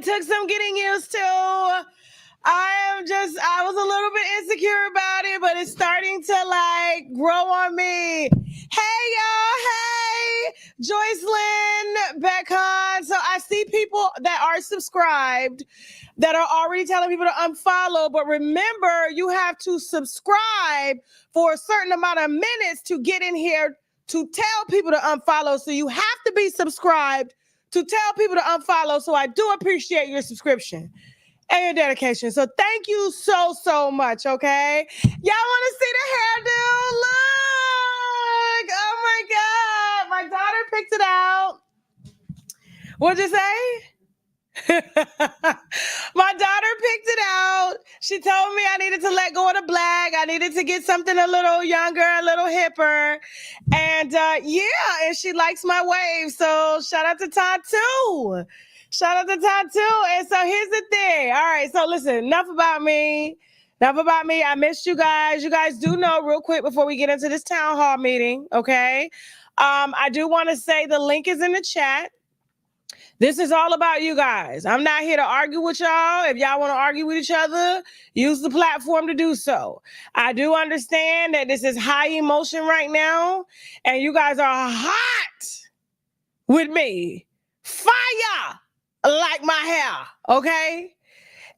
took some getting used to. I was a little bit insecure about it, but it's starting to like grow on me. Hey, y'all. Hey, Joycelyn Beckhon. So I see people that are subscribed that are already telling people to unfollow. But remember, you have to subscribe for a certain amount of minutes to get in here to tell people to unfollow. So you have to be subscribed to tell people to unfollow. So I do appreciate your subscription and your dedication. So thank you so much, okay? Y'all want to see the hairdo? Look! Oh my God. My daughter picked it out. What'd you say? My daughter picked it out. She told me I needed to let go of the black. I needed to get something a little younger, a little hipper. And and she likes my wave. So shout out to Tattoo. Shout out to Tattoo. And so here's the thing. All right. So listen, enough about me. I missed you guys. You guys do know real quick before we get into this town hall meeting. Okay. I do want to say the link is in the chat. This is all about you guys. I'm not here to argue with y'all. If y'all want to argue with each other, use the platform to do so. I do understand that this is high emotion right now, and you guys are hot with me. Fire like my hair, okay?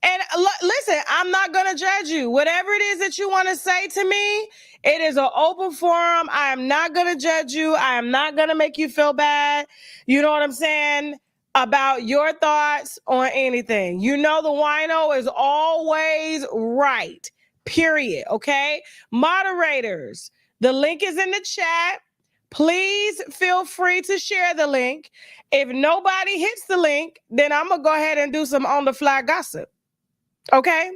And listen, I'm not going to judge you. Whatever it is that you want to say to me, it is an open forum. I am not going to judge you. I am not going to make you feel bad. You know what I'm saying? About your thoughts on anything. You know the wino is always right, period, okay? Moderators, the link is in the chat. Please feel free to share the link. If nobody hits the link, then I'm going to go ahead and do some on-the-fly gossip. Okay.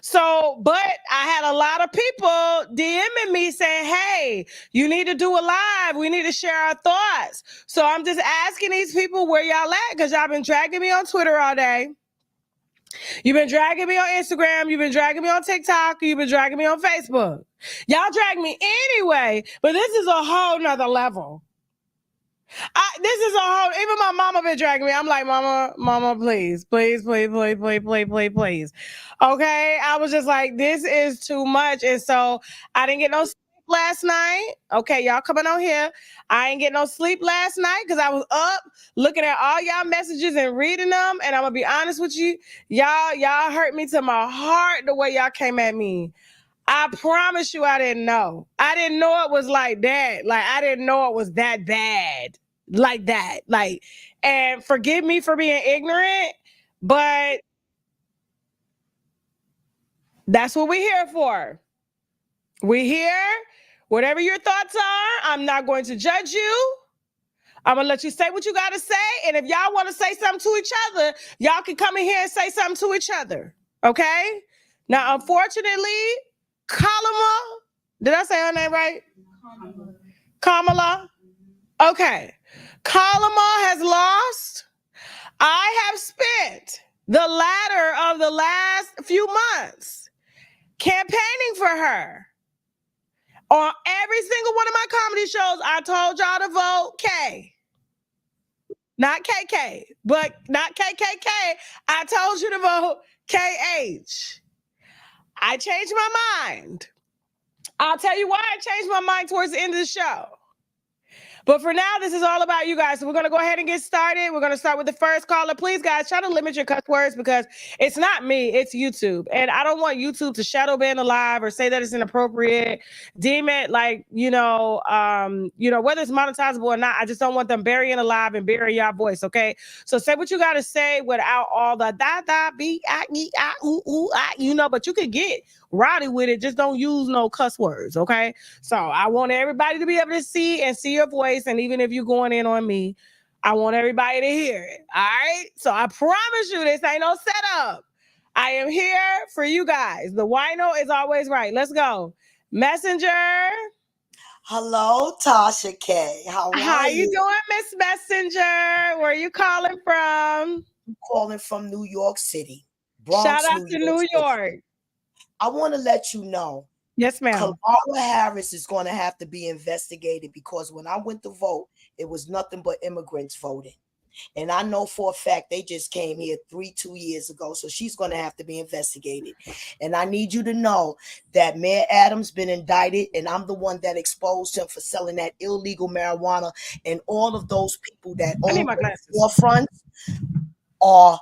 So, but I had a lot of people DMing me saying, hey, you need to do a live. We need to share our thoughts. So I'm just asking these people where y'all at, because y'all been dragging me on Twitter all day. You've been dragging me on Instagram. You've been dragging me on TikTok. You've been dragging me on Facebook. Y'all drag me anyway, but this is a whole nother level. This is a whole, even my mama been dragging me. I'm like, mama, please. Okay. I was just like, this is too much. And so I didn't get no sleep last night. Okay. Y'all coming on here. I ain't get no sleep last night because I was up looking at all y'all messages and reading them. And I'm going to be honest with you. Y'all hurt me to my heart the way y'all came at me. I promise you I didn't know. I didn't know it was like that. Like, I didn't know it was that bad. Like that. Like, and forgive me for being ignorant, but that's what we're here for. We're here. Whatever your thoughts are, I'm not going to judge you. I'm going to let you say what you got to say. And if y'all want to say something to each other, y'all can come in here and say something to each other. Okay? Now, unfortunately, Kamala, did I say her name right? Kamala. Okay. Kamala has lost. I have spent the latter of the last few months campaigning for her. On every single one of my comedy shows, I told y'all to vote K. Not KK, but not KKK. I told you to vote KH. I changed my mind. I'll tell you why I changed my mind towards the end of the show. But for now, this is all about you guys. So we're going to go ahead and get started. We're going to start with the first caller. Please, guys, try to limit your cuss words because it's not me, it's YouTube. And I don't want YouTube to shadow ban the live or say that it's inappropriate, deem it like, whether it's monetizable or not. I just don't want them burying the live and burying your voice, okay? So say what you got to say without all the but you could get rowdy with it. Just don't use no cuss words, okay? So I want everybody to be able to see your voice. And even if you're going in on me, I want everybody to hear it. All right. So I promise you, this ain't no setup. I am here for you guys. The wino is always right. Let's go. Messenger. Hello, Tasha K. How you doing, Miss Messenger? Where are you calling from? I'm calling from New York City. Bronx, Shout out to New York. I want to let you know. Yes, ma'am. Kamala Harris is going to have to be investigated because when I went to vote, it was nothing but immigrants voting. And I know for a fact they just came here 2 years ago. So she's going to have to be investigated. And I need you to know that Mayor Adams been indicted, and I'm the one that exposed him for selling that illegal marijuana. And all of those people that I need own my glasses. storefronts are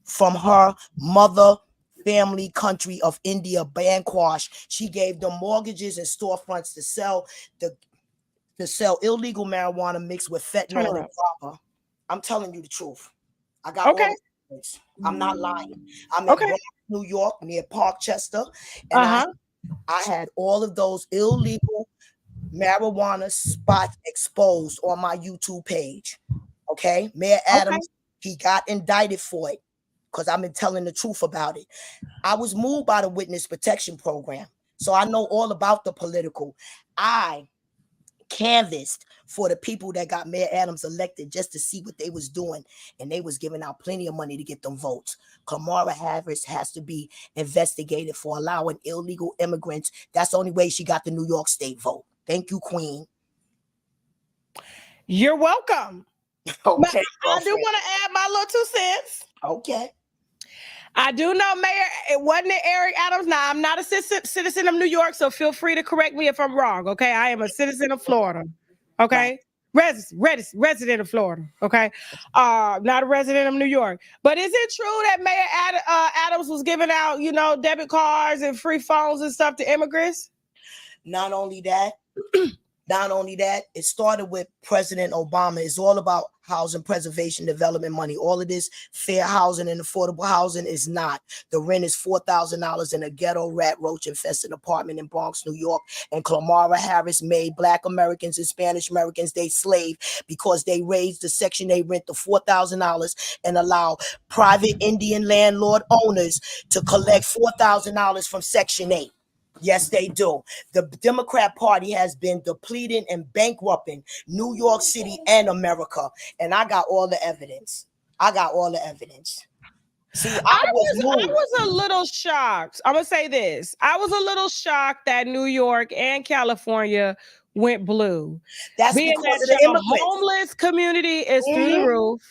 from her mother family country of India, Bangladesh. She gave them mortgages and storefronts to sell illegal marijuana mixed with fentanyl and rubber. I'm telling you the truth. I got all the evidence. I'm not lying. I'm in Bronx, New York, near Parkchester, and I had all of those illegal marijuana spots exposed on my YouTube page. Okay, Mayor Adams, he got indicted for it because I've been telling the truth about it. I was moved by the witness protection program, so I know all about the political. I canvassed for the people that got Mayor Adams elected just to see what they was doing, and they was giving out plenty of money to get them votes. Kamala Harris has to be investigated for allowing illegal immigrants. That's the only way she got the New York State vote. Thank you, Queen. You're welcome. Okay, I do want to add my little 2 cents. Okay. I do know Mayor, it wasn't Eric Adams. Now, I'm not a citizen of New York, so feel free to correct me if I'm wrong, okay? I am a citizen of Florida, okay? Resident of Florida, okay? Not a resident of New York. But is it true that Mayor Adams was giving out, debit cards and free phones and stuff to immigrants? Not only that, it started with President Obama. It's all about housing preservation development money. All of this fair housing and affordable housing is not. The rent is $4,000 in a ghetto rat roach infested apartment in Bronx, New York. And Kamala Harris made Black Americans and Spanish Americans they slave because they raised the Section 8 rent to $4,000 and allow private Indian landlord owners to collect $4,000 from Section 8. Yes, they do. The Democrat Party has been depleting and bankrupting New York City and America. And I got all the evidence. See, I was a little shocked. I'm going to say this. I was a little shocked that New York and California went blue. That's being because that of the immigrants. Homeless community is through the roof.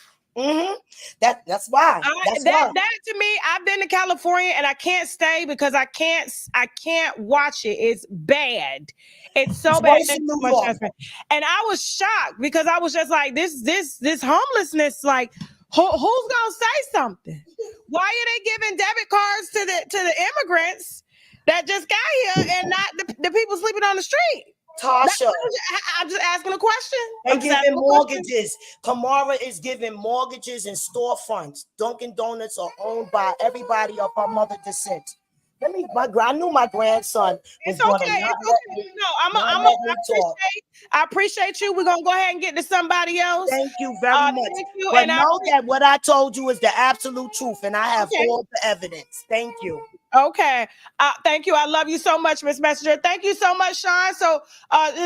That's why. That to me, I've been to California and I can't stay because I can't watch it. It's bad. It's so bad. And I was shocked because I was just like, this homelessness, like who's gonna say something? Why are they giving debit cards to the immigrants that just got here and not the people sleeping on the street? Tasha, I'm just asking a question. They're giving mortgages. Kamala is giving mortgages and storefronts. Dunkin' Donuts are owned by everybody of her mother descent. I knew my grandson was going to I appreciate you. We're going to go ahead and get to somebody else. Thank you very much. But know that what I told you is the absolute truth, and I have all the evidence. Thank you. Okay. Thank you. I love you so much, Miss Messenger. Thank you so much, Sean. So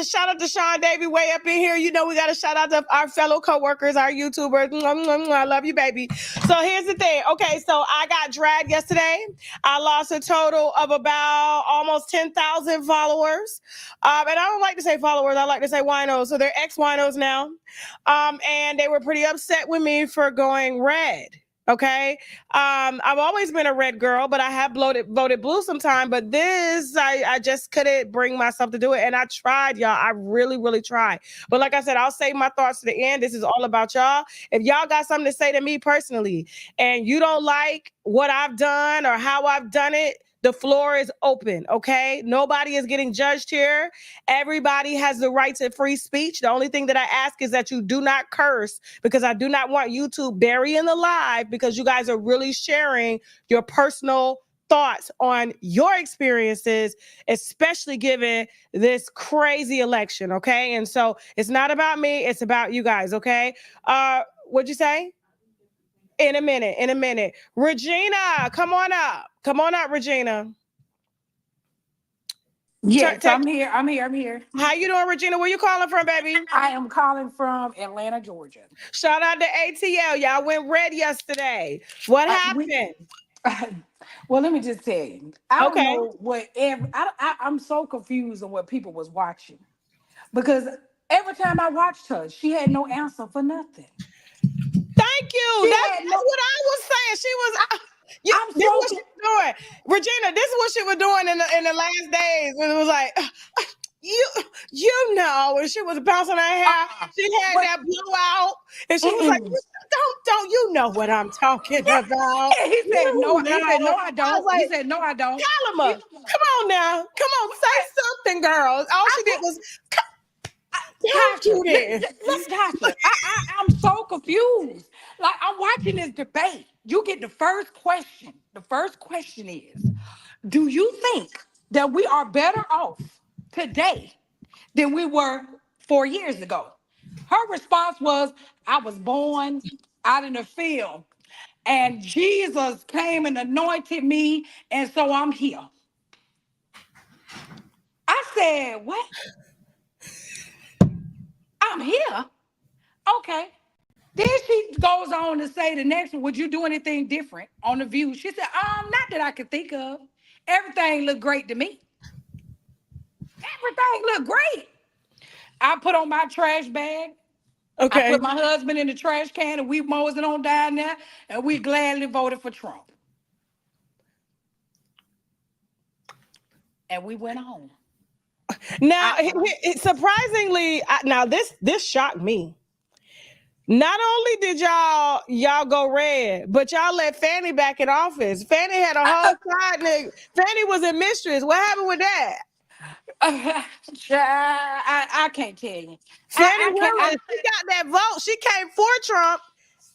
shout out to Sean Davey way up in here. We got to shout out to our fellow coworkers, our YouTubers. I love you, baby. So here's the thing. Okay, so I got dragged yesterday. I lost a total of about almost 10,000 followers. And I don't like to say followers. I like to say winos. So they're ex-winos now. And they were pretty upset with me for going red. Okay. I've always been a red girl, but I have voted blue sometime. But this, I just couldn't bring myself to do it. And I tried, y'all. I really, really tried. But like I said, I'll save my thoughts to the end. This is all about y'all. If y'all got something to say to me personally and you don't like what I've done or how I've done it, the floor is open, okay? Nobody is getting judged here. Everybody has the right to free speech. The only thing that I ask is that you do not curse because I do not want YouTube burying the live because you guys are really sharing your personal thoughts on your experiences, especially given this crazy election, okay? And so it's not about me, it's about you guys, okay? What'd you say? In a minute. Regina, come on up. Come on up, Regina. Yes, I'm here. How you doing, Regina? Where you calling from, baby? I am calling from Atlanta, Georgia. Shout out to ATL. Y'all went red yesterday. What happened? Well, let me just tell you. I don't know I'm so confused on what people was watching. Because every time I watched her, she had no answer for nothing. Thank you. That's what I was saying. She was. This is what she was doing, Regina. This is what she was doing in the last days. It was like. You know, and she was bouncing her hair. She had that blowout, and she was like, "Don't you know what I'm talking about?" He said no. He said no, I don't. Like, he said no, I don't. Kalama, come on now, come on, say something, girls. All she did was. Don't do this. Look, Tasha, I'm so confused. Like, I'm watching this debate. You get the first question. The first question is, do you think that we are better off today than we were 4 years ago? Her response was, I was born out in the field, and Jesus came and anointed me, and so I'm here. I said, what? I'm here? Okay. Then she goes on to say the next one, would you do anything different on The View? She said, not that I could think of. Everything looked great to me. Everything looked great. I put on my trash bag. Okay. I put my husband in the trash can, and we moseying on down there, and we gladly voted for Trump. And we went home. Now, surprisingly, now this shocked me. Not only did y'all go red, but y'all let Fannie back in office. Fannie had a whole side nigga. Fannie was a mistress. What happened with that? I can't tell you. Fannie Willis, she got that vote. She came for Trump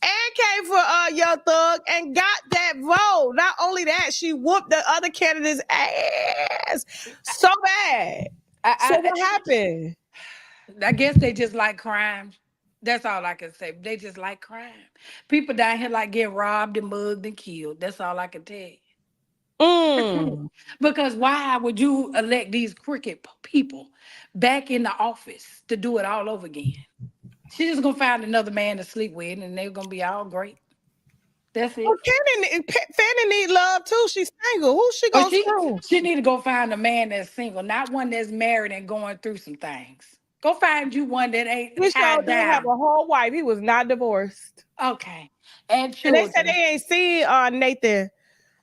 and came for Young Thug and got that vote. Not only that, she whooped the other candidate's ass so bad. So what happened? I guess they just like crime. That's all I can say. They just like crime. People down here like getting robbed and mugged and killed. That's all I can tell you. Because why would you elect these crooked people back in the office to do it all over again? She's just gonna find another man to sleep with, and they're gonna be all great. That's it. Well, Fannie need love too. She's single. Who's she gonna screw? She need to go find a man that's single, not one that's married and going through some things. Go find you one that ain't tied down. Have a whole wife. He was not divorced. Okay. And children. They said they ain't seen Nathan.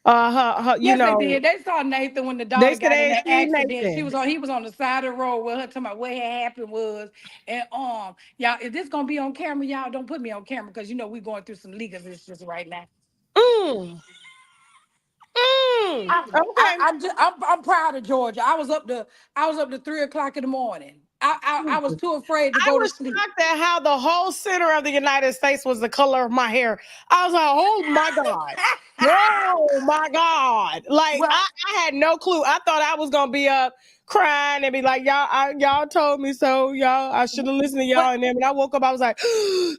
Yes, they did. They saw Nathan when the daughter got in that accident. Nathan. He was on the side of the road with her talking about what had happened was. And y'all, if this gonna be on camera, y'all don't put me on camera because you know we're going through some legal issues right now. I'm proud of Georgia. I was up to 3:00 in the morning. I was too afraid to go to sleep. I was shocked at how the whole center of the United States was the color of my hair. I was like, oh my God. Oh my God. Like, I had no clue. I thought I was going to be up crying and be like, y'all told me so. I should have listened to y'all. And then when I woke up, I was like,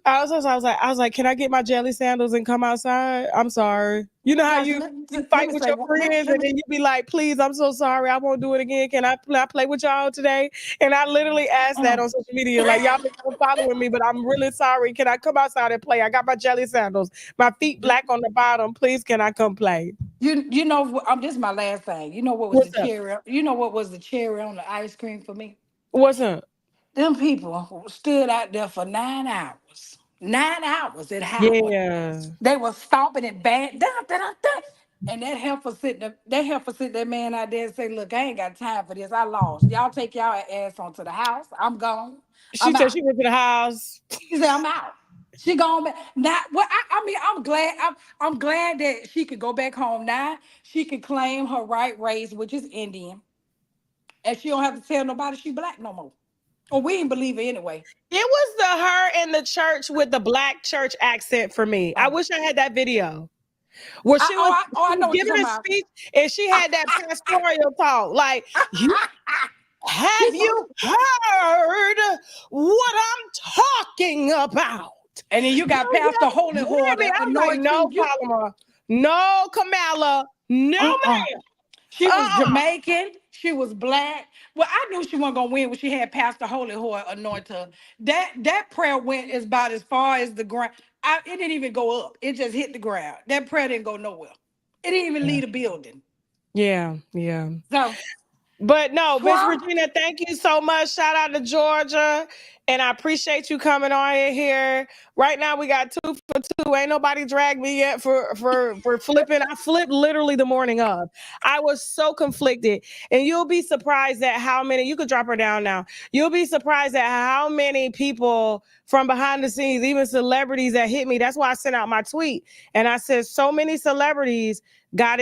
I was like, can I get my jelly sandals and come outside? I'm sorry. You know how you fight with your friends and then you be like, please, I'm so sorry. I won't do it again. Can I play with y'all today? And I literally asked that on social media. Like, y'all been following me, but I'm really sorry. Can I come outside and play? I got my jelly sandals. My feet black on the bottom. Please, can I come play? You know, this is my last thing. You know what was the cherry? You know what was the cherry on the ice cream for me? What's up? Them people stood out there for 9 hours. 9 hours at Howard. Yeah. They were stomping it bad. And that helper sitting that man out there and say, look, I ain't got time for this. I lost. Y'all take y'all ass on to the house. I'm gone. She said she went to the house. She said, I'm out. She gone back. Now, well, I mean, I'm glad that she could go back home now. She can claim her right race, which is Indian. And she don't have to tell nobody she black no more. Or we didn't believe her anyway. It was her in the church with the black church accent for me. I wish I had that video. Where she was giving a speech and she had that pastoral talk. Like, have you heard what I'm talking about? And then you got Pastor Holy Whore. I was like, no, Kamala. No, Kamala. No, ma'am. She was Jamaican. She was black. Well, I knew she wasn't gonna win when she had Pastor Holy Whore anoint her. That prayer went about as far as the ground. It didn't even go up. It just hit the ground. That prayer didn't go nowhere. It didn't even leave the building. Yeah. So But no, Miss Regina, thank you so much. Shout out to Georgia. And I appreciate you coming on in here. Right now we got 2 for 2. Ain't nobody dragged me yet for flipping. I flipped literally the morning of. I was so conflicted. And you'll be surprised at how many, you could drop her down now. You'll be surprised at how many people from behind the scenes, even celebrities that hit me. That's why I sent out my tweet. And I said, so many celebrities got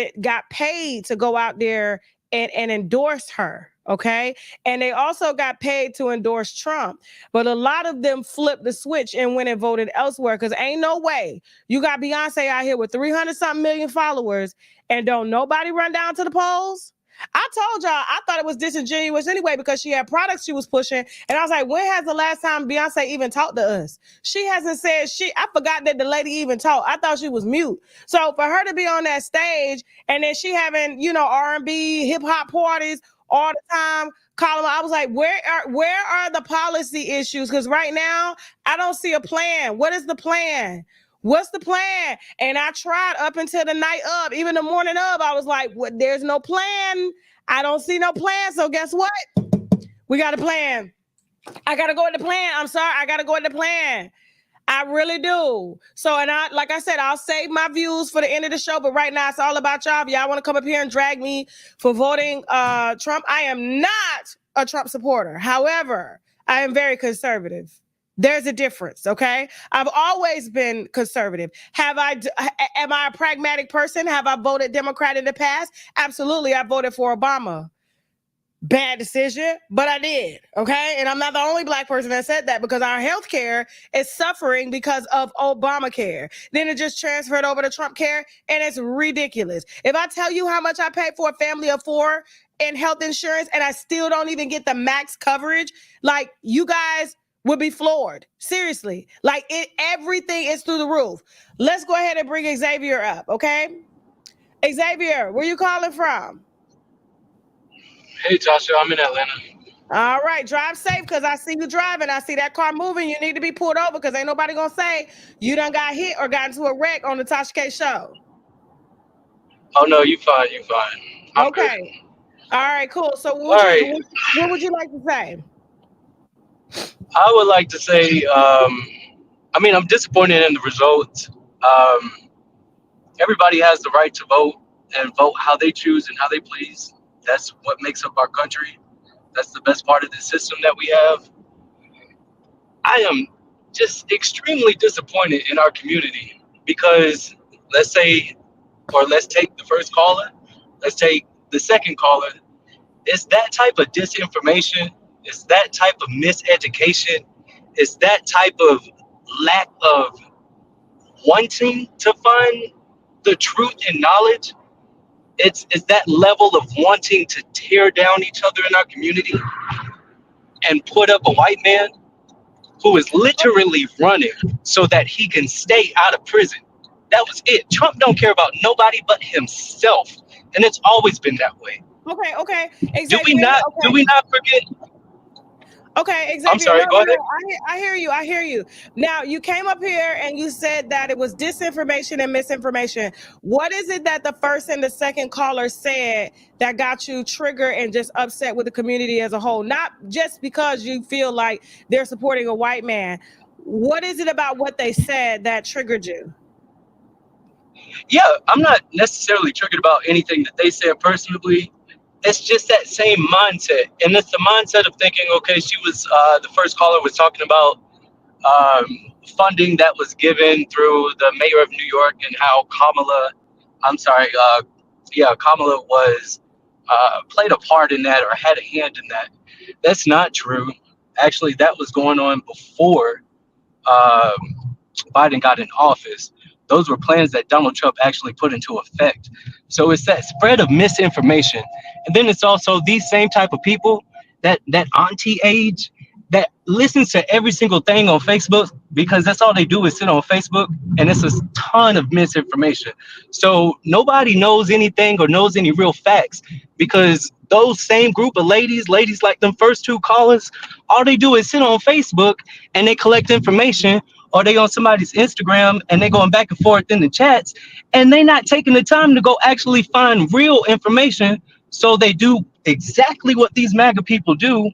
paid to go out there and endorse her. Okay. And they also got paid to endorse Trump. But a lot of them flipped the switch and went and voted elsewhere. Because ain't no way you got Beyonce out here with 300-something million followers and don't nobody run down to the polls. I told y'all I thought it was disingenuous anyway because she had products she was pushing. And I was like, when has the last time Beyonce even talked to us? She hasn't said shit. I forgot that the lady even talked. I thought she was mute. So for her to be on that stage and then she having, you know, R&B, hip hop parties all the time, Kamala, I was like, where are the policy issues? Because right now, I don't see a plan. What is the plan? What's the plan? And I tried up until the night of, even the morning of, I was like, what? There's no plan. I don't see no plan. So guess what? We got a plan. I got to go with the plan. I'm sorry. I got to go with the plan. I really do. So, and like I said, I'll save my views for the end of the show. But right now, it's all about y'all. If y'all want to come up here and drag me for voting Trump, I am not a Trump supporter. However, I am very conservative. There's a difference, okay? I've always been conservative. Am I a pragmatic person? Have I voted Democrat in the past? Absolutely. I voted for Obama. Bad decision, but I did, okay? And I'm not the only Black person that said that because our healthcare is suffering because of Obamacare. Then it just transferred over to Trump care, and it's ridiculous. If I tell you how much I paid for a family of 4 in health insurance and I still don't even get the max coverage, like you guys would be floored. Seriously. Like everything is through the roof. Let's go ahead and bring Xavier up, okay? Xavier, where you calling from? Hey, Tasha, I'm in Atlanta. All right, drive safe because I see you driving. I see that car moving. You need to be pulled over because ain't nobody going to say you done got hit or got into a wreck on the Tasha K show. Oh, no, you fine. I'm okay. Good. All right, cool. So what would you like to say? I would like to say, I'm disappointed in the results. Everybody has the right to vote and vote how they choose and how they please. That's what makes up our country. That's the best part of the system that we have. I am just extremely disappointed in our community because let's take the first caller, let's take the second caller. It's that type of disinformation. It's that type of miseducation. It's that type of lack of wanting to find the truth and knowledge. It's that level of wanting to tear down each other in our community and put up a white man who is literally running so that he can stay out of prison. That was it. Trump don't care about nobody but himself. And it's always been that way. Okay. Exactly. Do we not forget? Okay, Xavier. I'm sorry, go ahead. I hear you. Now, you came up here and you said that it was disinformation and misinformation. What is it that the first and the second caller said that got you triggered and just upset with the community as a whole? Not just because you feel like they're supporting a white man. What is it about what they said that triggered you? Yeah, I'm not necessarily triggered about anything that they said personally. It's just that same mindset. And it's the mindset of thinking, okay, the first caller was talking about funding that was given through the mayor of New York and how Kamala was played a part in that or had a hand in that. That's not true. Actually, that was going on before Biden got in office. Those were plans that Donald Trump actually put into effect. So it's that spread of misinformation. And then it's also these same type of people, that auntie age, that listens to every single thing on Facebook because that's all they do is sit on Facebook. And it's a ton of misinformation. So nobody knows anything or knows any real facts because those same group of ladies like them first 2 callers, all they do is sit on Facebook and they collect information, or they on somebody's Instagram and they going back and forth in the chats, and they not taking the time to go actually find real information. So they do exactly what these MAGA people do,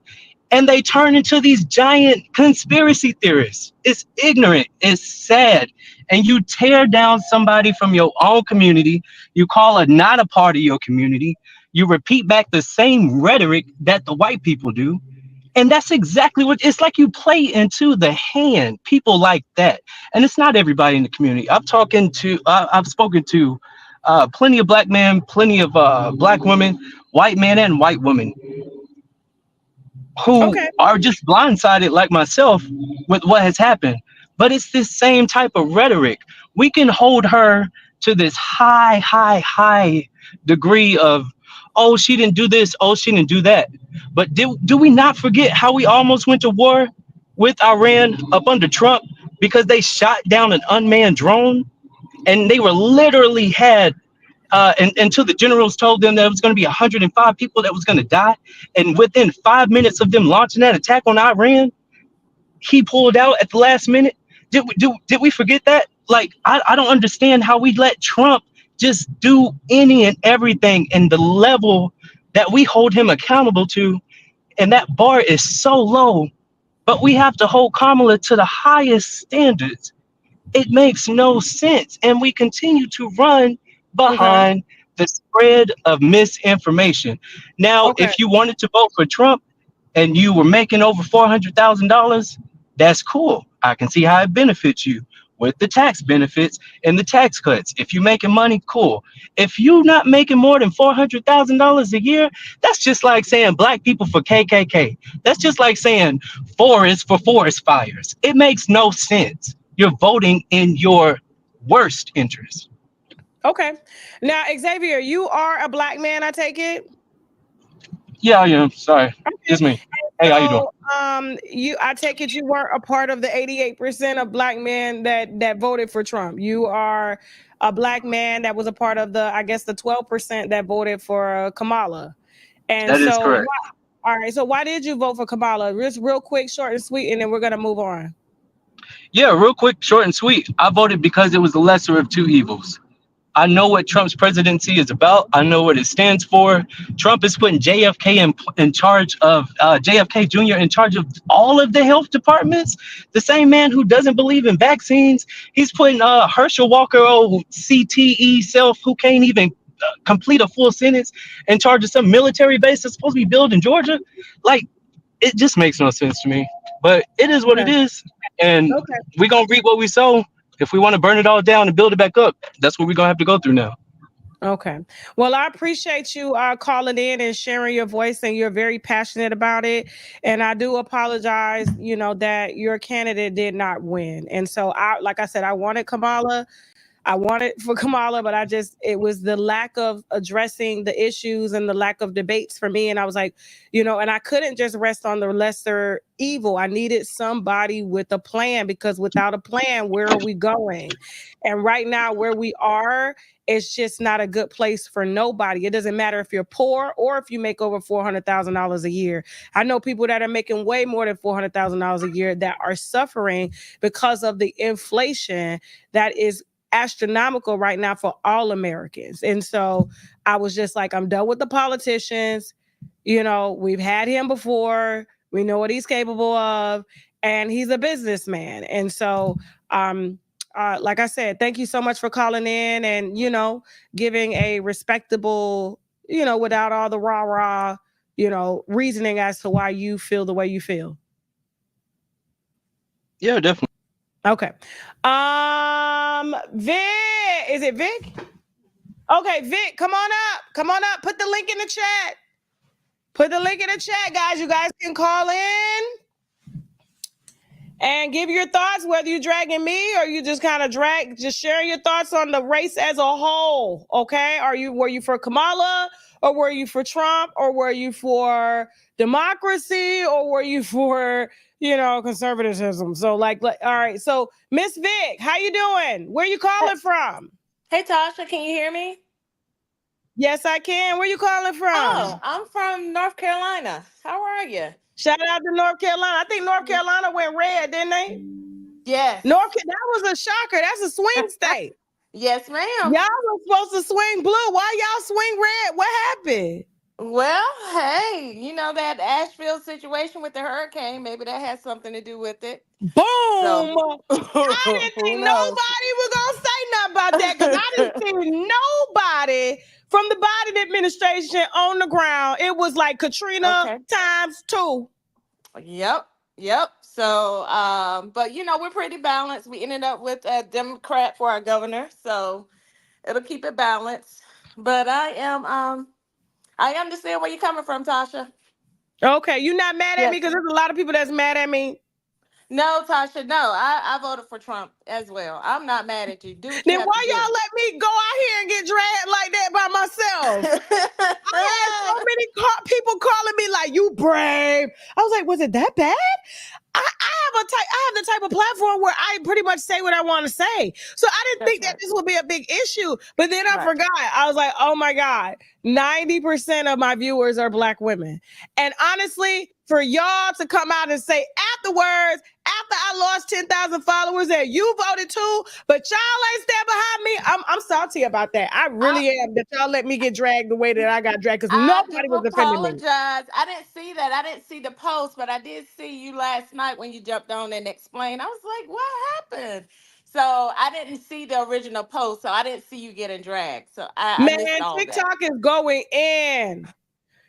and they turn into these giant conspiracy theorists. It's ignorant. It's sad. And you tear down somebody from your own community. You call it not a part of your community. You repeat back the same rhetoric that the white people do. And that's exactly what it's like. You play into the hand, people like that. And it's not everybody in the community. I've spoken to plenty of black men, plenty of black women, white men and white women who are just blindsided like myself with what has happened. But it's this same type of rhetoric. We can hold her to this high degree of, oh, she didn't do this, oh, she didn't do that. But do we not forget how we almost went to war with Iran up under Trump because they shot down an unmanned drone, and they were literally had and until the generals told them that it was going to be 105 people that was going to die. And within 5 minutes of them launching that attack on Iran, he pulled out at the last minute. Did we forget that? Like, I don't understand how we let Trump just do any and everything, and the level that we hold him accountable to. And that bar is so low, but we have to hold Kamala to the highest standards. It makes no sense. And we continue to run behind the spread of misinformation. Now, if you wanted to vote for Trump and you were making over $400,000, that's cool. I can see how it benefits you with the tax benefits and the tax cuts. If you're making money, cool. If you're not making more than $400,000 a year, that's just like saying black people for KKK. That's just like saying forest for forest fires. It makes no sense. You're voting in your worst interest. Okay. Now, Xavier, you are a black man, I take it? Yeah, I am. Sorry. Okay. It's me. Hey, how you doing? I take it you weren't a part of the 88% of black men that voted for Trump. You are a black man that was a part of the 12% that voted for Kamala. And that is correct. All right. So why did you vote for Kamala? Just real quick, short and sweet, and then we're going to move on. Yeah, real quick, short and sweet. I voted because it was the lesser of two evils. I know what Trump's presidency is about. I know what it stands for. Trump is putting JFK in charge of JFK Jr. in charge of all of the health departments. The same man who doesn't believe in vaccines. He's putting Herschel Walker, CTE self, who can't even complete a full sentence, in charge of some military base that's supposed to be built in Georgia. Like, it just makes no sense to me. But it is what it is. And we're going to reap what we sow. If we want to burn it all down and build it back up, that's what we're going to have to go through now. Okay. Well, I appreciate you calling in and sharing your voice, and you're very passionate about it. And I do apologize, that your candidate did not win. And so like I said, I wanted Kamala. I wanted for Kamala, but it was the lack of addressing the issues and the lack of debates for me. And I was like, and I couldn't just rest on the lesser evil. I needed somebody with a plan, because without a plan, where are we going? And right now where we are, it's just not a good place for nobody. It doesn't matter if you're poor or if you make over $400,000 a year. I know people that are making way more than $400,000 a year that are suffering because of the inflation that is astronomical right now for all Americans. And so I was just like, I'm done with the politicians. We've had him before. We know what he's capable of, and he's a businessman. And so, like I said, thank you so much for calling in and, giving a respectable, without all the rah-rah, reasoning as to why you feel the way you feel. Yeah, definitely. Okay. Vic, is it Vic? Okay, Vic, come on up. Put the link in the chat. Guys. You guys can call in and give your thoughts, whether you're dragging me or you just kind of just share your thoughts on the race as a whole. Okay. Were you for Kamala, or were you for Trump, or were you for democracy, or were you for, conservatism? So all right. So Miss Vic, how you doing? Where you calling from? Hey, Tasha, can you hear me? Yes, I can. Where you calling from? Oh, I'm from North Carolina. How are you? Shout out to North Carolina. I think North Carolina went red, didn't they? Yes. That was a shocker. That's a swing state. Yes, ma'am. Y'all were supposed to swing blue. Why y'all swing red? What happened? Well, hey, you know that Asheville situation with the hurricane, maybe that has something to do with it. Boom! So I didn't who think knows? nobody was gonna say nothing about that because I didn't see nobody from the Biden administration on the ground. It was like Katrina Okay. times 2. Yep. So, but you know, we're pretty balanced. We ended up with a Democrat for our governor, so it'll keep it balanced. But I understand where you're coming from, Tasha. Okay, you not mad at me Yes. because there's a lot of people that's mad at me. No, Tasha, no. I voted for Trump as well. I'm not mad at you. Do what you Then have to why do. y'all let me go out here and get dragged like that by myself? I had so many people calling me like, "You brave." I was like, "Was it that bad?" I have the type of platform where I pretty much say what I want to say. So I didn't That's think that right. this would be a big issue. But then I Right. forgot. I was like, oh my God, 90% of my viewers are Black women. And honestly, for y'all to come out and say afterwards, after I lost 10,000 followers, that you voted too, but y'all ain't stand behind me, I'm salty about that. I I, really am that y'all let me get dragged the way that I got dragged because I do nobody was defending me. apologize. I didn't see that. I didn't see the post, but I did see you last night when you jumped on and explained. I was like, what happened? So I didn't see the original post, so I didn't see you getting dragged. So I missed Man, all that. TikTok is going in.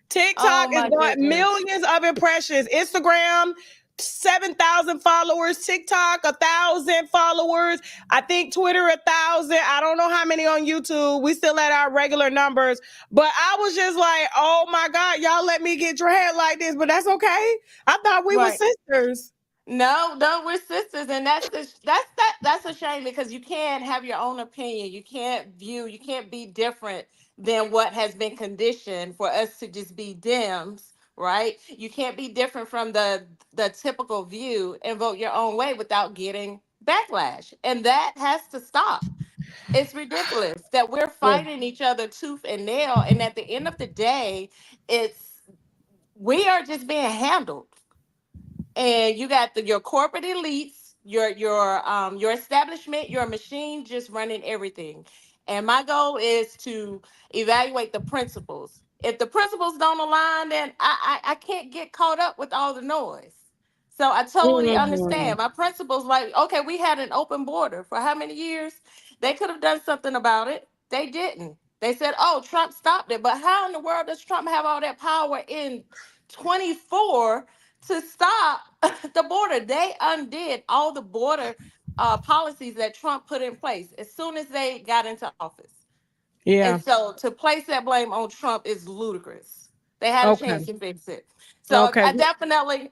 TikTok Oh is my going goodness. millions of impressions. Instagram, 7,000 followers. TikTok, 1,000 followers. I think Twitter, 1,000. I don't know how many on YouTube. We still at our regular numbers. But I was just like, oh my God, y'all let me get dragged like this. But that's okay. I thought we were Right. sisters. No, we're sisters, and that's a shame because you can't have your own opinion. You can't be different than what has been conditioned for us to just be Dems, right? You can't be different from the typical view and vote your own way without getting backlash, and that has to stop. It's ridiculous that we're Yeah. fighting each other tooth and nail, and at the end of the day, it's we are just being handled, and you got your corporate elites, your establishment, your machine just running everything. And my goal is to evaluate the principles. If the principles don't align, then I can't get caught up with all the noise. So I totally Mhm. understand. My principles, like, okay, we had an open border for how many years? They could have done something about it. They didn't. They said, oh, Trump stopped it. But how in the world does Trump have all that power in 24 to stop the border? They undid all the border policies that Trump put in place as soon as they got into office. And Yeah. so to place that blame on Trump is ludicrous. They had a chance Okay. to fix it. So Okay.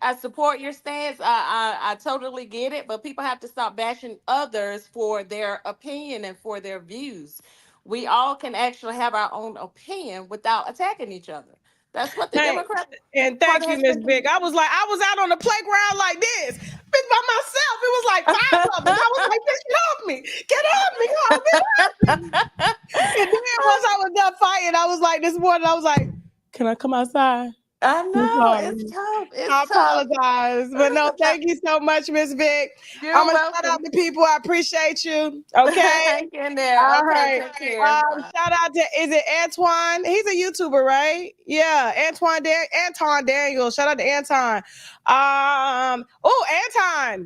I support your stance. I totally get it, but people have to stop bashing others for their opinion and for their views. We all can actually have our own opinion without attacking each other. That's what the Thanks. Democrat And Party thank you, has Miss been. Big. I was like, I was out on the playground like this, bitch, by myself. It was like 5 of us. I was like, bitch, get off me. Get off me. Oh, get off me. And then once I was done fighting, I was like, this morning, I was like, can I come outside? I I'm know it's sorry. tough. I It's tough. apologize. But no, thank you so much, Miss Vic. I'm You're gonna shout out welcome. to people. I appreciate you. Okay. Hang in there. All Okay, right. take care. Shout out to is it Antoine? He's a YouTuber, right? Yeah, Anton Daniel. Shout out to Anton. Anton.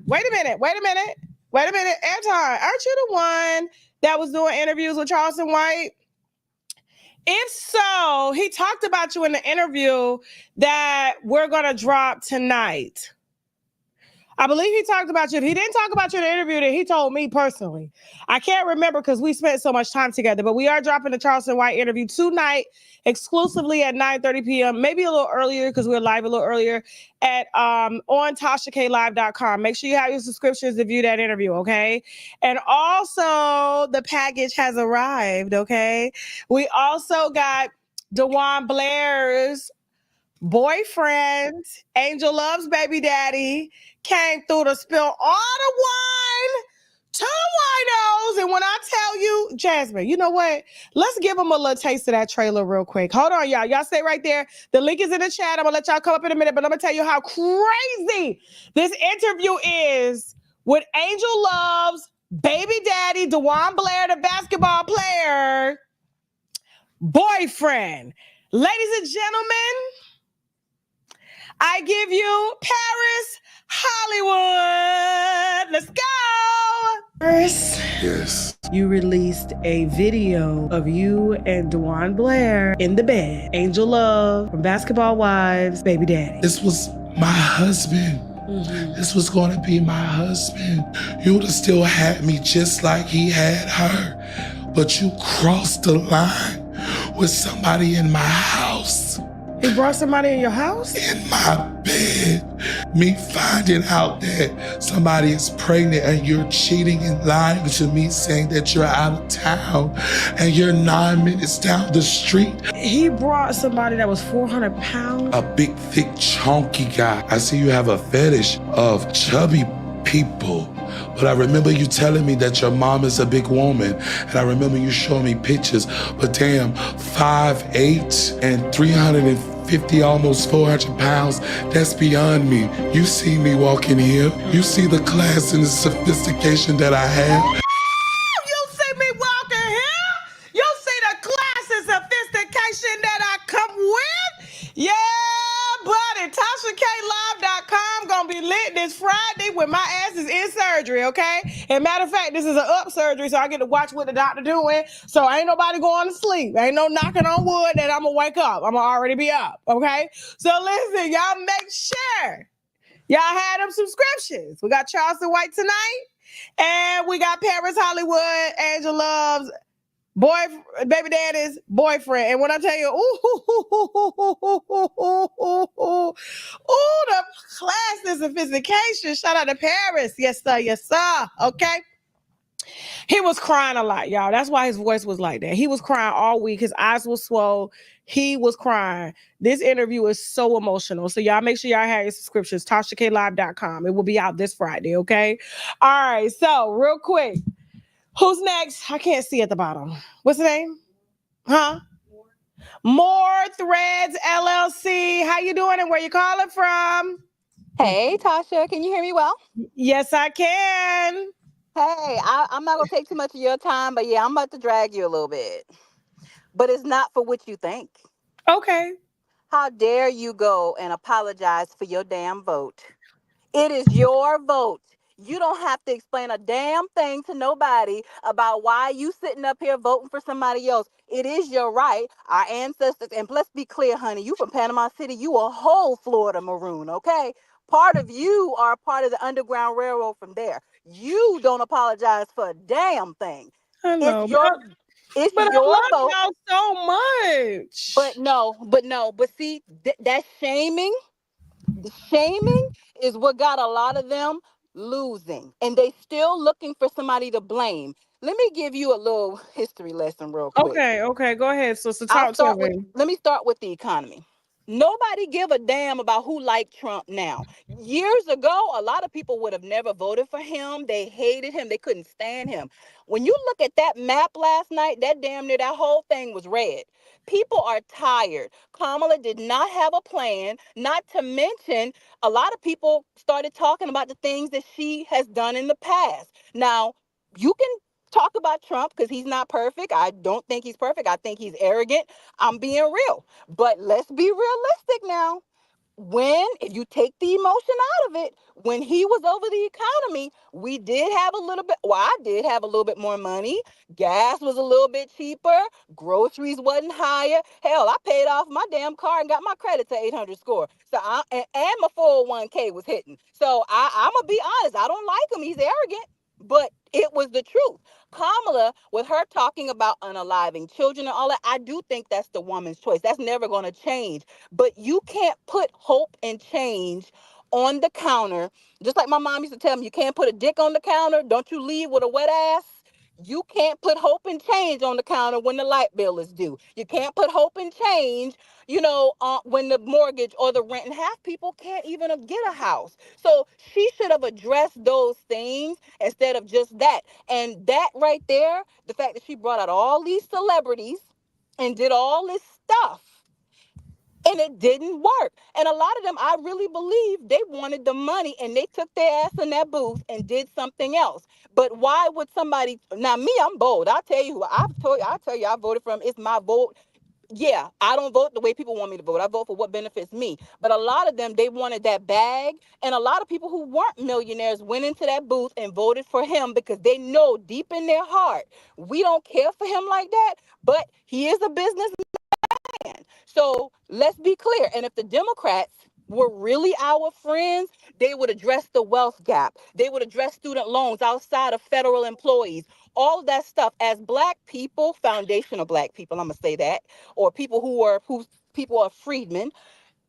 Wait a minute. Anton, aren't you the one that was doing interviews with Charleston White? If so, he talked about you in the interview that we're gonna drop tonight. I believe he talked about you. If he didn't talk about you in the interview, then he told me personally. I can't remember because we spent so much time together, but we are dropping the Charleston White interview tonight exclusively at 9:30 p.m., maybe a little earlier because we're live a little earlier at on TashaKLive.com. Make sure you have your subscriptions to view that interview, okay? And also the package has arrived, okay? We also got DeJuan Blair's boyfriend, Angel Love's baby daddy, came through to spill all the wine to the winos. And when I tell you, Jasmine, you know what? Let's give them a little taste of that trailer real quick. Hold on, y'all. Y'all stay right there. The link is in the chat. I'm going to let y'all come up in a minute, but I'm going to tell you how crazy this interview is with Angel Love's baby daddy, DeJuan Blair, the basketball player, boyfriend. Ladies and gentlemen, I give you Paris Hollywood. Let's go. Paris. Yes. You released a video of you and Dewan Blair in the bed. Angel Love from Basketball Wives, Baby Daddy. This was my husband. This was going to be my husband. You would have still had me just like he had her. But you crossed the line with somebody in my house. He brought somebody in your house? In my bed. Me finding out that somebody is pregnant and you're cheating and lying to me, saying that you're out of town and you're 9 minutes down the street. He brought somebody that was 400 pounds? A big, thick, chunky guy. I see you have a fetish of chubby people. But I remember you telling me that your mom is a big woman. And I remember you showing me pictures. But damn, 5'8" and 350, almost 400 pounds, that's beyond me. You see me walking here. You see the class and the sophistication that I have. You see me walking here? You see the class and sophistication that I come with? Yeah, buddy. TashaKLive.com gonna be lit this Friday when my ass is in surgery, okay? And matter of fact, this is an up surgery, so I get to watch what the doctor doing. So ain't nobody going to sleep. Ain't no knocking on wood that I'm gonna wake up. I'm gonna already be up, okay? So listen, y'all make sure y'all had them subscriptions. We got Charleston White tonight, and we got Paris Hollywood, Angel Love's baby daddy's boyfriend. And when I tell you, the class and sophistication, shout out to Paris. Yes, sir. Yes, sir. Okay. He was crying a lot, y'all. That's why his voice was like that. He was crying all week. His eyes were swole. He was crying. This interview is so emotional. So y'all make sure y'all have your subscriptions. TashaKLive.com. It will be out this Friday, okay? All right. So real quick, who's next? I can't see at the bottom. What's the name? Huh? More Threads LLC. How you doing and where you calling from? Hey, Tasha, can you hear me well? Yes, I can. Hey, I'm not going to take too much of your time, but yeah, I'm about to drag you a little bit. But it's not for what you think. Okay. How dare you go and apologize for your damn vote? It is your vote. You don't have to explain a damn thing to nobody about why you sitting up here voting for somebody else. It is your right. Our ancestors, and let's be clear, honey, you from Panama City, you a whole Florida Maroon, okay? Part of you are part of the Underground Railroad from there. You don't apologize for a damn thing. I know, It's your I love vote. y'all so much. But see, that shaming. The shaming is what got a lot of them losing, and they still looking for somebody to blame. Let me give you a little history lesson real quick. Okay, go ahead. So talk to me. Let me start with the economy. Nobody give a damn about who liked Trump now. Years ago, a lot of people would have never voted for him. They hated him. They couldn't stand him. When you look at that map last night, that damn near that whole thing was red. People are tired. Kamala did not have a plan, not to mention a lot of people started talking about the things that she has done in the past. Now, you can talk about Trump because he's not perfect. I don't think he's perfect. I think he's arrogant. I'm being real. But let's be realistic now. If you take the emotion out of it, when he was over the economy, we did have a little bit, well, I did have a little bit more money. Gas was a little bit cheaper. Groceries wasn't higher. Hell, I paid off my damn car and got my credit to 800 score. So and my 401k was hitting. So I'm going to be honest. I don't like him. He's arrogant, but it was the truth. Kamala, with her talking about unaliving children and all that, I do think that's the woman's choice. That's never going to change. But you can't put hope and change on the counter. Just like my mom used to tell me, you can't put a dick on the counter. Don't you leave with a wet ass. You can't put hope and change on the counter when the light bill is due. You can't put hope and change, when the mortgage or the rent, and half people can't even get a house. So she should have addressed those things instead of just that. And that right there, the fact that she brought out all these celebrities and did all this stuff, and it didn't work. And a lot of them, I really believe they wanted the money and they took their ass in that booth and did something else. But why would somebody, now me, I'm bold. I'll tell you, I voted for him. It's my vote. yeah, I don't vote the way people want me to vote. I vote for what benefits me. But a lot of them, they wanted that bag. And a lot of people who weren't millionaires went into that booth and voted for him because they know deep in their heart, we don't care for him like that. But he is a businessman. So let's be clear. And if the Democrats were really our friends, they would address the wealth gap. They would address student loans outside of federal employees. All of that stuff. As black people, foundational black people, I'm gonna say that, or people whose people are freedmen,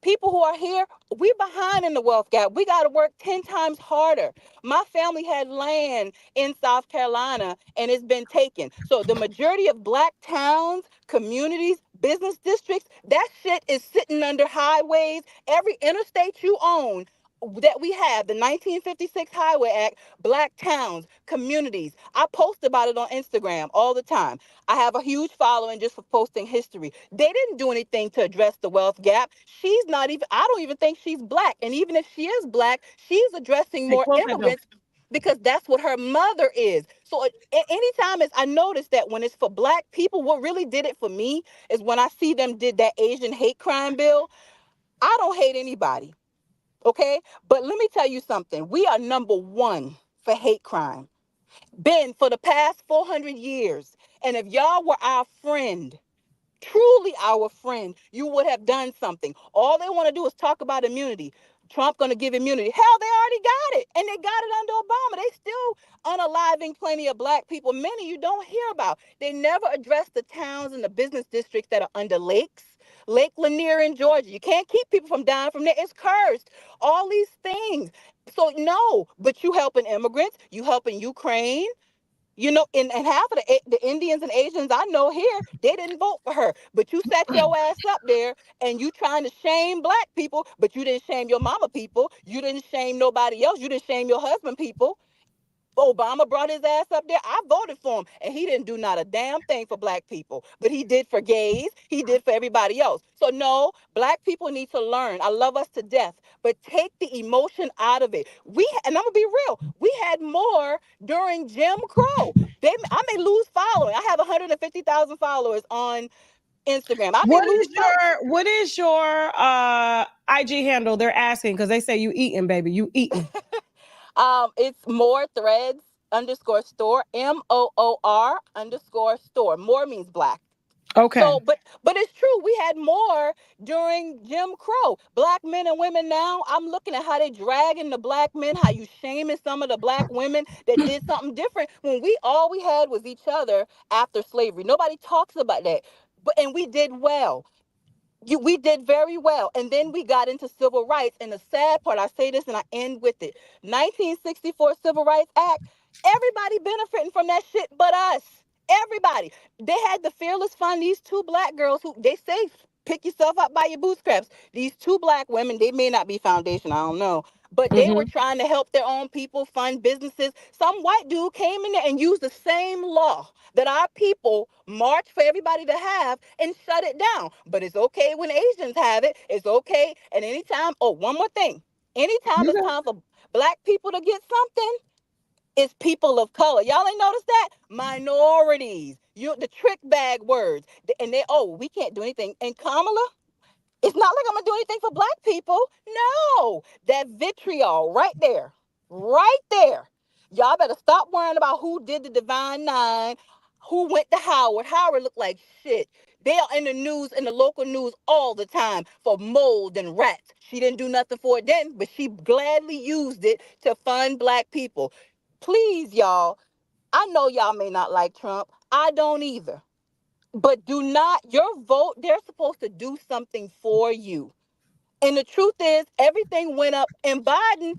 people who are here, we behind in the wealth gap. We got to work 10 times harder. My family had land in South Carolina and it's been taken. So the majority of black towns, communities, business districts, that shit is sitting under highways. Every interstate you own that we have, the 1956 Highway Act, black towns, communities. I post about it on Instagram all the time. I have a huge following just for posting history. They didn't do anything to address the wealth gap. She's not even, I don't even think she's black. And even if she is black, she's addressing Hey, more close that door. immigrants because that's what her mother is. So anytime I notice that when it's for black people, what really did it for me is when I see them did that Asian hate crime bill. I don't hate anybody. Okay. But let me tell you something. We are number one for hate crime. Been for the past 400 years. And if y'all were our friend, truly our friend, you would have done something. All they want to do is talk about immunity. Trump going to give immunity. Hell, they already got it. And they got it under Obama. They still unaliving plenty of black people, many you don't hear about. They never address the towns and the business districts that are under lakes. Lake Lanier in Georgia. You can't keep people from dying from there. It's cursed. All these things. So no, but you helping immigrants, you helping Ukraine, and half of the Indians and Asians I know here, they didn't vote for her. But you sat your ass up there and you trying to shame black people, but you didn't shame your mama people. You didn't shame nobody else. You didn't shame your husband people. Obama brought his ass up there. I voted for him, and he didn't do not a damn thing for black people. But he did for gays. He did for everybody else. So no, black people need to learn. I love us to death, but take the emotion out of it. And I'm gonna be real. We had more during Jim Crow. I may lose following. I have 150,000 followers on Instagram. I may lose some. What is your IG handle? They're asking because they say you eating, baby. You eating. It's more threads underscore store, MOOR underscore store. More means black. Okay. So, but it's true. We had more during Jim Crow. Black men and women now, I'm looking at how they dragging the black men, how you shaming some of the black women that did something different when all we had was each other after slavery. Nobody talks about that. And we did well. We did very well. And then we got into civil rights. And the sad part, I say this and I end with it. 1964 Civil Rights Act, everybody benefiting from that shit but us. Everybody. They had the Fearless Fund, these two black girls who they say pick yourself up by your bootstraps. These two black women, they may not be foundation, I don't know. But they were trying to help their own people fund businesses. Some white dude came in there and used the same law that our people march for everybody to have and shut it down. But it's okay when Asians have it. It's okay. And anytime, one more thing. Anytime it's time for black people to get something, it's people of color. Y'all ain't noticed that? Minorities. The trick bag words. And we can't do anything. And Kamala, it's not like I'm gonna do anything for black people. No, that vitriol right there, right there. Y'all better stop worrying about who did the Divine Nine, who went to Howard. Howard looked like shit. They are in the news, in the local news all the time for mold and rats. She didn't do nothing for it then, but she gladly used it to fund black people. Please, y'all, I know y'all may not like Trump. I don't either. But your vote, they're supposed to do something for you. And the truth is, everything went up. And Biden,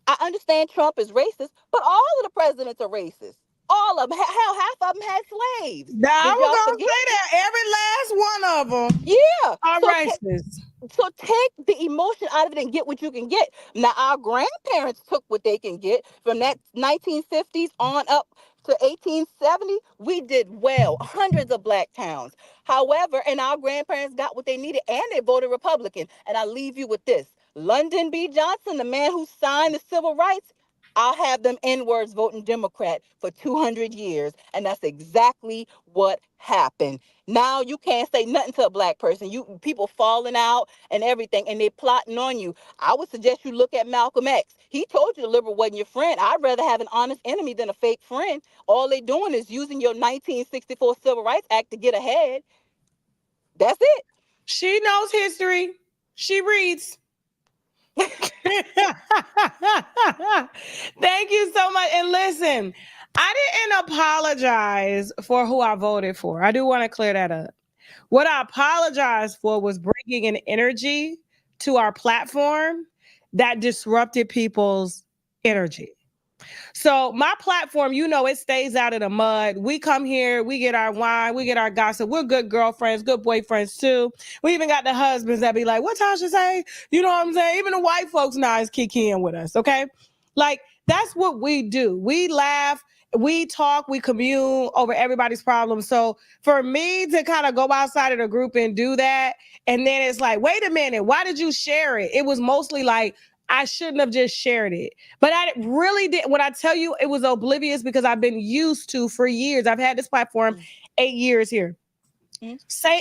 I understand Trump is racist, but all of the presidents are racist. All of them. Hell, half of them had slaves. Now, I Did was y'all gonna forget? say that every last one of them Yeah. are So racist. So take the emotion out of it and get what you can get. Now, our grandparents took what they can get from that 1950s on up to 1870. We did well, hundreds of black towns. However, and our grandparents got what they needed and they voted Republican. And I leave you with this. Lyndon B. Johnson, the man who signed the civil rights, I'll have them N-words voting Democrat for 200 years. And that's exactly what happened. Now you can't say nothing to a black person. You people falling out and everything, and they plotting on you. I would suggest you look at Malcolm X. He told you the liberal wasn't your friend. I'd rather have an honest enemy than a fake friend. All they doing is using your 1964 Civil Rights Act to get ahead. That's it. She knows history. She reads. Thank you so much. And listen, I didn't apologize for who I voted for. I do want to clear that up. What I apologized for was bringing an energy to our platform that disrupted people's energy. So my platform, it stays out of the mud. We come here, we get our wine, we get our gossip. We're good girlfriends, good boyfriends too. We even got the husbands that be like, what Tasha say? You know what I'm saying? Even the white folks now is kicking with us, okay? Like, that's what we do. We laugh, we talk, we commune over everybody's problems. So for me to kind of go outside of the group and do that, and then it's like, wait a minute, why did you share it? It was mostly like, I shouldn't have just shared it. But I really did. When I tell you it was oblivious, because I've been used to for years. I've had this platform 8 years here.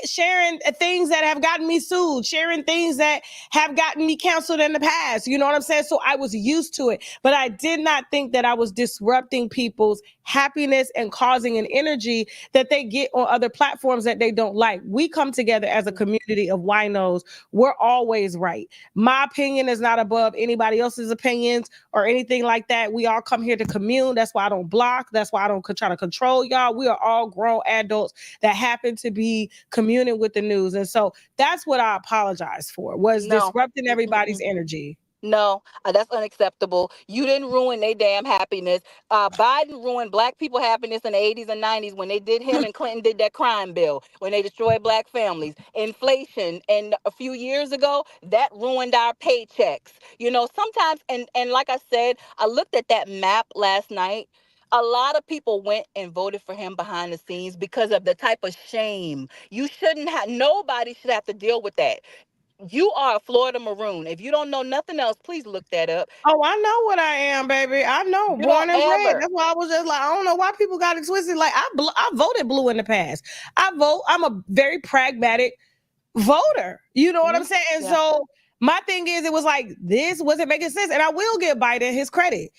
Sharing things that have gotten me sued, sharing things that have gotten me canceled in the past. You know what I'm saying? So I was used to it, but I did not think that I was disrupting people's happiness and causing an energy that they get on other platforms that they don't like. We come together as a community of winos. We're always right. My opinion is not above anybody else's opinions or anything like that. We all come here to commune. That's why I don't block. That's why I don't try to control y'all. We are all grown adults that happen to be communing with the news. And so that's what I apologize for, was disrupting everybody's energy. No, that's unacceptable. You didn't ruin their damn happiness. Biden ruined black people happiness in the 80s and 90s when they did him and Clinton did that crime bill, when they destroyed black families. Inflation, and a few years ago, that ruined our paychecks. Sometimes, and like I said, I looked at that map last night. A lot of people went and voted for him behind the scenes because of the type of shame. Nobody should have to deal with that. You are a Florida Maroon. If you don't know nothing else, please look that up. Oh, I know what I am, baby. I know. Born and bred. That's why I was just like, I don't know why people got it twisted. Like, I voted blue in the past. I'm a very pragmatic voter. You know what I'm saying? And so my thing is, it was like, this wasn't making sense. And I will give Biden his credit.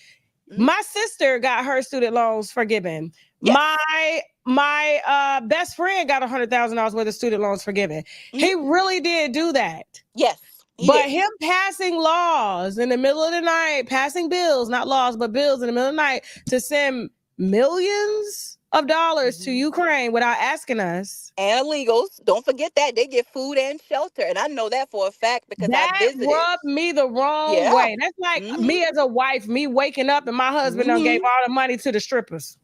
My sister got her student loans forgiven. Yes. My best friend got $100,000 worth of student loans forgiven. He really did do that. Yes. But him passing laws in the middle of the night, passing bills, not laws, but bills in the middle of the night to send millions of dollars to Ukraine without asking us. And illegals. Don't forget that. They get food and shelter. And I know that for a fact because I visited. That rubbed me the wrong way. That's like me as a wife, me waking up and my husband done gave all the money to the strippers.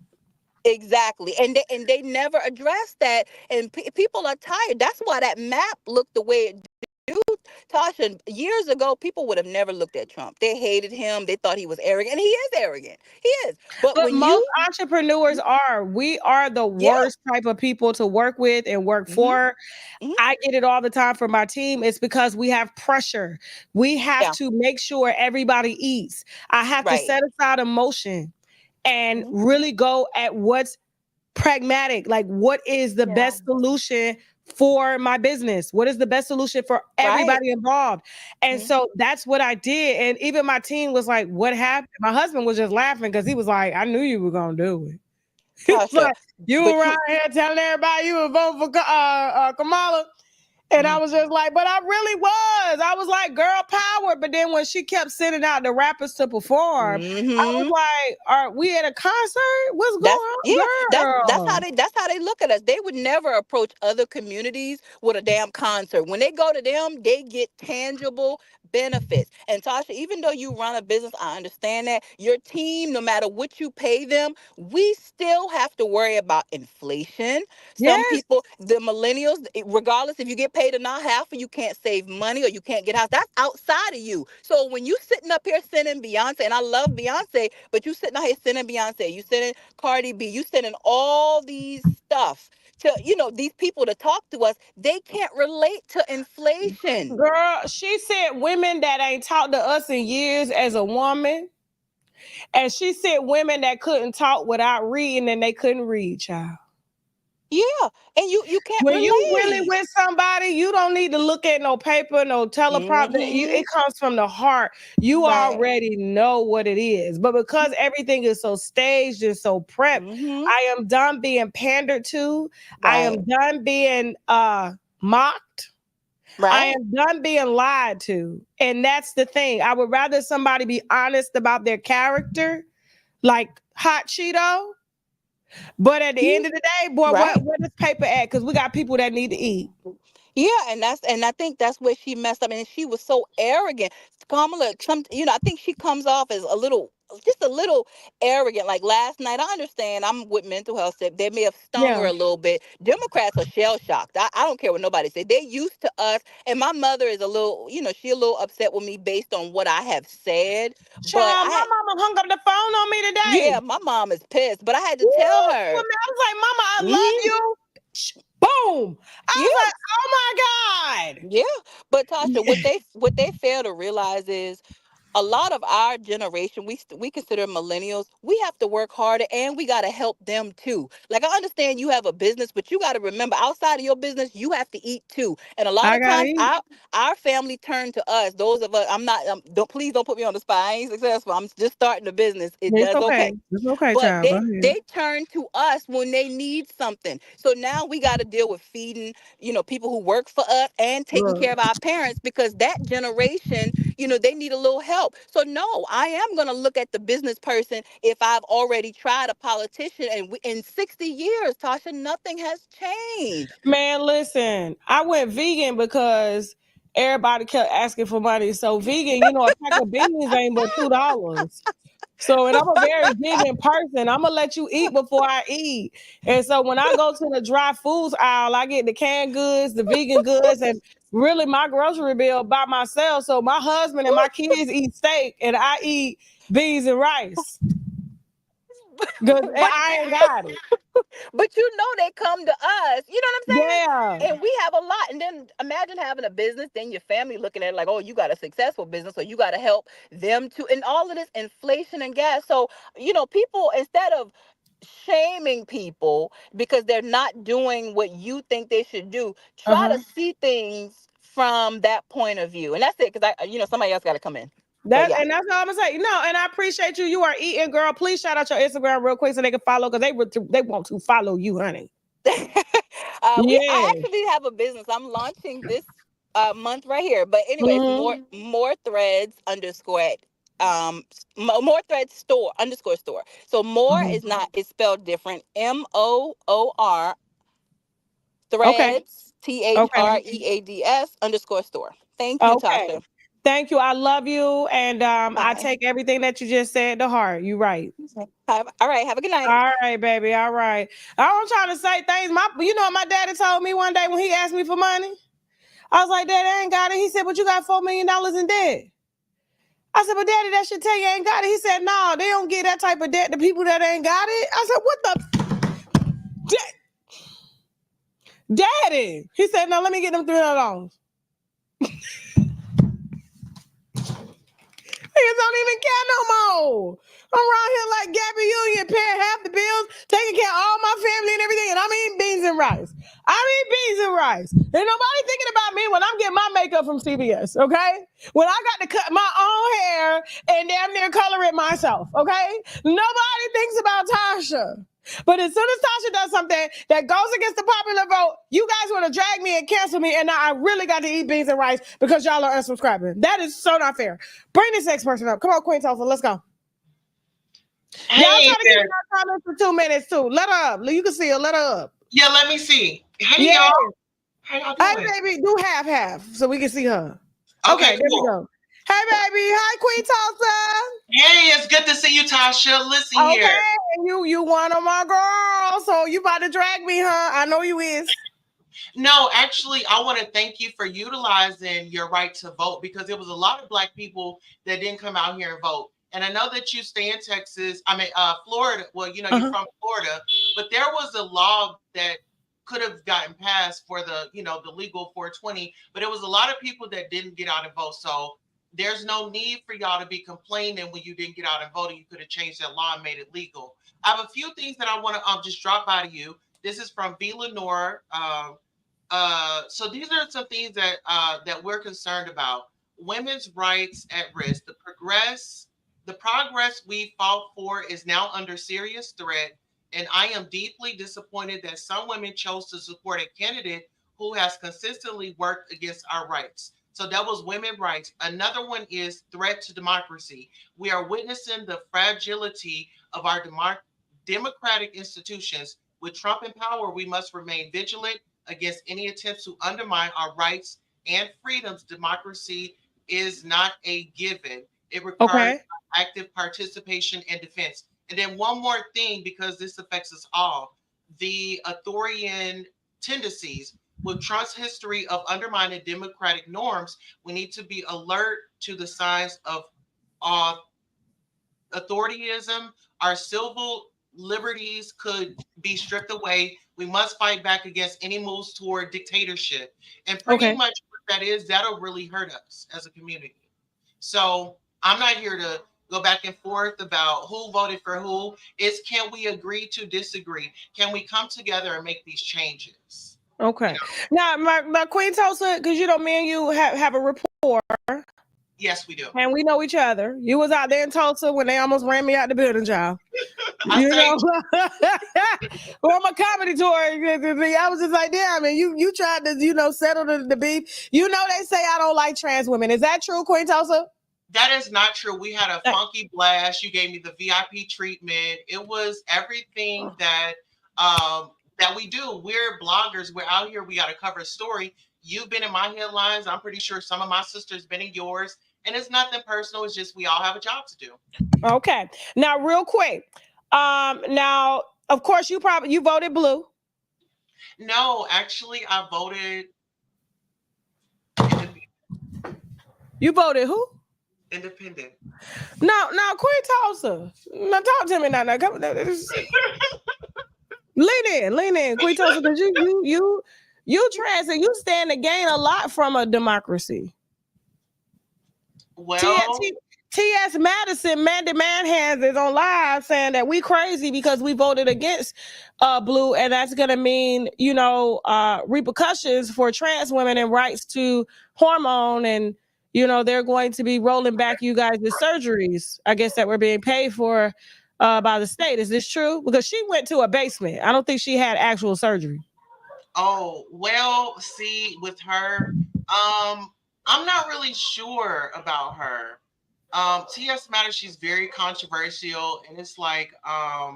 Exactly. And they never addressed that. And people are tired. That's why that map looked the way it did. Tasha, years ago, people would have never looked at Trump. They hated him. They thought he was arrogant. And he is arrogant. He is. But when most entrepreneurs we are the worst type of people to work with and work for. I get it all the time from my team. It's because we have pressure. We have to make sure everybody eats. I have to set aside emotion and really go at what's pragmatic. Like, what is the best solution for my business? What is the best solution for everybody involved? And so that's what I did. And even my team was like, what happened? My husband was just laughing because he was like, I knew you were going to do it. Tasha, like, you were around here telling everybody you would vote for Kamala. And I was just like, but I really was. I was like, girl power. But then when she kept sending out the rappers to perform, I was like, are we at a concert? What's going on? Yeah, that's how they look at us. They would never approach other communities with a damn concert. When they go to them, they get tangible benefits. And Tasha, even though you run a business, I understand that. Your team, no matter what you pay them, we still have to worry about inflation. Some people, the millennials, regardless if you get paid or not, half of you can't save money or you can't get house. That's outside of you. So when you sitting up here sending Beyonce, and I love Beyonce, but you sitting out here sending Beyonce, you sending Cardi B, you sending all these stuff to, these people to talk to us, they can't relate to inflation. Girl, she said women that ain't talked to us in years as a woman And she said women that couldn't talk without reading and they couldn't read, child. Yeah, and you can't When you really relate. with somebody, you don't need to look at no paper, no teleprompter. It comes from the heart. You already know what it is. But because everything is so staged and so prepped, I am done being pandered to. I am done being mocked. I am done being lied to. And that's the thing. I would rather somebody be honest about their character, like Hot Cheeto. But at the end of the day, boy, where does paper at? Because we got people that need to eat. Yeah, and I think that's where she messed up, and she was so arrogant. Kamala, I think she comes off as just a little arrogant. Like last night, I understand I'm with mental health. They may have stung her a little bit. Democrats are shell shocked. I don't care what nobody says. They're used to us, and my mother is a little, she a little upset with me based on what I have said. But my mama hung up the phone on me today. Yeah, my mom is pissed, but I had to tell her. I was like, Mama, I love you. Boom. I was like, oh my God. Yeah. But Tasha, what they fail to realize is a lot of our generation, we consider millennials, we have to work harder and we got to help them too. Like, I understand you have a business, but you got to remember outside of your business, you have to eat too. And a lot of times our family turn to us. Those of us, please don't put me on the spot. I ain't successful. I'm just starting a business. It's okay. It's okay, But child. they turn to us when they need something. So now we got to deal with feeding, people who work for us and taking care of our parents, because that generation, they need a little help. So no, I am going to look at the business person if I've already tried a politician, and in 60 years, Tasha, nothing has changed. Man, listen, I went vegan because everybody kept asking for money. So vegan, a pack of beans ain't but $2. So, and I'm a very vegan person. I'm going to let you eat before I eat. And so when I go to the dry foods aisle, I get the canned goods, the vegan goods, and really my grocery bill by myself. So my husband and my kids eat steak and I eat beans and rice. Because I ain't got it. But they come to us. You know what I'm saying? Yeah. And we have a lot. And then imagine having a business, then your family looking at it like, oh, you got a successful business, so you got to help them too. And all of this inflation and gas. So, people, instead of shaming people because they're not doing what you think they should do, try to see things from that point of view. And that's it, because somebody else got to come in. And that's all I'm gonna say. And I appreciate you. You are eating, girl. Please shout out your Instagram real quick so they can follow, because they want to follow you, honey. I actually have a business. I'm launching this month right here. But anyways, more threads _ more threads store _store. So more is spelled different. MOOR threads THREADS _store. Thank you, Tasha. Thank you. I love you. And I take everything that you just said to heart. You right. All right. Have a good night. All right, baby. All right. I'm trying to say things. My daddy told me one day when he asked me for money. I was like, Daddy, I ain't got it. He said, but you got $4 million in debt. I said, but Daddy, that should tell you ain't got it. He said, no, they don't get that type of debt to people that ain't got it. I said, what the? Daddy. He said, no, let me get them $300. Niggas don't even care no more. I'm around here like Gabby Union, paying half the bills, taking care of all my family and everything, and I'm eating beans and rice. Ain't nobody thinking about me when I'm getting my makeup from CVS, okay? When I got to cut my own hair and damn near color it myself, okay? Nobody thinks about Tasha. But as soon as Tasha does something that goes against the popular vote, you guys want to drag me and cancel me, and now I really got to eat beans and rice because y'all are unsubscribing. That is so not fair. Bring this next person up. Come on, Queen Tulsa, let's go. Hey, y'all try to get my comments for 2 minutes too. Let her up. You can see her. Let her up. Yeah, let me see. Hey, y'all. How y'all doing? Hey, baby, do half so we can see her. Okay, there we go. Hey, baby. Hi, Queen Tulsa. Hey, it's good to see you, Tasha. Listen here. Okay, you one of my girls, so you about to drag me, huh? I know you is. No, actually, I want to thank you for utilizing your right to vote, because there was a lot of Black people that didn't come out here and vote. And I know that you stay in Texas, Florida. Well, you're from Florida, but there was a law that could have gotten passed for the legal 420, but it was a lot of people that didn't get out and vote. So there's no need for y'all to be complaining when you didn't get out and voted. You could have changed that law and made it legal. I have a few things that I want to just drop by to you. This is from V. Lenore. So these are some things that that we're concerned about. Women's rights at risk. The progress we fought for is now under serious threat, and I am deeply disappointed that some women chose to support a candidate who has consistently worked against our rights. So that was women's rights. Another one is threat to democracy. We are witnessing the fragility of our democratic institutions. With Trump in power, we must remain vigilant against any attempts to undermine our rights and freedoms. Democracy is not a given. It requires active participation and defense. And then one more thing, because this affects us all, the authoritarian tendencies. With Trump's history of undermining democratic norms, we need to be alert to the signs of authoritarianism. Our civil liberties could be stripped away. We must fight back against any moves toward dictatorship. And pretty much what that is, that'll really hurt us as a community. So I'm not here to go back and forth about who voted for who. It's, can we agree to disagree? Can we come together and make these changes? Okay. You know? Now, my Queen Tulsa, because you know, me and you have a rapport. Yes, we do. And we know each other. You was out there in Tulsa when they almost ran me out the building, child. You know, on my comedy tour, I was just like, damn, and you tried to, you know, settle the beef. You know, they say I don't like trans women. Is that true, Queen Tulsa? That is not true. We had a funky blast. You gave me the VIP treatment. It was everything that that we do. We're bloggers. We're out here. We got to cover a story. You've been in my headlines. I'm pretty sure some of my sisters been in yours. And it's nothing personal. It's just we all have a job to do. Okay. Now, real quick. Now, of course, you voted blue. No, actually, I voted. You voted who? Independent. Now, Queen Tulsa. Now, talk to me now. Come, lean in, Queen Tulsa, because you trans and you stand to gain a lot from a democracy. Well, T.S. Madison, Mandy Manhands is on live saying that we crazy because we voted against blue, and that's going to mean, you know, repercussions for trans women and rights to hormone, and, you know, they're going to be rolling back you guys' surgeries, I guess, that were being paid for by the state. Is this true? Because she went to a basement. I don't think she had actual surgery. Oh, well, see, with her, I'm not really sure about her. T.S. Matter, she's very controversial, and it's like, I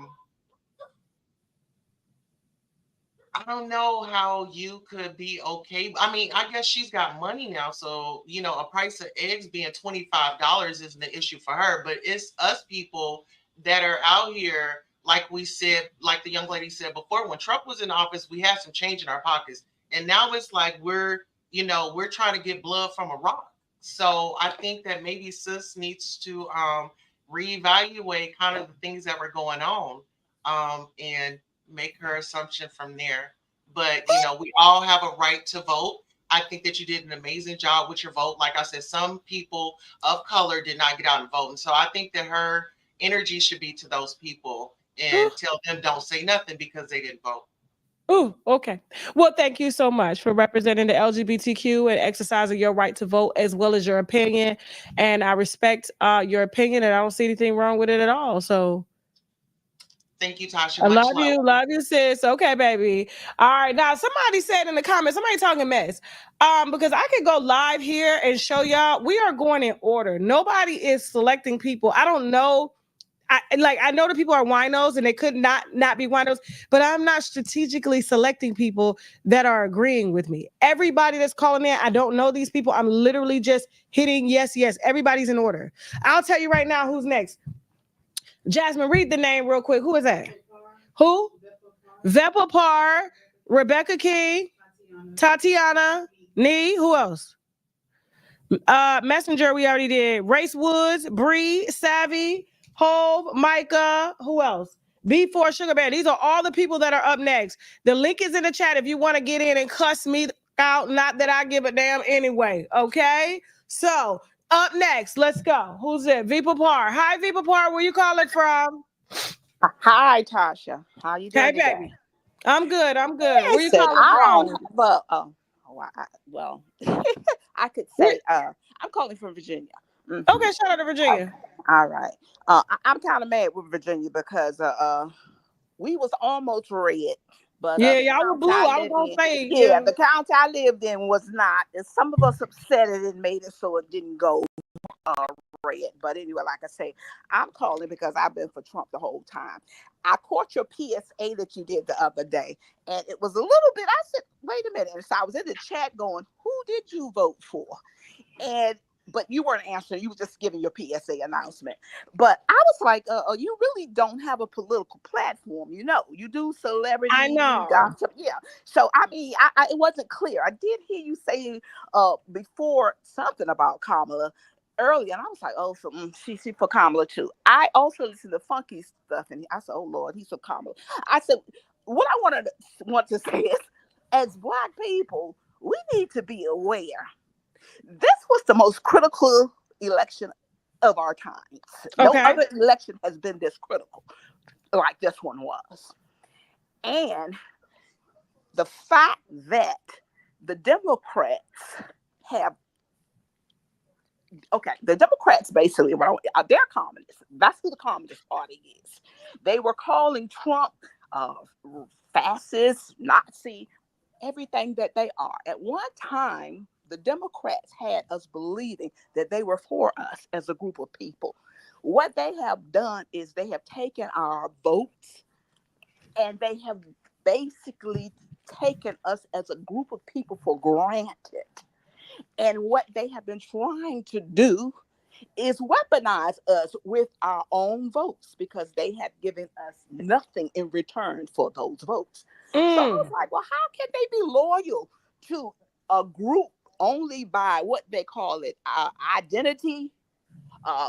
don't know how you could be okay. I mean, I guess she's got money now, so, you know, a price of eggs being $25 isn't an issue for her, but it's us people that are out here, like we said, like the young lady said before, when Trump was in office, we had some change in our pockets, and now it's like we're trying to get blood from a rock. So I think that maybe sis needs to reevaluate kind of the things that were going on and make her assumption from there. But, you know, we all have a right to vote. I think that you did an amazing job with your vote. Like I said, some people of color did not get out and vote. And so I think that her energy should be to those people and tell them don't say nothing because they didn't vote. Oh, okay. Well, thank you so much for representing the LGBTQ and exercising your right to vote as well as your opinion. And I respect your opinion, and I don't see anything wrong with it at all. So thank you, Tasha. I love you, sis. Okay, baby. All right. Now, somebody said in the comments, somebody talking mess. Because I could go live here and show y'all, we are going in order. Nobody is selecting people. I don't know. I know the people are winos and they could not be winos, but I'm not strategically selecting people that are agreeing with me. Everybody that's calling in, I don't know these people. I'm literally just hitting yes. Everybody's in order. I'll tell you right now who's next. Jasmine, read the name real quick. Who is that? Who? Vepa Par, Rebecca King, Tatiana, Nee. Who else? Messenger, we already did. Race Woods, Bree, Savvy, Hove, Micah, who else? B4 Sugar Bear. These are all the people that are up next. The link is in the chat if you want to get in and cuss me out. Not that I give a damn anyway. Okay? So Up next, let's go. Who's it? Vipapar. Hi, Vipapar. Where you calling from? Hi, Tasha. How you Hey, doing today? baby. I'm good. I'm good. Where you Listen, calling I don't from? have a. Well, I could say I'm calling from Virginia. Hmm. Okay, shout out to Okay, Virginia. all right. I'm kind of mad with Virginia because we was almost red, but Yeah, the y'all were county blue. I I was lived gonna in, say, yeah, yeah. the county I lived in was not. And some of us upset it and made it so it didn't go red. But anyway, like I say, I'm calling because I've been for Trump the whole time. I caught your PSA that you did the other day, and it was a little bit. I said, "Wait a minute!" And so I was in the chat going, "Who did you vote for?" And but you weren't answering. You were just giving your PSA announcement. But I was like, you really don't have a political platform. You know, you do I celebrity know. gossip. Yeah. So, I mean, it wasn't clear. I did hear you say before something about Kamala earlier, and I was like, oh, so she for Kamala too. I also listened to funky stuff, and I said, oh, Lord, he's for Kamala. I said, what I want to say is, as Black people, we need to be aware this was the most critical election of our times. No Okay. other election has been this critical like this one was. And the fact that the Democrats have, the Democrats basically, they're communists. That's who the Communist Party is. They were calling Trump uh, fascist, Nazi, everything that they are. At one time, the Democrats had us believing that they were for us as a group of people. What they have done is they have taken our votes and they have basically taken us as a group of people for granted. And what they have been trying to do is weaponize us with our own votes because they have given us nothing in return for those votes. So I was like, well, how can they be loyal to a group only by what they call it, identity,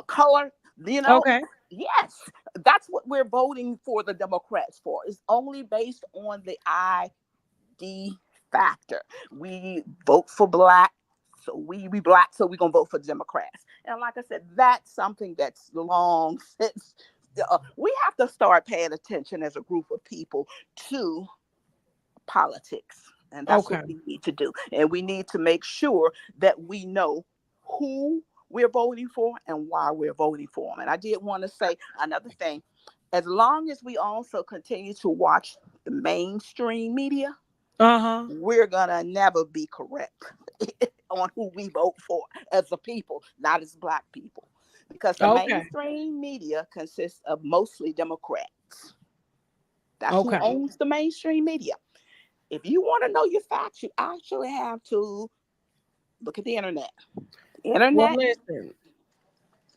color? You know, Okay. yes, that's what we're voting for the Democrats for. It's only based on the ID factor. We vote for Black, so we Black, so we're gonna vote for Democrats. And like I said, that's something that's long since we have to start paying attention as a group of people to politics. And that's Okay. what we need to do. And we need to make sure that we know who we're voting for and why we're voting for them. And I did want to say another thing. As long as we also continue to watch the mainstream media, we're gonna never be correct on who we vote for as a people, not as Black people, because the Okay. mainstream media consists of mostly Democrats. That's who Okay. owns the mainstream media. If you want to know your facts, you actually have to look at the internet. The Well, internet, listen,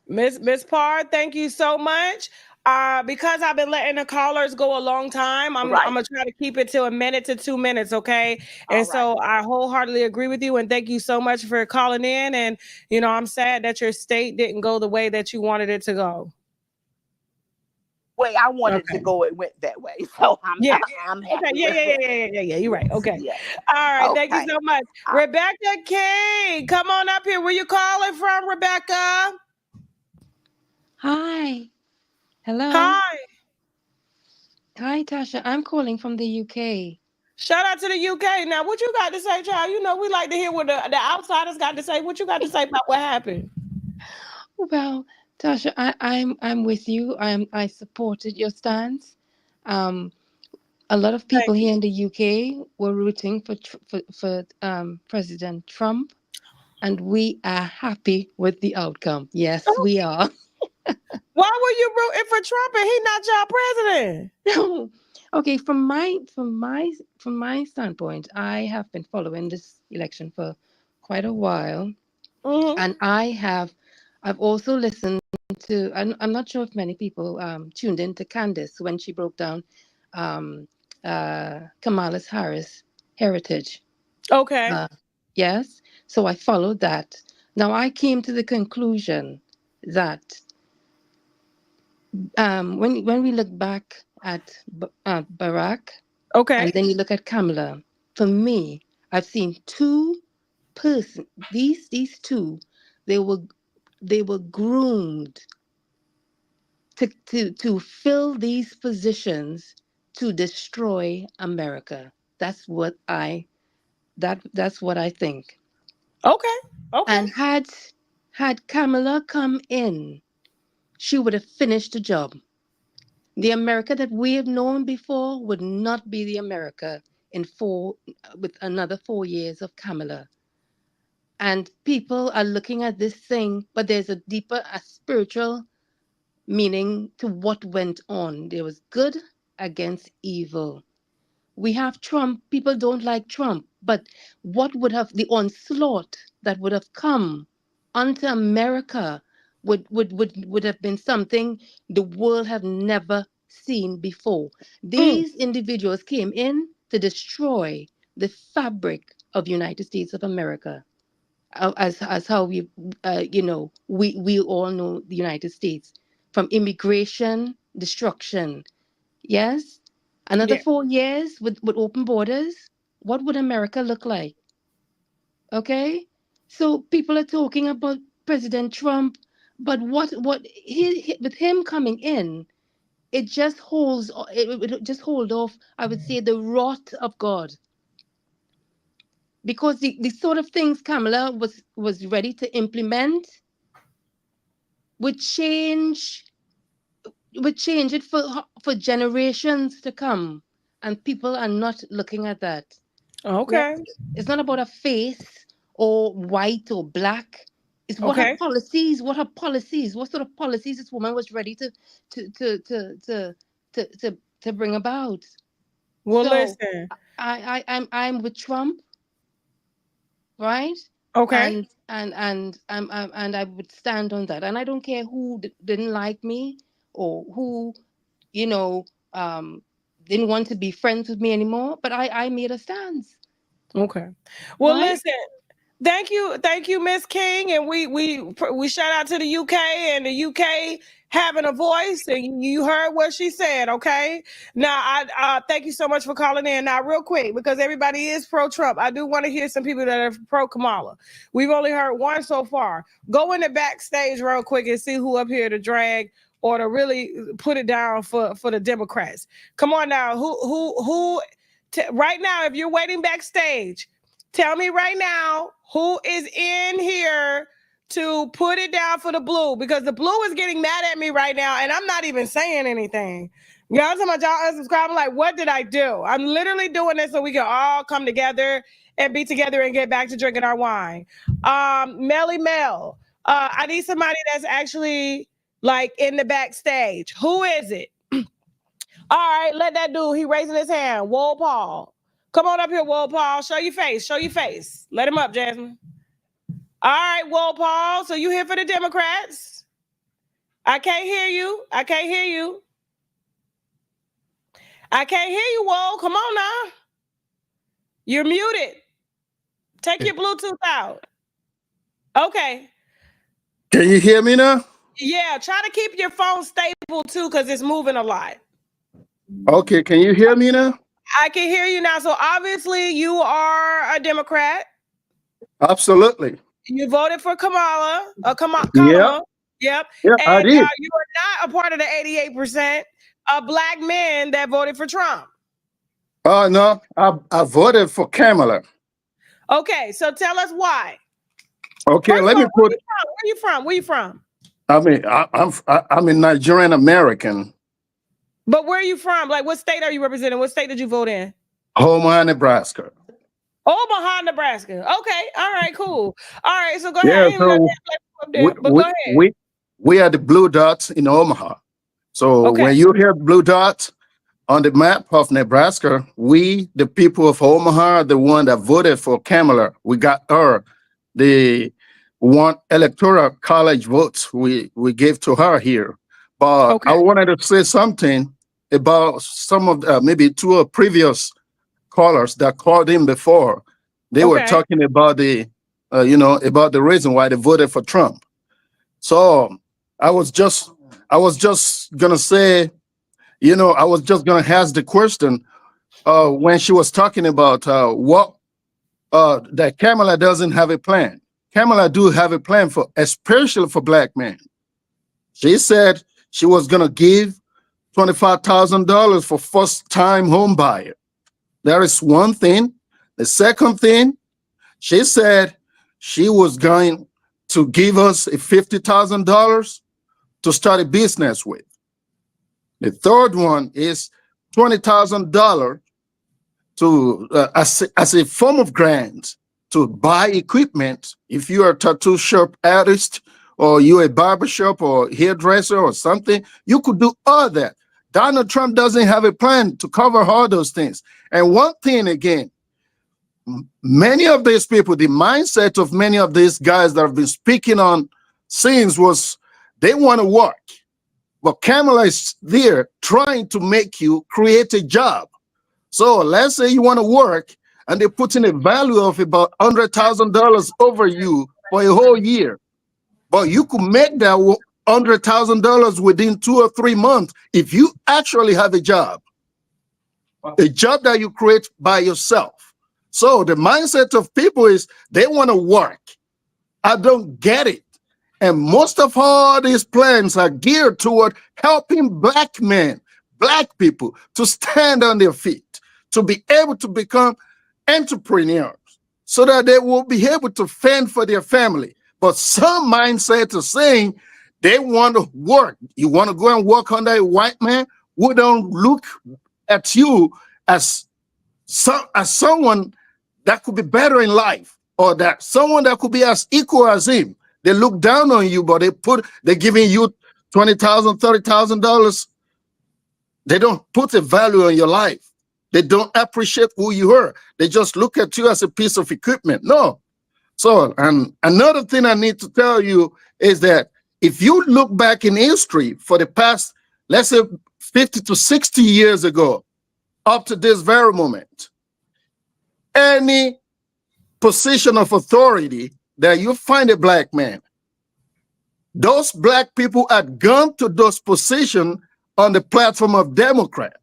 Miss Parr, thank you so much. Because I've been letting the callers go a long time, I'm right? gonna try to keep it to a minute to 2 minutes, okay? All And right. so I wholeheartedly agree with you, and thank you so much for calling in. And I'm sad that your state didn't go the way that you wanted it to go. Way I wanted to Okay. go, it went that way. So I'm Yeah. I'm Okay. happy Yeah. with Yeah. Yeah. it. Yeah. Yeah. Yeah. You're right. Yes, Okay. yes. All right. Thank you Okay. so much, Rebecca K. Come on up here. Where you calling from, Rebecca? Hi. Hello. Hi. Hi, Tasha. I'm calling from the UK. Shout out to the UK. Now, what you got to say, child? We like to hear what the outsiders got to say. What you got to say about what happened? Well, Tasha, I'm with you. I supported your stance. Um, a lot of people Thank you. here in the UK were rooting for President Trump, and we are happy with the outcome. Yes, Oh, we are. why were you rooting for Trump and he not your president? Okay, from my standpoint, I have been following this election for quite a while, Mm-hmm. and I've also listened to. I'm not sure if many people tuned in to Candace when she broke down um, Kamala's Harris heritage. Okay. Uh, yes, so I followed that. Now I came to the conclusion that when we look back at Barack, Okay. and then you look at Kamala, for me, I've seen two person. These two, they were groomed to fill these positions to destroy America. That's what I think. Okay. And had Kamala come in, she would have finished the job. The America that we have known before would not be the America with another 4 years of Kamala. And people are looking at this thing, but there's a deeper, a spiritual meaning to what went on. There was good against evil. We have Trump. People don't like Trump, but what would have the onslaught that would have come onto America would have been something the world have never seen before. These individuals came in to destroy the fabric of United States of America, as how we we all know the United States, from immigration destruction. Yes, another 4 years with open borders, what would America look like? Okay, so people are talking about President Trump, but what he with him coming in, it just it just hold off, I would say, the wrath of God, because the sort of things Kamala was ready to implement would change it for generations to come, and people are not looking at that. Okay. Yes? It's not about a face or white or black. It's what her policies, what sort of policies this woman was ready to bring about. Well, So listen, I'm with Trump, right? okay. And I would stand on that. And I don't care who didn't like me, or who, didn't want to be friends with me anymore. But I made a stance. Okay. Well, Right? listen. Thank you, Miss King, and we shout out to the UK, and the UK having a voice, and you heard what she said. Okay, now I thank you so much for calling in. Now, real quick, because everybody is pro Trump, I do want to hear some people that are pro Kamala. We've only heard one so far. Go in the backstage real quick and see who up here to drag or to really put it down for the Democrats. Come on now, right now, if you're waiting backstage, tell me right now who is in here to put it down for the blue, because the blue is getting mad at me right now and I'm not even saying anything. Y'all talking about y'all unsubscribe. I'm like, what did I do? I'm literally doing this so we can all come together and be together and get back to drinking our wine. Melly Mel, I need somebody that's actually like in the backstage. Who is it? All right, let that dude. He raising his hand. Wool Paul. Come on up here, Wool Paul. Show your face. Show your face. Let him up, Jasmine. All right, Wool Paul. So you here for the Democrats? I can't hear you. I can't hear you. I can't hear you, Wool. Come on now. You're muted. Take your Bluetooth out. Okay. Can you hear me now? Yeah, try to keep your phone stable too, because it's moving a lot. Okay, can you hear me now? I can hear you now. So obviously you are a Democrat. Absolutely. You voted for Kamala. Kamala. Yep. Yeah, And I did. you are not a part of the 88% of Black men that voted for Trump. Oh, no, I voted for Kamala. Okay, so tell us why. Okay, First let of all, me put. Where you from? Where you from? I mean, I'm a Nigerian American. But where are you from? Like, what state are you representing? What state did you vote in? Omaha, Nebraska. Omaha, Nebraska. Okay, all right, cool. All right, so go ahead. Yeah, so Go ahead. we are the blue dots in Omaha. So when you hear blue dots on the map of Nebraska, we, the people of Omaha, are the one that voted for Kamala. We got her, the one electoral college votes we gave to her here. But I wanted to say something about some of maybe two previous callers that called in before. They were talking about the, about the reason why they voted for Trump. So I was just gonna say, I was just gonna ask the question when she was talking about what that Kamala doesn't have a plan. Kamala do have a plan for, especially for black men. She said she was gonna give $25,000 for first-time home buyer. That is one thing. The second thing, she said she was going to give us a $50,000 to start a business with. The third one is $20,000 to as a form of grant to buy equipment. If you are a tattoo shop artist, or you're a barber shop or hairdresser or something, you could do all that. Donald Trump doesn't have a plan to cover all those things. And one thing again, many of these people, the mindset of many of these guys that have been speaking on scenes was they want to work. But Kamala is there trying to make you create a job. So let's say you want to work and they put in a value of about $100,000 over you for a whole year. But you could make that $100,000 within 2 or 3 months if you actually have a job that you create by yourself. So the mindset of people is they want to work. I don't get it. And most of all these plans are geared toward helping black men, black people to stand on their feet, to be able to become entrepreneurs so that they will be able to fend for their family. But some mindset is saying they want to work. You want to go and work under a white man who don't look at you as someone that could be better in life, or that someone that could be as equal as him. They look down on you, but they're giving you $20,000, $30,000. They don't put a value on your life. They don't appreciate who you are. They just look at you as a piece of equipment. No. So, and another thing I need to tell you is that if you look back in history for the past, let's say 50 to 60 years ago, up to this very moment, any position of authority that you find a black man, those black people had gone to those positions on the platform of Democrat.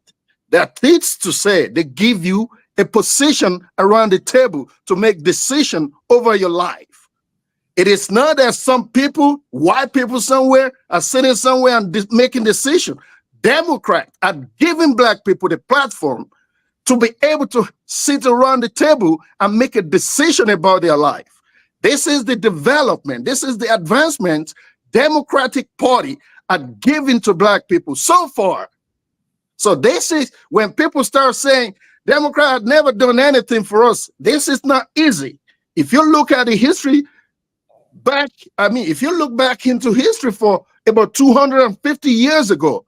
That is to say, they give you a position around the table to make decision over your life. It is not that some people, white people somewhere, are sitting somewhere and making decision. Democrats are giving black people the platform to be able to sit around the table and make a decision about their life. This is the development. This is the advancement Democratic Party are giving to black people so far. So this is when people start saying Democrats never done anything for us. This is not easy. If you look at the history back, if you look back into history for about 250 years ago,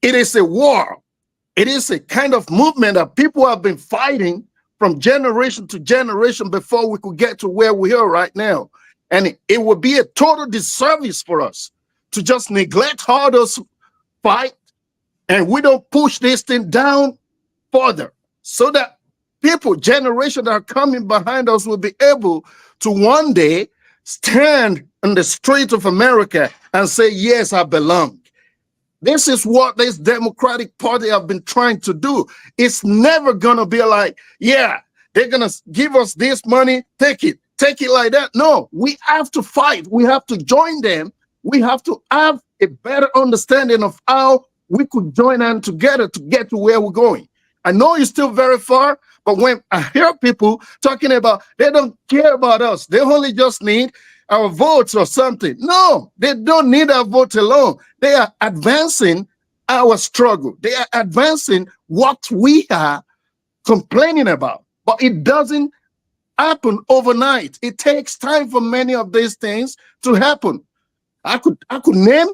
it is a war. It is a kind of movement that people have been fighting from generation to generation before we could get to where we are right now. And it would be a total disservice for us to just neglect all those fight, and we don't push this thing down further so that people, generations that are coming behind us, will be able to one day stand in the streets of America and say, yes, I belong. This is what this Democratic Party have been trying to do. It's never gonna be like, yeah, they're gonna give us this money, take it like that. No, we have to fight. We have to join them. We have to have a better understanding of how we could join them together to get to where we're going. I know it's still very far, but when I hear people talking about they don't care about us, they only just need our votes or something. No, they don't need our vote alone. They are advancing our struggle. They are advancing what we are complaining about. But it doesn't happen overnight. It takes time for many of these things to happen. I could name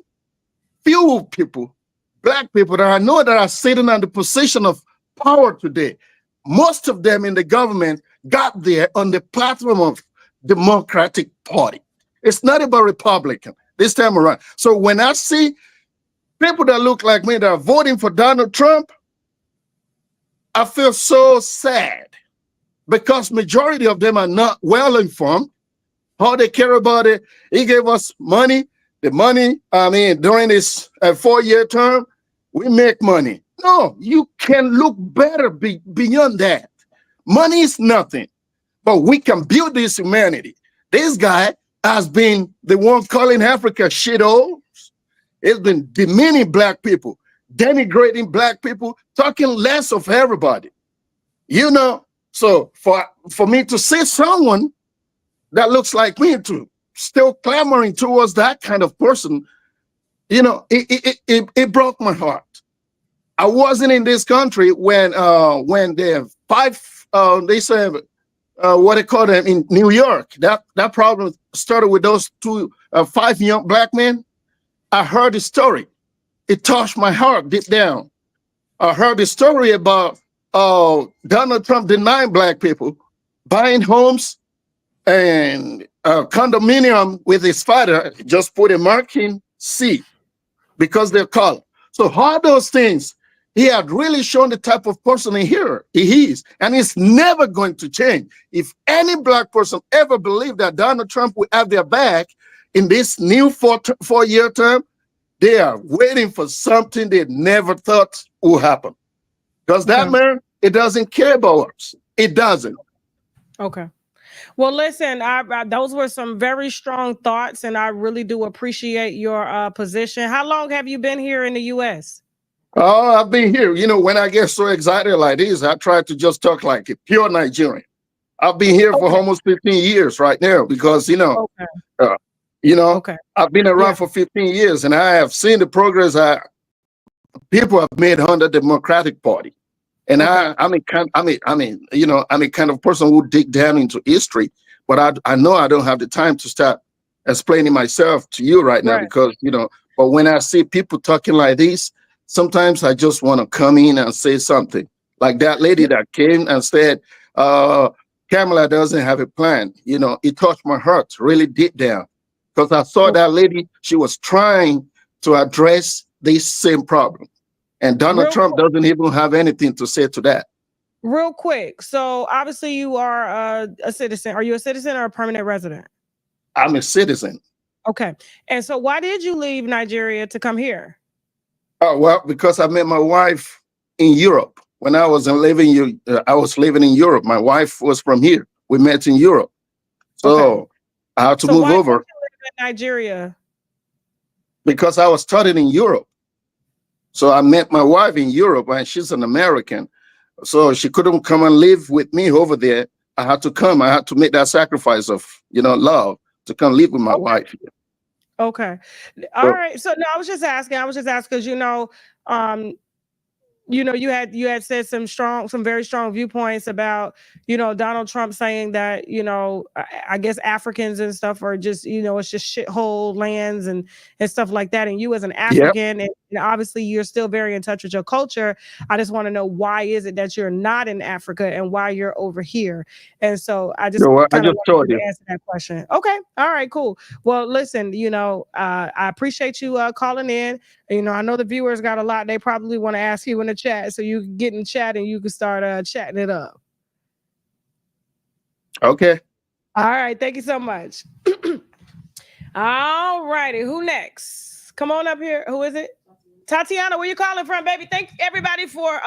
few people, black people that I know that are sitting on the position of power today. Most of them in the government got there on the platform of Democratic Party. It's not about Republican this time around. So when I see people that look like me that are voting for Donald Trump, I feel so sad because majority of them are not well informed. All they care about it, he gave us money. The money, during this 4-year term, we make money. No, you can look better beyond that. Money is nothing, but we can build this humanity. This guy has been the one calling Africa shitholes. It's been demeaning black people, denigrating black people, talking less of everybody. You know, so for me to see someone that looks like me to still clamoring towards that kind of person, you know, it broke my heart. I wasn't in this country when the they said what they call them in New York. That problem started with those 5 young black men. I heard the story. It touched my heart deep down. I heard the story about Donald Trump denying black people buying homes and condominium with his father, just put a marking C because they're colored. So all those things, he had really shown the type of person he is, and it's never going to change. If any black person ever believed that Donald Trump would have their back in this new four-year term, they are waiting for something they never thought would happen. Because that man, it doesn't care about us. It doesn't. Okay. Well, listen, those were some very strong thoughts, and I really do appreciate your position. How long have you been here in the U.S.? Oh, I've been here. You know, when I get so excited like this, I try to just talk like a pure Nigerian. I've been here for almost 15 years right now because, you know, I've been around for 15 years and I have seen the progress people have made under the Democratic Party. And I'm a kind of person who dig down into history, but I know I don't have the time to start explaining myself to you right now because, you know, but when I see people talking like this, sometimes I just want to come in and say something like that lady that came and said, Kamala doesn't have a plan. You know, it touched my heart really deep down because I saw that lady, she was trying to address this same problem. And Donald Trump doesn't even have anything to say to that. Real quick. So obviously you are a citizen. Are you a citizen or a permanent resident? I'm a citizen. Okay. And so why did you leave Nigeria to come here? Oh, well, because I met my wife in Europe. When I was living in Europe. My wife was from here. We met in Europe. So I had to move over. Why did you live in Nigeria? Because I was studying in Europe. So I met my wife in Europe and she's an American. So she couldn't come and live with me over there. I had to come. I had to make that sacrifice of, you know, love to come live with my wife. Okay. All right. So no, I was just asking because, you had said some very strong viewpoints about, Donald Trump saying that, I guess Africans and stuff are just, it's just shithole lands and stuff like that. And you as an African, and obviously you're still very in touch with your culture. I just want to know, why is it that you're not in Africa and why you're over here? And so I just kind of wanted to answer that question. Okay. All right, cool. Well, listen, I appreciate you calling in. I know the viewers got a lot they probably want to ask you in the chat, so you can get in the chat and you can start chatting it up. Okay. All right. Thank you so much. All righty. Who next? Come on up here. Who is it? Tatiana, where you calling from, baby? Thank everybody for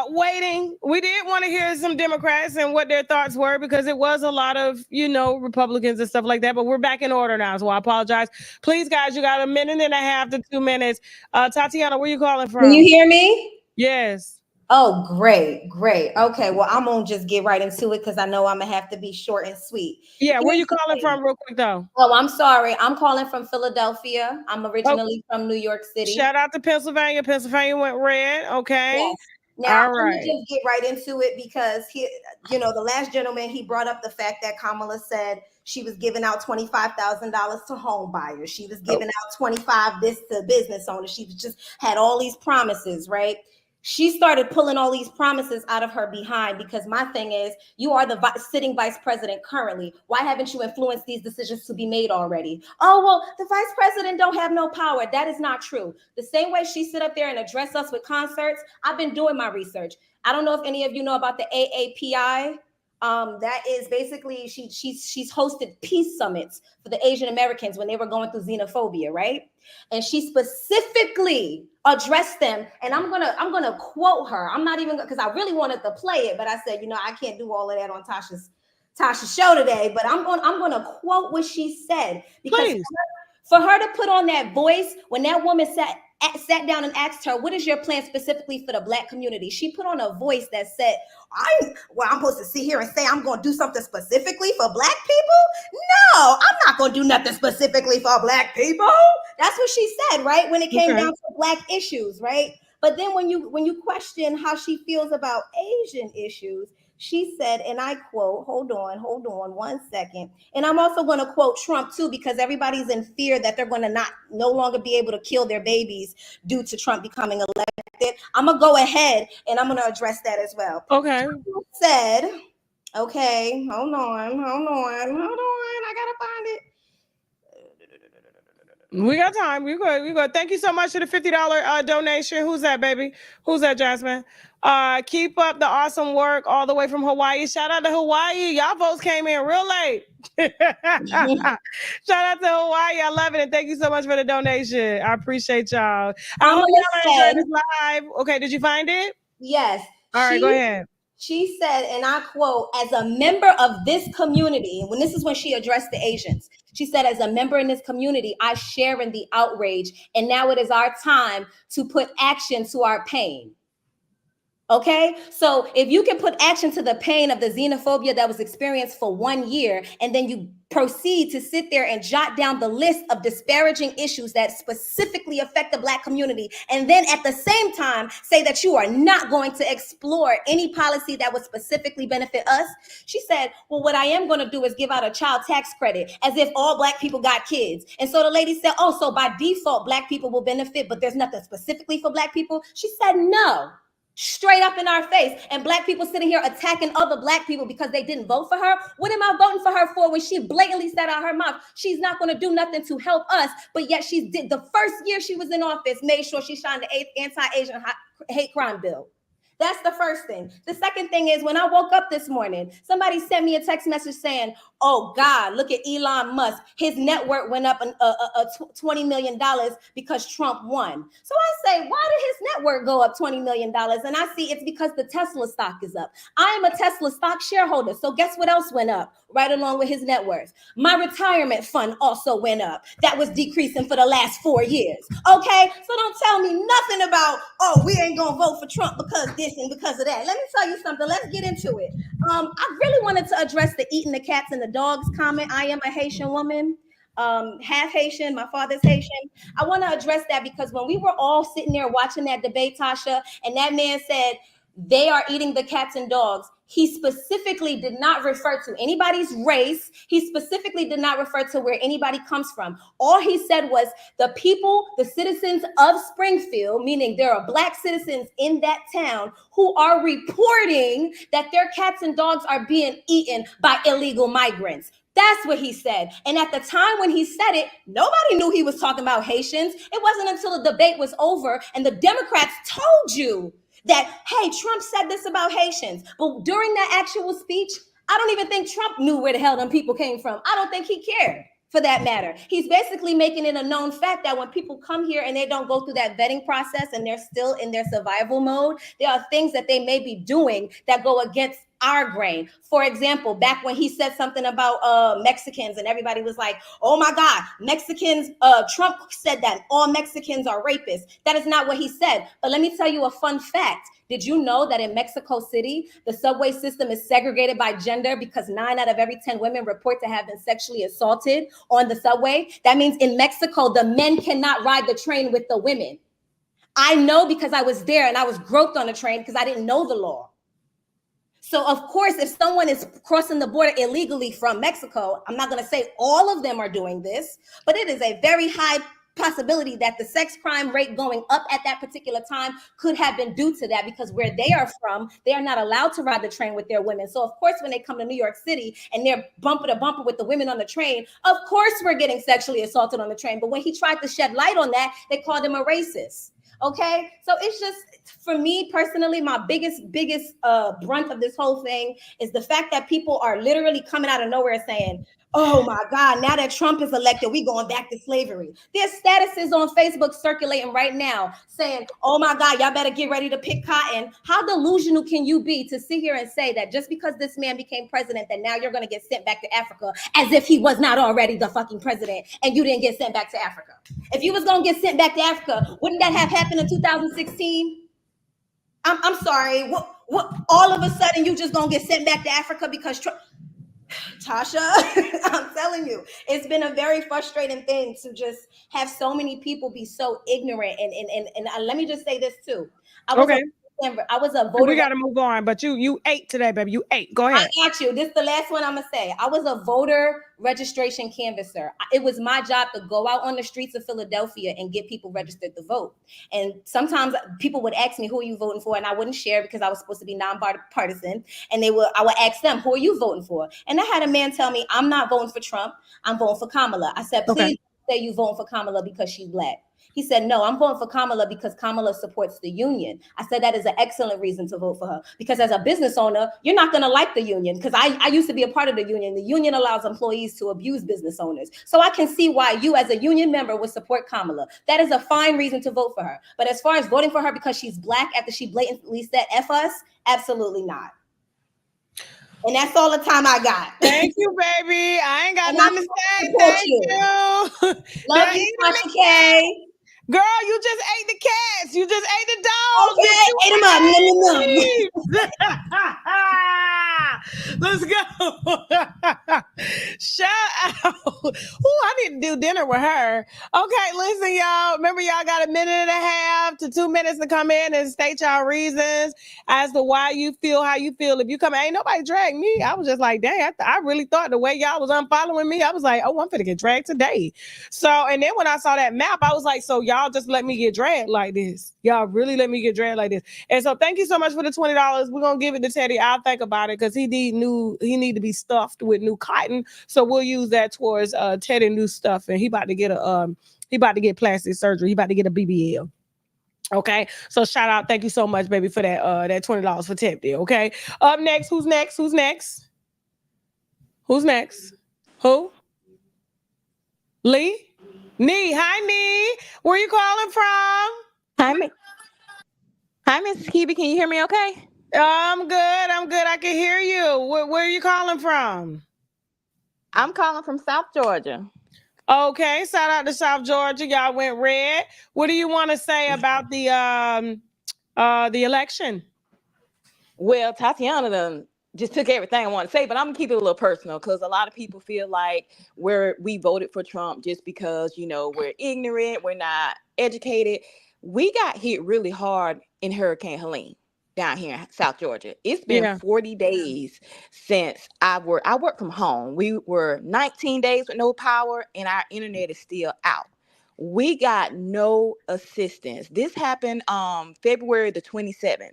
waiting. We did want to hear some Democrats and what their thoughts were, because it was a lot of, Republicans and stuff like that, but we're back in order now, so I apologize. Please, guys, you got 1.5 minutes to 2 minutes. Tatiana, where you calling from? Can you hear me? Yes. Oh, great. Okay, well, I'm gonna just get right into it because I know I'm gonna have to be short and sweet. Yeah, where you calling from real quick, though? Oh, I'm sorry. I'm calling from Philadelphia. I'm originally from New York City. Shout out to Pennsylvania. Pennsylvania went red. Okay. Yes. Now, I'm gonna just get right into it because the last gentleman, he brought up the fact that Kamala said she was giving out $25,000 to home buyers. She was giving out 25 this to business owners. She just had all these promises, right? She started pulling all these promises out of her behind, because my thing is, you are the sitting vice president currently. Why haven't you influenced these decisions to be made already? Oh, well, the vice president don't have no power. That is not true. The same way she sit up there and address us with concerts, I've been doing my research. I don't know if any of you know about the AAPI. That is basically, she's hosted peace summits for the Asian Americans when they were going through xenophobia, right? And she specifically addressed them. And I'm gonna quote her. I'm not even, because I really wanted to play it, but I said, I can't do all of that on Tasha's Tasha's show today, but I'm going to quote what she said, because Please. for her to put on that voice when that woman sat down and asked her, what is your plan specifically for the Black community? She put on a voice that said, I'm supposed to sit here and say I'm going to do something specifically for Black people? No, I'm not going to do nothing specifically for Black people. That's what she said, right? When it came down to Black issues, right? But then when you question how she feels about Asian issues, she said, and I quote, hold on 1 second. And I'm also going to quote Trump too, because everybody's in fear that they're going to no longer be able to kill their babies due to Trump becoming elected. I'm going to go ahead and I'm going to address that as well. Okay. Trump said, okay, hold on. I got to find it. We got time. We good. Thank you so much for the $50 donation. Who's that, baby? Who's that, Jasmine? Keep up the awesome work all the way from Hawaii. Shout out to Hawaii. Y'all votes came in real late. Shout out to Hawaii. I love it. And thank you so much for the donation. I appreciate y'all. I hope y'all are enjoying this live. Okay, did you find it? Yes. All right, go ahead. She said, and I quote, as a member of this community, when she addressed the Asians, she said, as a member in this community, I share in the outrage, and now it is our time to put action to our pain. Okay, so if you can put action to the pain of the xenophobia that was experienced for 1 year, and then you proceed to sit there and jot down the list of disparaging issues that specifically affect the Black community, and then at the same time say that you are not going to explore any policy that would specifically benefit us, she said, well, what I am going to do is give out a child tax credit as if all Black people got kids. And so the lady said, oh, so by default, Black people will benefit, but there's nothing specifically for Black people? She said, no. Straight up in our face. And Black people sitting here attacking other Black people because they didn't vote for her. What am I voting for her for when she blatantly said out her mouth she's not going to do nothing to help us, but yet she did the first year she was in office, made sure she signed the anti-Asian hate crime bill. That's the first thing. The second thing is, when I woke up this morning, somebody sent me a text message saying, oh God, look at Elon Musk. His net worth went up $20 million because Trump won. So I say, why did his net worth go up $20 million? And I see it's because the Tesla stock is up. I am a Tesla stock shareholder. So guess what else went up right along with his net worth? My retirement fund also went up. That was decreasing for the last 4 years. Okay, so don't tell me nothing about, oh, we ain't gonna vote for Trump because this and because of that. Let me tell you something. Let's get into it. I really wanted to address the eating the cats and the dogs comment. I am a Haitian woman, half Haitian. My father's Haitian. I want to address that because when we were all sitting there watching that debate, Tasha, and that man said they are eating the cats and dogs, he specifically did not refer to anybody's race. He specifically did not refer to where anybody comes from. All he said was the people, the citizens of Springfield, meaning there are Black citizens in that town who are reporting that their cats and dogs are being eaten by illegal migrants. That's what he said. And at the time when he said it, nobody knew he was talking about Haitians. It wasn't until the debate was over and the Democrats told you that, hey, Trump said this about Haitians. But during that actual speech, I don't even think Trump knew where the hell them people came from. I don't think he cared, for that matter. He's basically making it a known fact that when people come here and they don't go through that vetting process and they're still in their survival mode, there are things that they may be doing that go against our grain. For example, back when he said something about Mexicans and everybody was like, oh my God, Mexicans, Trump said that all Mexicans are rapists. That is not what he said. But let me tell you a fun fact. Did you know that in Mexico City, the subway system is segregated by gender because 9 out of every 10 women report to have been sexually assaulted on the subway? That means in Mexico, the men cannot ride the train with the women. I know because I was there and I was groped on the train because I didn't know the law. So, of course, if someone is crossing the border illegally from Mexico, I'm not going to say all of them are doing this, but it is a very high possibility that the sex crime rate going up at that particular time could have been due to that, because where they are from, they are not allowed to ride the train with their women. So, of course, when they come to New York City and they're bumper to bumper with the women on the train, of course, we're getting sexually assaulted on the train. But when he tried to shed light on that, they called him a racist. Okay, so it's just, for me personally, my biggest brunt of this whole thing is the fact that people are literally coming out of nowhere saying, oh my God, now that Trump is elected, we going back to slavery. There's statuses on Facebook circulating right now saying, oh my God, y'all better get ready to pick cotton. How delusional can you be to sit here and say that just because this man became president, that now you're going to get sent back to Africa as if he was not already the fucking president and you didn't get sent back to Africa? If you was going to get sent back to Africa, wouldn't that have happened in 2016? I'm sorry. What? All of a sudden, you just going to get sent back to Africa because Trump... Tasha, I'm telling you, it's been a very frustrating thing to just have so many people be so ignorant. And let me just say this too. I was a voter. We got to move on, but you ate today, baby. You ate. Go ahead. I got you. This is the last one I'm gonna say. I was a voter registration canvasser. It was my job to go out on the streets of Philadelphia and get people registered to vote. And sometimes people would ask me, who are you voting for? And I wouldn't share because I was supposed to be nonpartisan. And I would ask them, who are you voting for? And I had a man tell me, I'm not voting for Trump. I'm voting for Kamala. I said, please say you voting for Kamala because she's Black. He said, no, I'm voting for Kamala because Kamala supports the union. I said, that is an excellent reason to vote for her. Because as a business owner, you're not going to like the union. Because I used to be a part of the union. The union allows employees to abuse business owners. So I can see why you as a union member would support Kamala. That is a fine reason to vote for her. But as far as voting for her because she's Black after she blatantly said F us, absolutely not. And that's all the time I got. Thank you, baby. I ain't got nothing to say. Thank you. Love you, Tasha K. Girl, you just ate the cats. You just ate the dogs. Okay, ate them up. Let's go. Shout out. Ooh, I need to do dinner with her. Okay, listen, y'all. Remember, y'all got a minute and a half to 2 minutes to come in and state y'all reasons as to why you feel how you feel. If you come, ain't nobody dragged me. I was just like, dang, I really thought the way y'all was unfollowing me, I was like, oh, I'm finna get dragged today. So, and then when I saw that map, I was like, so y'all just let me get dragged like this. Y'all really let me get dragged like this. And so thank you so much for the $20. We're gonna give it to Teddy. I'll think about it because he need to be stuffed with new cotton. So we'll use that towards Teddy new stuff. And he about to get plastic surgery. He about to get a BBL. Okay, so shout out, thank you so much, baby, for that $20 for Teddy. Okay, up next, who's next? Who? Lee? Nee. Hi, Nee. Where you calling from? Hi, Miss Kibi. Can you hear me okay? I'm good. I can hear you. Where are you calling from? I'm calling from South Georgia. Okay, shout out to South Georgia. Y'all went red. What do you want to say about the election? Well, Tatiana just took everything I want to say, but I'm gonna keep it a little personal because a lot of people feel like we voted for Trump just because, we're ignorant, we're not educated. We got hit really hard in Hurricane Helene down here in South Georgia. It's been 40 days since I work from home. We were 19 days with no power and our internet is still out. We got no assistance. This happened February the 27th.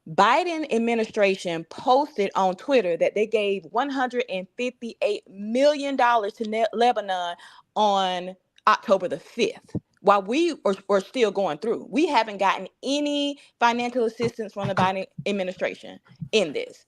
Biden administration posted on Twitter that they gave $158 million to Lebanon on October the 5th. While we are still going through, we haven't gotten any financial assistance from the Biden administration in this.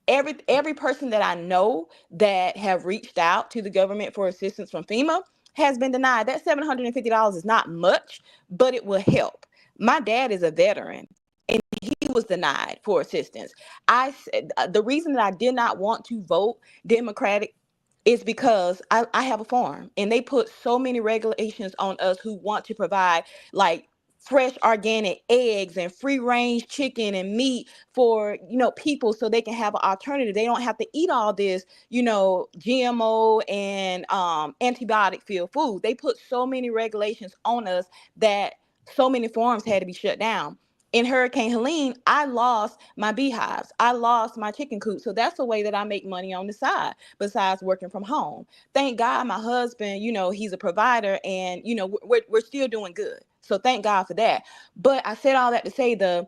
Every person that I know that have reached out to the government for assistance from FEMA has been denied. That $750 is not much, but it will help. My dad is a veteran. And he was denied for assistance. I said the reason that I did not want to vote Democratic is because I have a farm and they put so many regulations on us who want to provide like fresh organic eggs and free range chicken and meat for, people so they can have an alternative. They don't have to eat all this, GMO and antibiotic filled food. They put so many regulations on us that so many farms had to be shut down. In Hurricane Helene, I lost my beehives. I lost my chicken coop. So that's the way that I make money on the side, besides working from home. Thank God my husband, he's a provider and, we're still doing good. So thank God for that. But I said all that to say the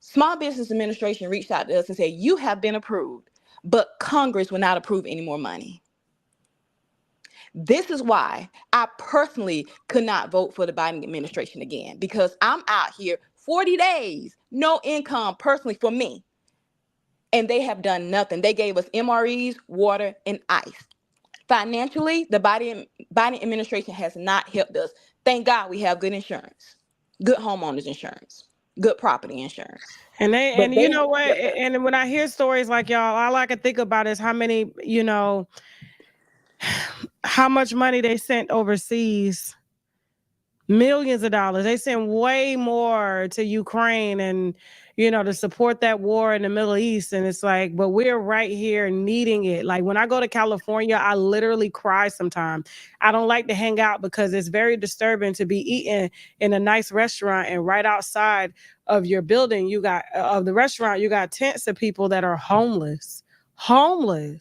Small Business Administration reached out to us and said, you have been approved, but Congress will not approve any more money. This is why I personally could not vote for the Biden administration again, because I'm out here 40 days, no income personally for me. And they have done nothing. They gave us MREs, water, and ice. financially, the Biden administration has not helped us. Thank God we have good insurance, good homeowners insurance, good property insurance. And you know what? And when I hear stories like y'all, all I can think about is how many, how much money they sent overseas. Millions of dollars. They sent way more to Ukraine and, to support that war in the Middle East. And it's like, but we're right here needing it. Like when I go to California, I literally cry sometimes. I don't like to hang out because it's very disturbing to be eating in a nice restaurant and right outside of your building, of the restaurant, you got tents of people that are homeless.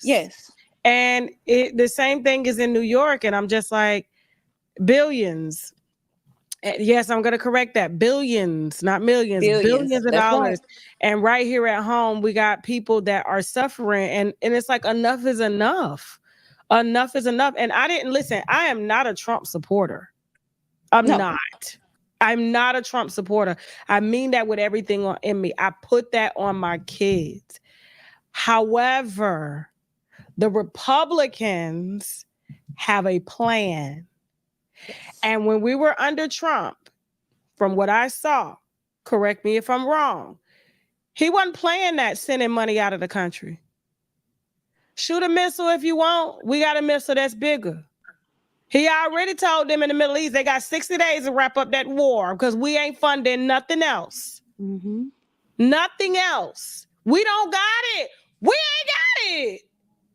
Yes. And the same thing is in New York. And I'm just like, billions. Yes, I'm going to correct that. Billions, not millions, billions of dollars. Right. And right here at home, we got people that are suffering. And it's like, enough is enough. Enough is enough. And I am not a Trump supporter. I'm not a Trump supporter. I mean that with everything in me. I put that on my kids. However, the Republicans have a plan. And when we were under Trump, from what I saw, correct me if I'm wrong, he wasn't playing that sending money out of the country. Shoot a missile if you want. We got a missile that's bigger. He already told them in the Middle East they got 60 days to wrap up that war because we ain't funding nothing else. Mm-hmm. Nothing else. We don't got it. We ain't got it.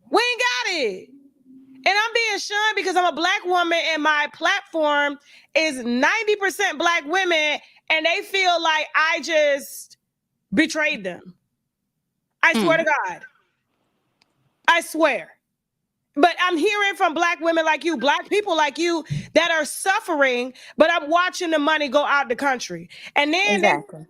We ain't got it. And I'm being shunned because I'm a Black woman and my platform is 90% Black women and they feel like I just betrayed them. I swear to God. I swear. But I'm hearing from Black women like you, Black people like you that are suffering, but I'm watching the money go out the country. And then Exactly.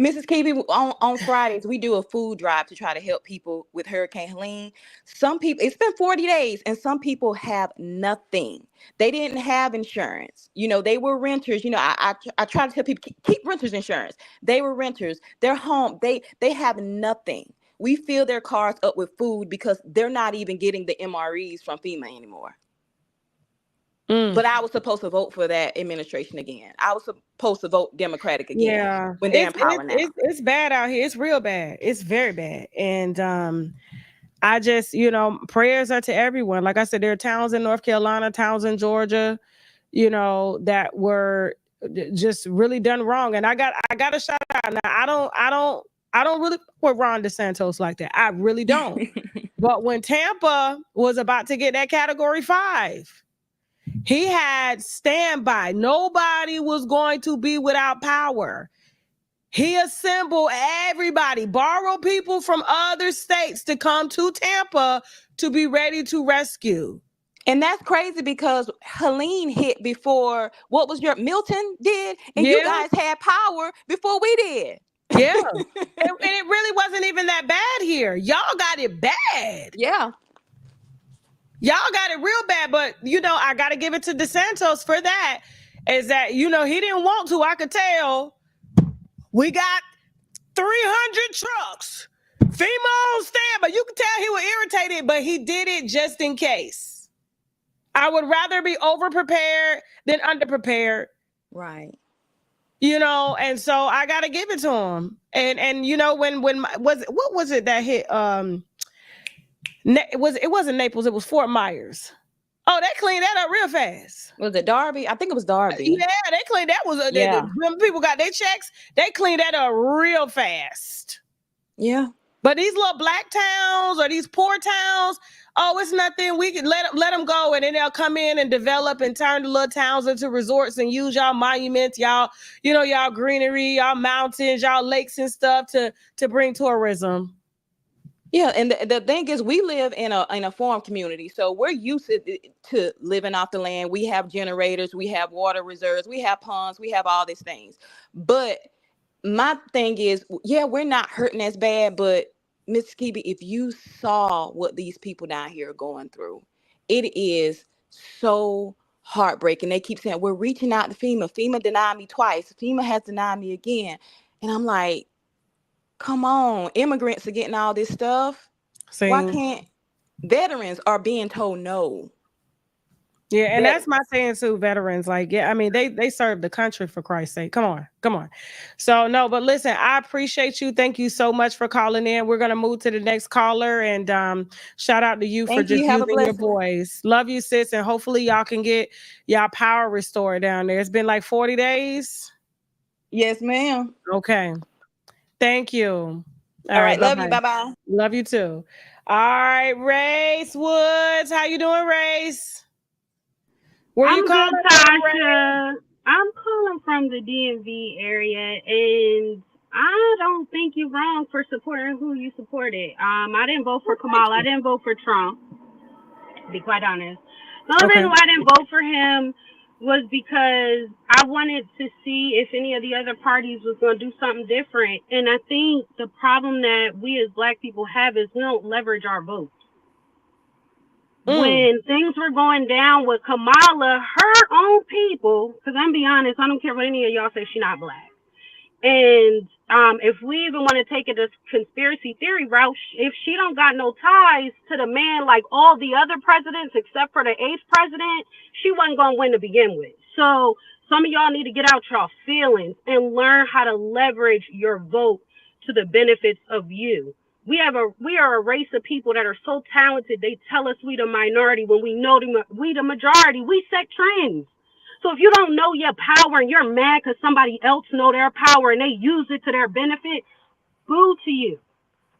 Mrs. Keeby, on Fridays, we do a food drive to try to help people with Hurricane Helene. Some people, it's been 40 days, and some people have nothing. They didn't have insurance. They were renters. I try to tell people, keep renters insurance. They were renters. They're home. They have nothing. We fill their cars up with food because they're not even getting the MREs from FEMA anymore. But I was supposed to vote for that administration again. I was supposed to vote Democratic again. Yeah, when they're in power now. It's bad out here. It's real bad. It's very bad. And I just, prayers are to everyone. Like I said, there are towns in North Carolina, towns in Georgia, that were just really done wrong. And I got a shout out. Now I don't really with Ron DeSantis like that. I really don't. But when Tampa was about to get that Category 5. He had standby. Nobody was going to be without power. He assembled everybody, borrowed people from other states to come to Tampa to be ready to rescue. And that's crazy because Helene hit before Milton did, and you guys had power before we did. Yeah. and it really wasn't even that bad here. Y'all got it bad. Yeah. Y'all got it real bad, but I got to give it to DeSantis for that. Is that he didn't want to. I could tell. We got 300 trucks. FEMA on standby. You could tell he was irritated, but he did it just in case. I would rather be overprepared than underprepared. Right. And so I got to give it to him. And when what was it that hit? It wasn't Naples. It was Fort Myers. Oh, they cleaned that up real fast. Was it Darby? I think it was Darby. Yeah, they cleaned that. When people got their checks, they cleaned that up real fast. Yeah. But these little Black towns or these poor towns, it's nothing. We can let them go, and then they'll come in and develop and turn the little towns into resorts and use y'all monuments, y'all greenery, y'all mountains, y'all lakes and stuff to bring tourism. Yeah, and the thing is, we live in a farm community, so we're used to living off the land. We have generators, we have water reserves, we have ponds, we have all these things. But my thing is, we're not hurting as bad, but Miss Keeby, if you saw what these people down here are going through, it is so heartbreaking. They keep saying, we're reaching out to FEMA. FEMA denied me twice. FEMA has denied me again. And I'm like, come on, immigrants are getting all this stuff. See, why can't Veterans are being told no. Yeah, and that's my saying too, veterans. Like, yeah, I mean, they serve the country, for Christ's sake. Come on. So no, but listen, I appreciate you. Thank you so much for calling in. We're gonna move to the next caller, and shout out to you for just using your voice. Love you, sis, and hopefully y'all can get y'all power restored down there. It's been like 40 days. Yes, ma'am. Okay. Thank you. All right. Love you. Bye-bye. Love you too. All right, Race Woods. How you doing, Race? Where you calling from, Tasha? I'm calling from the DMV area, and I don't think you're wrong for supporting who you supported. I didn't vote for Kamala. I didn't vote for Trump, to be quite honest. The only reason why I didn't vote for him was because I wanted to see if any of the other parties was going to do something different. And I think the problem that we as Black people have is we don't leverage our votes. When things were going down with Kamala, her own people, because I'm be honest, I don't care what any of y'all say, she's not Black. And if we even want to take it as conspiracy theory route, if she don't got no ties to the man like all the other presidents except for the 8th president, she wasn't going to win to begin with. So some of y'all need to get out y'all feelings and learn how to leverage your vote to the benefits of you. We are a race of people that are so talented. They tell us we the minority when we know we the majority. We set trends. So if you don't know your power and you're mad because somebody else know their power and they use it to their benefit, boo to you.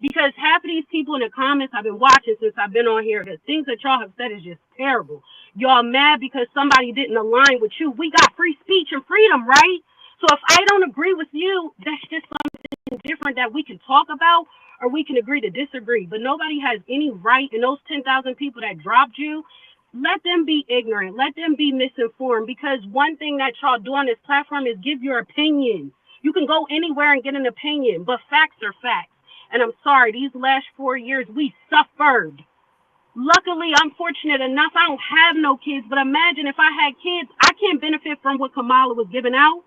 Because half of these people in the comments I've been watching since I've been on here, the things that y'all have said is just terrible. Y'all mad because somebody didn't align with you. We got free speech and freedom, right? So if I don't agree with you, that's just something different that we can talk about, or we can agree to disagree. But nobody has any right, and those 10,000 people that dropped you, let them be ignorant. Let them be misinformed. Because one thing that y'all do on this platform is give your opinion. You can go anywhere and get an opinion, but facts are facts. And I'm sorry, these last 4 years, we suffered. Luckily, I'm fortunate enough, I don't have no kids, but imagine if I had kids, I can't benefit from what Kamala was giving out.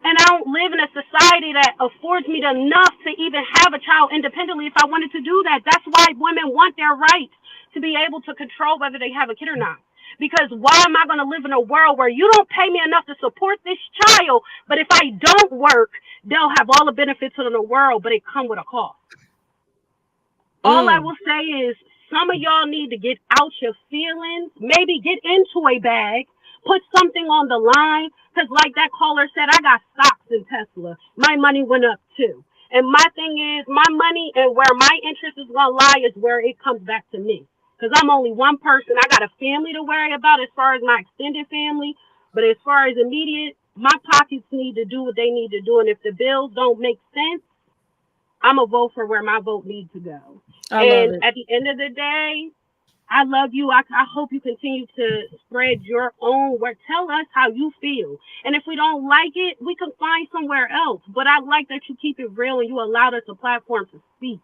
And I don't live in a society that affords me enough to even have a child independently if I wanted to do that. That's why women want their rights to be able to control whether they have a kid or not. Because why am I going to live in a world where you don't pay me enough to support this child, but if I don't work, they'll have all the benefits in the world, but it come with a cost. All I will say is some of y'all need to get out your feelings, maybe get into a bag, put something on the line, because like that caller said, I got stocks in Tesla. My money went up too. And my thing is, my money and where my interest is going to lie is where it comes back to me. Because I'm only one person. I got a family to worry about as far as my extended family. But as far as immediate, my pockets need to do what they need to do. And if the bills don't make sense, I'm going to vote for where my vote needs to go. And at the end of the day, I love you. I hope you continue to spread your own word. Tell us how you feel. And if we don't like it, we can find somewhere else. But I like that you keep it real and you allowed us a platform to speak.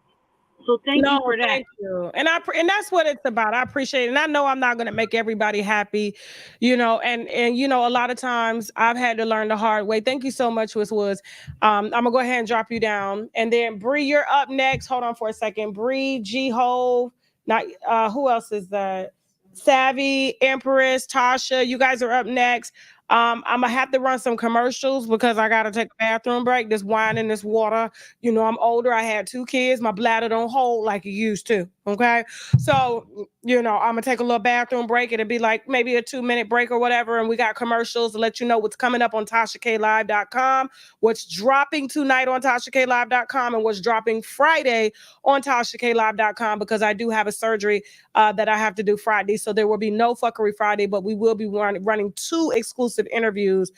So thank you for that. Thank you. And that's what it's about. I appreciate it. And I know I'm not going to make everybody happy, and a lot of times I've had to learn the hard way. Thank you so much, Woods. I'm going to go ahead and drop you down. And then Bree, you're up next. Hold on for a second. Bree, G-Hove, not who else is that? Savvy, Empress, Tasha, you guys are up next. I'm gonna have to run some commercials because I gotta take a bathroom break. This wine and this water, I'm older. I had 2 kids. My bladder don't hold like it used to. Okay. So, I'm gonna take a little bathroom break. It'll be like maybe a 2-minute break or whatever. And we got commercials to let you know what's coming up on TashaKLive.com, what's dropping tonight on TashaKLive.com, and what's dropping Friday on TashaKLive.com, because I do have a surgery that I have to do Friday. So there will be no fuckery Friday, but we will be running 2 exclusive interviews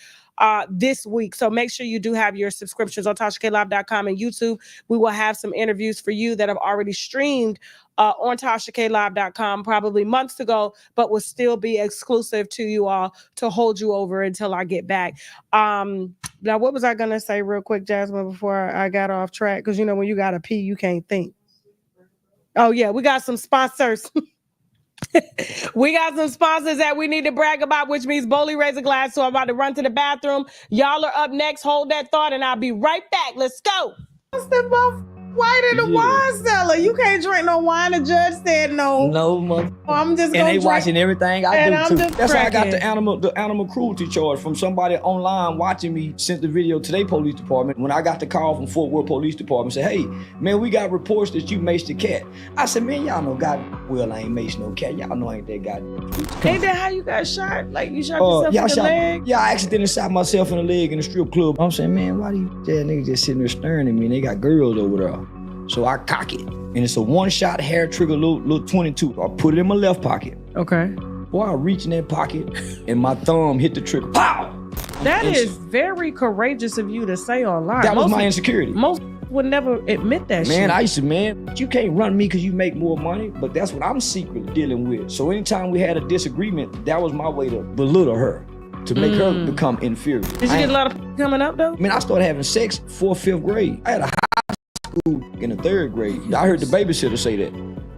this week. So make sure you do have your subscriptions on TashaKLive.com and YouTube. We will have some interviews for you that have already streamed on TashaKLive.com probably months ago, but will still be exclusive to you all to hold you over until I get back. Now, what was I going to say real quick, Jasmine, before I got off track? Because, when you got to pee, you can't think. Oh, yeah, we got some sponsors. We got some sponsors that we need to brag about, which means Bowley Razor Glass. So I'm about to run to the bathroom. Y'all are up next. Hold that thought, and I'll be right back. Let's go. White and the wine cellar. You can't drink no wine. The judge said no. No, mother. I'm just gonna and they drink. watching everything I do too. That's why I got cracking. the animal cruelty charge from somebody online watching me. Sent the video to their police department. When I got the call from Fort Worth Police Department, said, "Hey, man, we got reports that you maced the cat." I said, "Man, y'all know God well I ain't maced no cat. Y'all know I ain't that guy." Ain't that how you got shot? Like you shot yourself in the leg? Yeah, I accidentally shot myself in the leg in the strip club. I'm saying, man, why do you niggas just sitting there staring at me? And they got girls over there. So I cock it. And it's a one-shot hair trigger, little 22. I put it in my left pocket. Okay. Boy, I reach in that pocket and my thumb hit the trigger. Pow! That is very courageous of you to say online. That was my insecurity. Most would never admit that shit. Man, I used to, you can't run me because you make more money, but that's what I'm secretly dealing with. So anytime we had a disagreement, that was my way to belittle her, to make her become inferior. Did you get a lot of coming up though? I started having sex 4th, 5th grade. I had a high school in the 3rd grade. I heard the babysitter say that.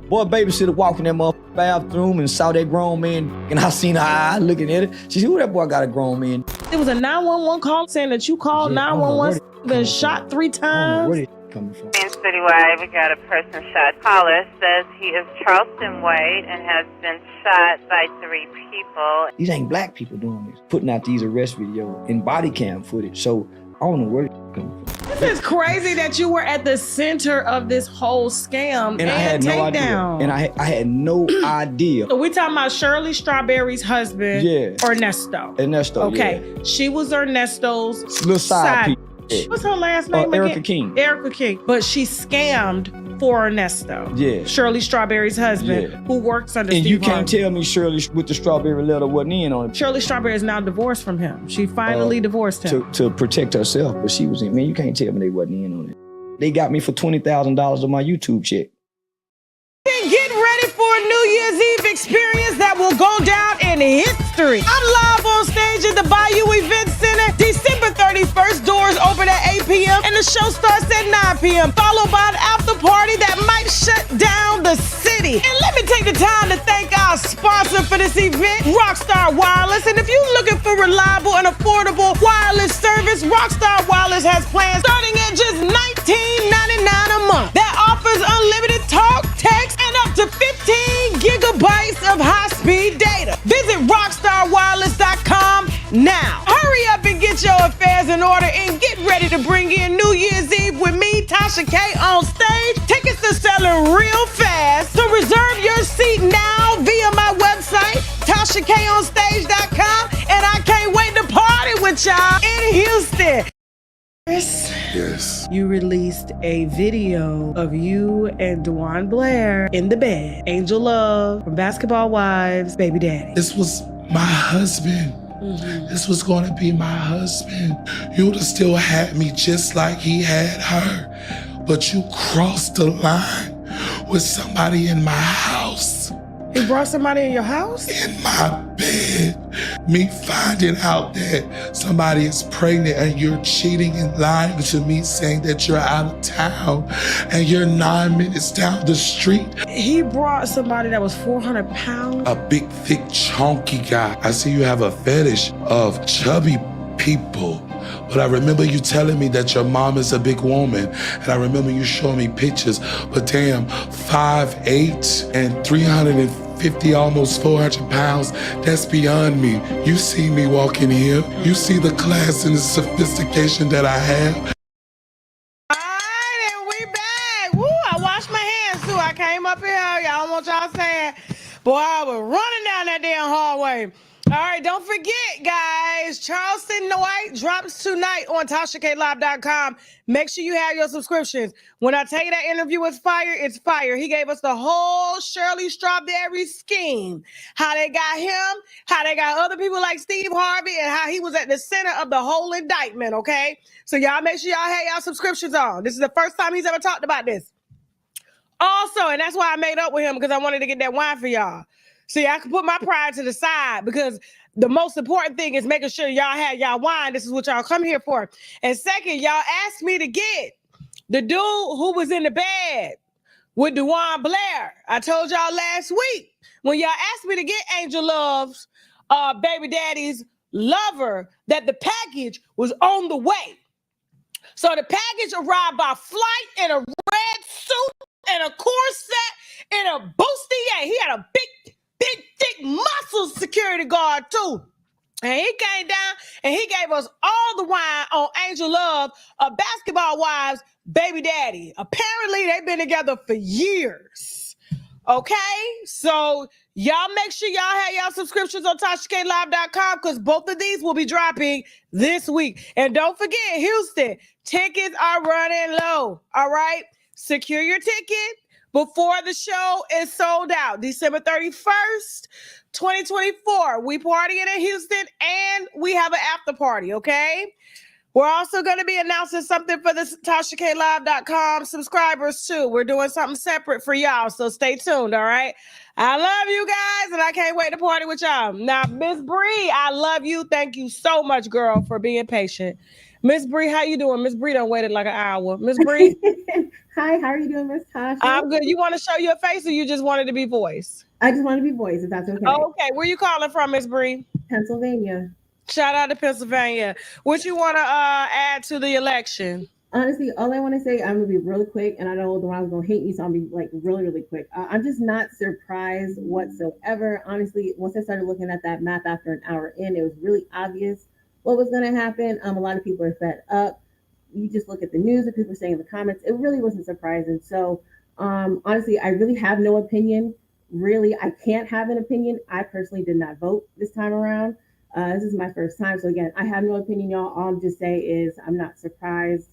Boy, babysitter walked in that motherfucking bathroom and saw that grown man, and I seen her eye looking at it. She said, "Who that boy got a grown man?" It was a 911 call saying that you called 911, been shot 3 times. Where did it coming from? In Citywide, we got a person shot. Caller says he is Charleston White and has been shot by 3 people. These ain't black people doing this, putting out these arrest videos and body cam footage. So I don't know where it coming from. This is crazy that you were at the center of this whole scam And I had no idea. And I had no idea. So we talking about Shirley Strawberry's husband, Ernesto. Ernesto, okay. Yeah. She was Ernesto's little side piece. What's her last name Erica again? King. Erica King. But she scammed for Ernesto. Yeah. Shirley Strawberry's husband, who works under Steve And you can't Harvey. tell me Shirley with the strawberry letter wasn't in on it. Shirley Strawberry is now divorced from him. She finally divorced him. To protect herself, but she was in. Man, you can't tell me they wasn't in on it. They got me for $20,000 of my YouTube check. Get ready for a New Year's Eve experience that will go down in history. I'm live on stage at the Bayou Event Center, December 31st. Doors open at 8 p.m. and the show starts at 9 p.m. Followed by an after party that might shut down the city. And let me take the time to thank our sponsor for this event, Rockstar Wireless. And if you're looking for reliable and affordable wireless service, Rockstar Wireless has plans starting at just $19.99 a month. That offers unlimited talk, text, and up to 15 gigabytes of high-speed data. Visit rockstarwireless.com now. Hurry up and get your affairs in order and get ready to bring in New Year's Eve with me, Tasha K, on stage. Tickets are selling real fast, so reserve your seat now via my website, TashaKOnStage.com, and I can't wait to party with y'all in Houston. Yes. You released a video of you and Dewan Blair in the bed. Angel Love from Basketball Wives, Baby Daddy. This was my husband. This was going to be my husband. You would have still had me just like he had her. But you crossed the line with somebody in my house. He brought somebody in your house? In my bed. Me finding out that somebody is pregnant and you're cheating and lying to me, saying that you're out of town and you're 9 minutes down the street. He brought somebody that was 400 pounds? A big, thick, chunky guy. I see you have a fetish of chubby people. But I remember you telling me that your mom is a big woman. And I remember you showing me pictures. But damn, 5'8" and 350, almost 400 pounds, that's beyond me. You see me walking here. You see the class and the sophistication that I have. All right, and we back. Woo, I washed my hands too. I came up here. Y'all don't want y'all saying, boy, I was running down that damn hallway. All right, don't forget, guys, Charleston White drops tonight on TashaKLive.com. Make sure you have your subscriptions. When I tell you that interview was fire, it's fire. He gave us the whole Shirley Strawberry scheme. How they got him, how they got other people like Steve Harvey, and how he was at the center of the whole indictment, okay? So y'all make sure y'all have y'all subscriptions on. This is the first time he's ever talked about this. Also, and that's why I made up with him, because I wanted to get that wine for y'all. See, I can put my pride to the side because the most important thing is making sure y'all have y'all wine. This is what y'all come here for. And second, y'all asked me to get the dude who was in the bed with Dewan Blair. I told y'all last week when y'all asked me to get Angel Love's baby daddy's lover that the package was on the way. So the package arrived by flight in a red suit and a corset and a bustier. He had a big, thick muscle security guard too. And he came down and he gave us all the wine on Angel Love, a Basketball Wives' baby daddy. Apparently, they've been together for years. Okay, so y'all make sure y'all have y'all subscriptions on TashaKLive.com because both of these will be dropping this week. And don't forget, Houston, tickets are running low. All right, secure your ticket before the show is sold out. December 31st, 2024. We partying in Houston and we have an after party, okay? We're also going to be announcing something for the TashaKLive.com subscribers too. We're doing something separate for y'all, so stay tuned, all right? I love you guys, and I can't wait to party with y'all. Now, Miss Bree, I love you. Thank you so much, girl, for being patient. Miss Bree, how you doing? Miss Bree done waited like an hour. Miss Bree? Hi, how are you doing, Miss Tasha? I'm good. You want to show your face, or you just wanted to be voice? I just want to be voice, if that's okay. Okay, where you calling from, Miss Bree? Pennsylvania. Shout out to Pennsylvania. What you want to add to the election? Honestly, all I want to say, I'm going to be really quick, and I know the one's going to hate me, so I'll be like really quick. I'm just not surprised whatsoever. Honestly, once I started looking at that map after an hour in, it was really obvious what was going to happen. A lot of people are fed up. You just look at the news and people saying in the comments, it really wasn't surprising. So honestly, I really have no opinion. Really, I can't have an opinion. I personally did not vote this time around. This is my first time. So again, I have no opinion, y'all. All I'm just say is I'm not surprised.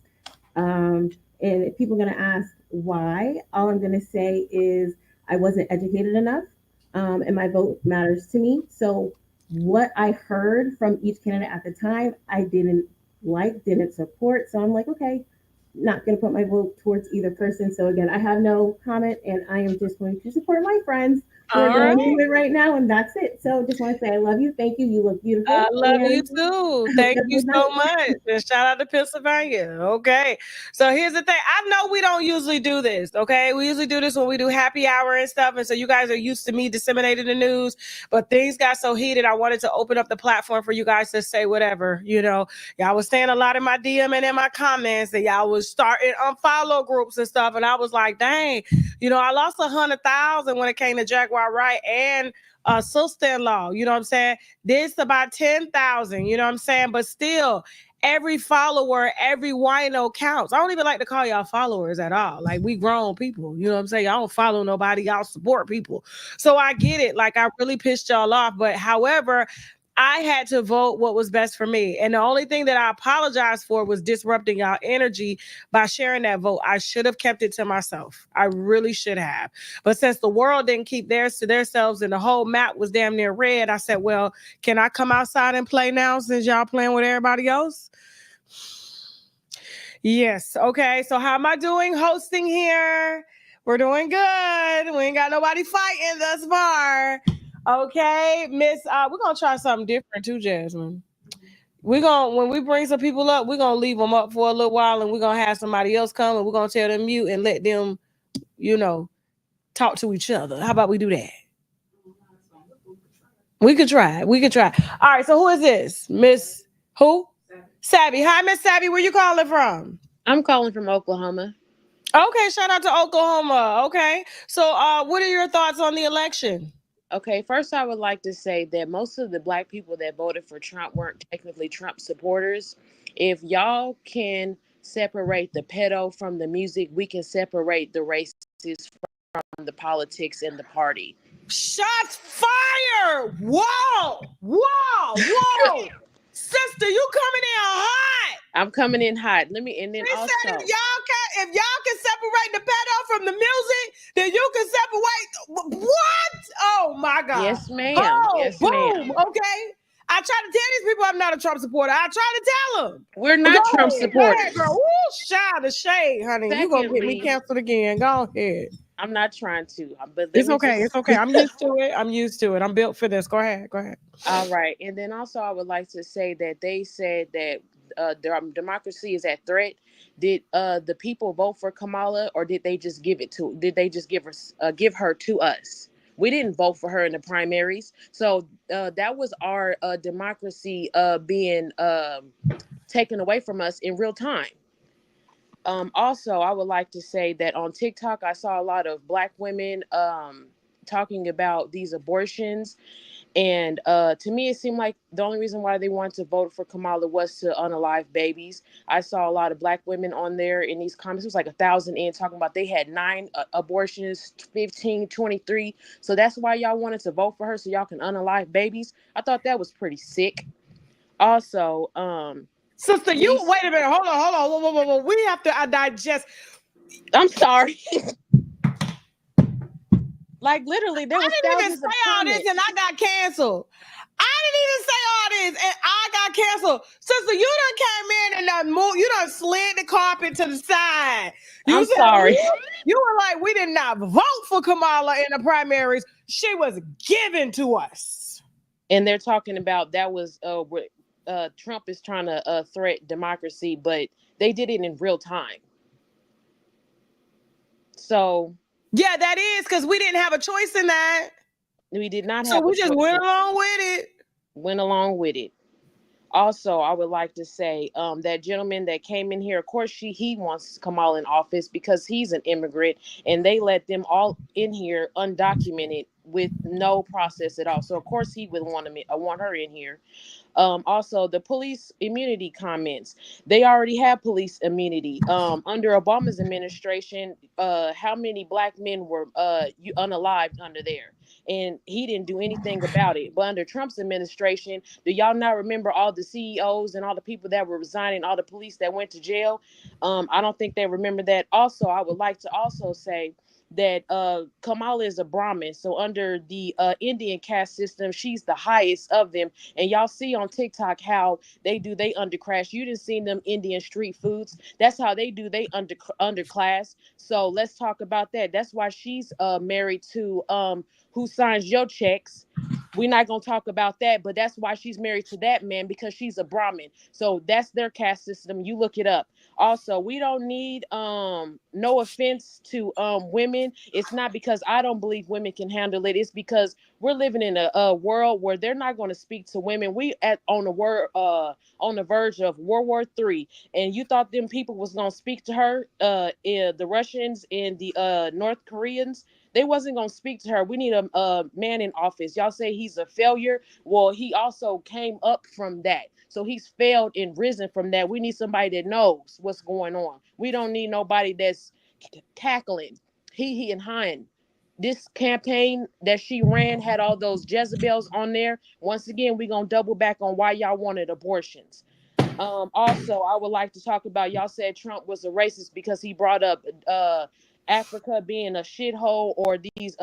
And if people are going to ask why, all I'm going to say is I wasn't educated enough, and my vote matters to me. So what I heard from each candidate at the time, I didn't support. So I'm like, okay, not going to put my vote towards either person. So again, I have no comment, and I am just going to support my friends who are going through it right now, and that's it. So just want to say I love you. Thank you. You look beautiful. I love you too. Thank you so much. And shout out to Pennsylvania. Okay. So here's the thing. I know we don't usually do this. Okay. We usually do this when we do happy hour and stuff. And so you guys are used to me disseminating the news, but things got so heated. I wanted to open up the platform for you guys to say whatever. You know, y'all was saying a lot in my DM and in my comments that y'all was starting unfollow groups and stuff. And I was like, dang, you know, I lost 100,000 when it came to Jaguar Wright and sister-in-law, you know what I'm saying? This about 10,000, you know what I'm saying? But still, every follower, every wino counts. I don't even like to call y'all followers at all. Like, we grown people, you know what I'm saying? Y'all don't follow nobody, y'all support people. So I get it. Like, I really pissed y'all off. But however, I had to vote what was best for me. And the only thing that I apologized for was disrupting y'all energy by sharing that vote. I should have kept it to myself. I really should have. But since the world didn't keep theirs to themselves and the whole map was damn near red, I said, well, can I come outside and play now since y'all playing with everybody else? Yes. Okay. So how am I doing hosting here? We're doing good. We ain't got nobody fighting thus far. Okay, Miss, we're gonna try something different too, Jasmine. When we bring some people up, we're gonna leave them up for a little while and we're gonna have somebody else come and we're gonna tell them mute and let them, you know, talk to each other. How about we do that? We could try. All right, so who is this? Miss who? Savvy. Hi, Miss Savvy. Where you calling from? I'm calling from Oklahoma. Okay, shout out to Oklahoma. Okay. So what are your thoughts on the election? Okay, first I would like to say that most of the Black people that voted for Trump weren't technically Trump supporters. If y'all can separate the pedo from the music, we can separate the races from the politics and the party. Shots fired! Whoa! Sister, you coming in hot. I'm coming in hot. Let me, and then She also, said if y'all can separate the pedo from the music, then you can separate what? Oh my God. Yes, ma'am. Oh, yes, boom. ma'am. Okay. I try to tell these people I'm not a Trump supporter. I try to tell them. We're not Trump supporters. Go ahead, girl. Woo, shy the shade, honey. You gonna get me canceled again. Go ahead. I'm not trying to. But It's okay. It's okay. I'm used to it. I'm built for this. Go ahead. All right. And then also I would like to say that they said that democracy is at threat. Did the people vote for Kamala, or did they just give her to us? We didn't vote for her in the primaries. So that was our democracy being taken away from us in real time. Also, I would like to say that on TikTok, I saw a lot of Black women talking about these abortions. And to me, it seemed like the only reason why they wanted to vote for Kamala was to unalive babies. I saw a lot of Black women on there in these comments. It was like 1,000 in talking about they had 9 abortions, 15, 23. So that's why y'all wanted to vote for her so y'all can unalive babies. I thought that was pretty sick. Also, sister, you wait a minute. Hold on. Whoa. We have to digest. I'm sorry. Like literally, there was I didn't even thousands of say all comments. this, and I got canceled. I didn't even say all this, and I got canceled. Sister, you done came in and you done slid the carpet to the side. I'm sorry. You were like, we did not vote for Kamala in the primaries. She was given to us. And they're talking about that was what Trump is trying to threat democracy, but they did it in real time. So yeah, that is because we didn't have a choice in that. We did not have. So we just went along with it. Went along with it. Also, I would like to say that gentleman that came in here, of course, he wants Kamala in office because he's an immigrant, and they let them all in here undocumented with no process at all. So, of course, he would want her in here. Also, the police immunity comments. They already have police immunity. Under Obama's administration, how many Black men were unalived under there? And he didn't do anything about it. But under Trump's administration, do y'all not remember all the CEOs and all the people that were resigning, all the police that went to jail? I don't think they remember that. Also, I would like to also say that Kamala is a Brahmin. So under the Indian caste system, she's the highest of them. And y'all see on TikTok how they underclass. You didn't see them Indian street foods. That's how they do. They underclass. So let's talk about that. That's why she's married to who signs your checks. We're not going to talk about that, but that's why she's married to that man, because she's a Brahmin. So that's their caste system. You look it up. Also, we don't need no offense to women. It's not because I don't believe women can handle it. It's because we're living in a world where they're not going to speak to women. We on the verge of World War III, and you thought them people was going to speak to her, the Russians and the North Koreans. They wasn't going to speak to her. We need a man in office. Y'all say he's a failure. Well, he also came up from that. So he's failed and risen from that. We need somebody that knows what's going on. We don't need nobody that's cackling. He and Hein. This campaign that she ran had all those Jezebels on there. Once again, we're going to double back on why y'all wanted abortions. Also, I would like to talk about, y'all said Trump was a racist because he brought up Africa being a shithole, or these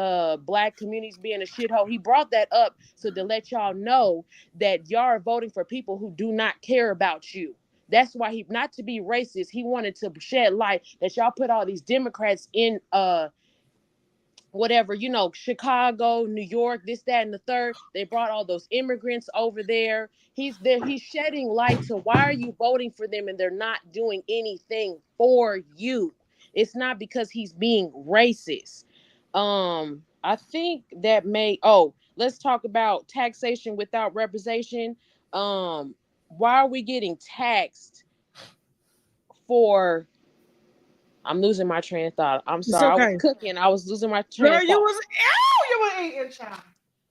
Black communities being a shithole. He brought that up so to let y'all know that y'all are voting for people who do not care about you. That's why he, not to be racist, he wanted to shed light that y'all put all these Democrats in whatever, Chicago, New York, this, that, and the third. They brought all those immigrants over there. He's shedding light to why are you voting for them and they're not doing anything for you. It's not because he's being racist. I think that let's talk about taxation without representation. Why are we getting taxed for... I'm losing my train of thought. I'm sorry. Okay. I was cooking. I was losing my train of thought. You were eating, child.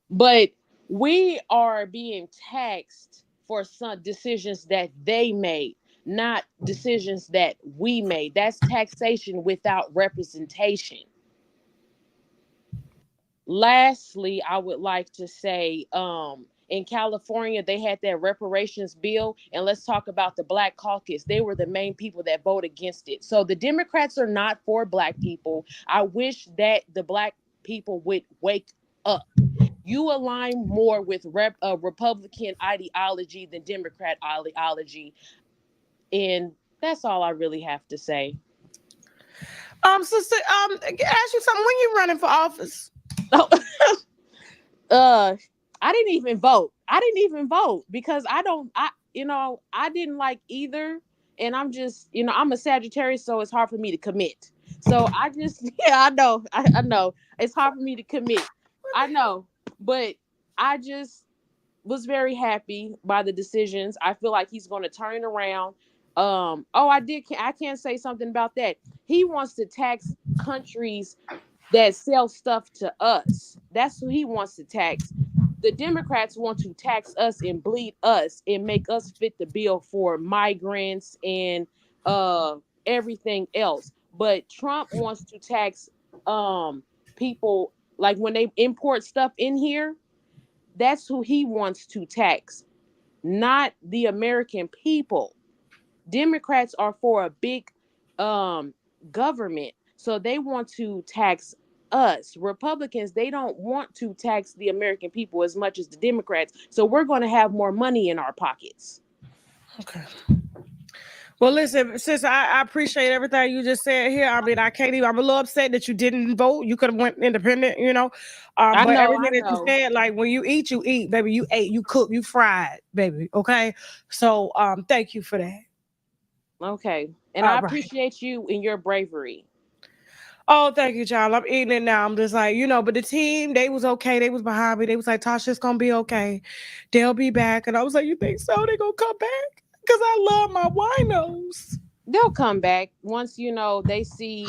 But we are being taxed for some decisions that they made, not decisions that we made. That's taxation without representation. Lastly, I would like to say, in California, they had that reparations bill, and let's talk about the Black Caucus. They were the main people that voted against it. So the Democrats are not for Black people. I wish that the Black people would wake up. You align more with Republican ideology than Democrat ideology, and that's all I really have to say. Sister, ask you something. When you running for office? I didn't even vote. Because I didn't like either. And I'm just, I'm a Sagittarius, so it's hard for me to commit. So I just, I know. It's hard for me to commit. I know. But I just was very happy by the decisions. I feel like he's going to turn it around. I can't say something about that. He wants to tax countries that sell stuff to us. That's who he wants to tax. The Democrats want to tax us and bleed us and make us fit the bill for migrants and everything else. But Trump wants to tax people, like when they import stuff in here. That's who he wants to tax, not the American people. Democrats are for a big government, so they want to tax us. Republicans, they don't want to tax the American people as much as the Democrats, so we're going to have more money in our pockets. Okay. Well, listen, sis, I appreciate everything you just said here. I mean, I'm a little upset that you didn't vote. You could have went independent, but everything that you said, like when you eat, baby. You ate, you cooked, you fried, baby. Okay. So thank you for that. Okay. And I appreciate you and your bravery. Oh, thank you, child. I'm eating it now. I'm just like, but the team, they was okay. They was behind me. They was like, Tasha's gonna be okay. They'll be back. And I was like, you think so? They gonna come back? Because I love my winos. They'll come back once they see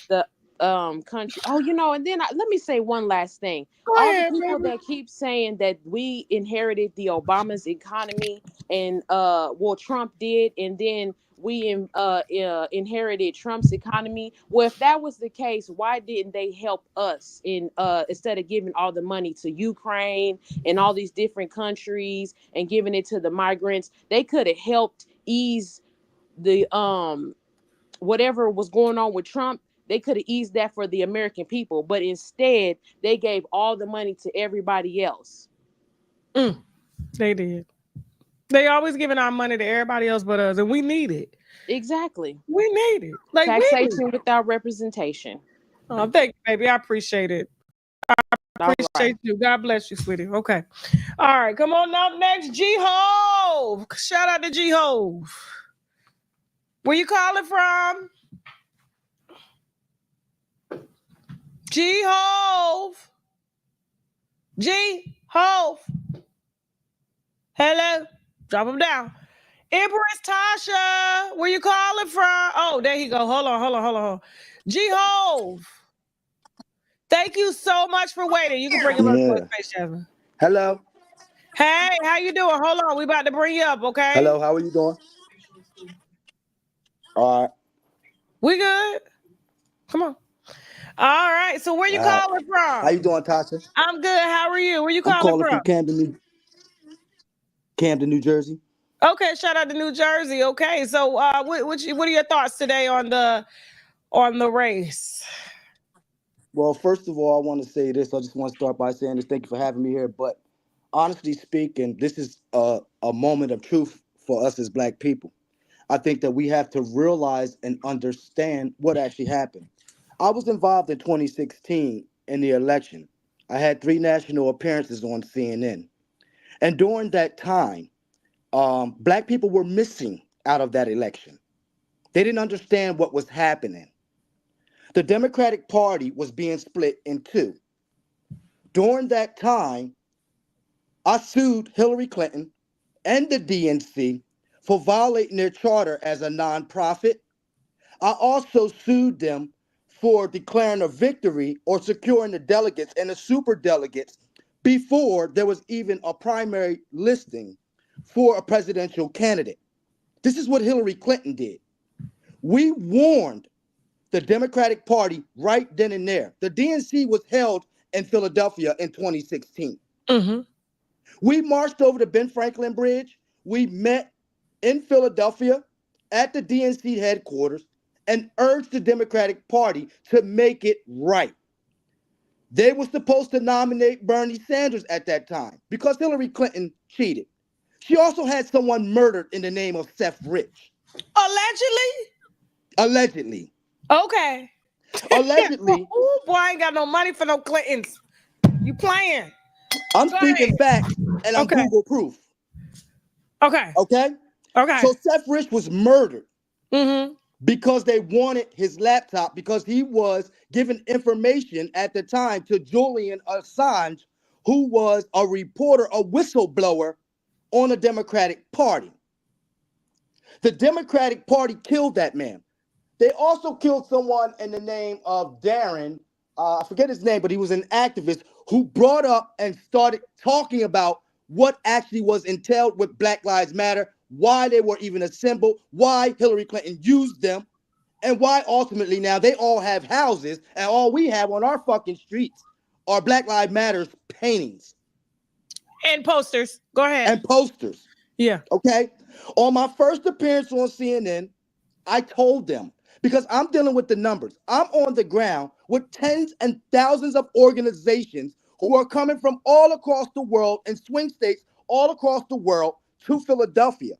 the country. And then let me say one last thing. All the people that keep saying that we inherited the Obama's economy and Trump did, and then we inherited Trump's economy. Well, if that was the case, why didn't they help us instead of giving all the money to Ukraine and all these different countries and giving it to the migrants? They could have helped ease the whatever was going on with Trump. They could have eased that for the American people, but instead they gave all the money to everybody else. They did. They always giving our money to everybody else but us, and we need it. Exactly. We need it. Like taxation without representation. Oh, thank you, baby. I appreciate it. I appreciate you. God bless you, sweetie. Okay. All right. Come on up next. G-Hove. Shout out to G-Hove. Where you calling from? G-Hove. G-Hove. Hello. Drop them down. Empress Tasha. Where you calling from? Oh, there you go. Hold on. G-Hove. Thank you so much for waiting. You can bring him up to space, Jasmine. Hello. Hey, how you doing? Hold on. We about to bring you up, okay? Hello, how are you doing? All right. We good. Come on. All right. So where you calling from? How you doing, Tasha? I'm good. How are you? Where you I'm calling from? Camden, New Jersey. Okay, shout out to New Jersey. Okay. So what are your thoughts today on the race? Well, first of all, I want to say this. I just want to start by saying this. Thank you for having me here. But honestly speaking, this is a moment of truth for us as Black people. I think that we have to realize and understand what actually happened. I was involved in 2016 in the election. I had 3 national appearances on CNN. And during that time, Black people were missing out of that election. They didn't understand what was happening. The Democratic Party was being split in 2. During that time, I sued Hillary Clinton and the DNC for violating their charter as a nonprofit. I also sued them for declaring a victory or securing the delegates and the super delegates before there was even a primary listing for a presidential candidate. This is what Hillary Clinton did. We warned the Democratic Party right then and there. The DNC was held in Philadelphia in 2016. Mm-hmm. We marched over the Ben Franklin Bridge. We met in Philadelphia at the DNC headquarters and urged the Democratic Party to make it right. They were supposed to nominate Bernie Sanders at that time because Hillary Clinton cheated. She also had someone murdered in the name of Seth Rich. Allegedly. Okay. Allegedly. Oh, boy, I ain't got no money for no Clintons. You playing. I'm speaking facts and I'm Google proof. Okay. So Seth Rich was murdered Mm-hmm. because they wanted his laptop because he was given information at the time to Julian Assange, who was a reporter, a whistleblower on the Democratic Party. The Democratic Party killed that man. They also killed someone in the name of Darren. I forget his name, but he was an activist who brought up and started talking about what actually was entailed with Black Lives Matter, why they were even assembled, why Hillary Clinton used them, and why ultimately now they all have houses and all we have on our fucking streets are Black Lives Matter paintings. And posters. Go ahead. And posters. Yeah. Okay. On my first appearance on CNN, I told them, because I'm dealing with the numbers. I'm on the ground with tens and thousands of organizations who are coming from all across the world and swing states all across the world to Philadelphia.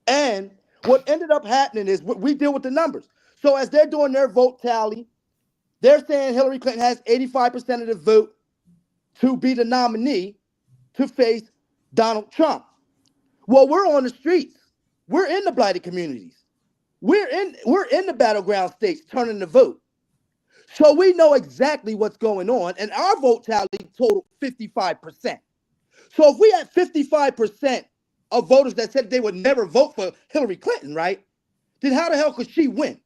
And what ended up happening is we deal with the numbers. So as they're doing their vote tally, they're saying Hillary Clinton has 85% of the vote to be the nominee to face Donald Trump. Well, we're on the streets. We're in the blighted communities. We're in the battleground states turning the vote. So we know exactly what's going on, and our vote tally totaled 55%. So if we had 55% of voters that said they would never vote for Hillary Clinton, right? Then how the hell could she win?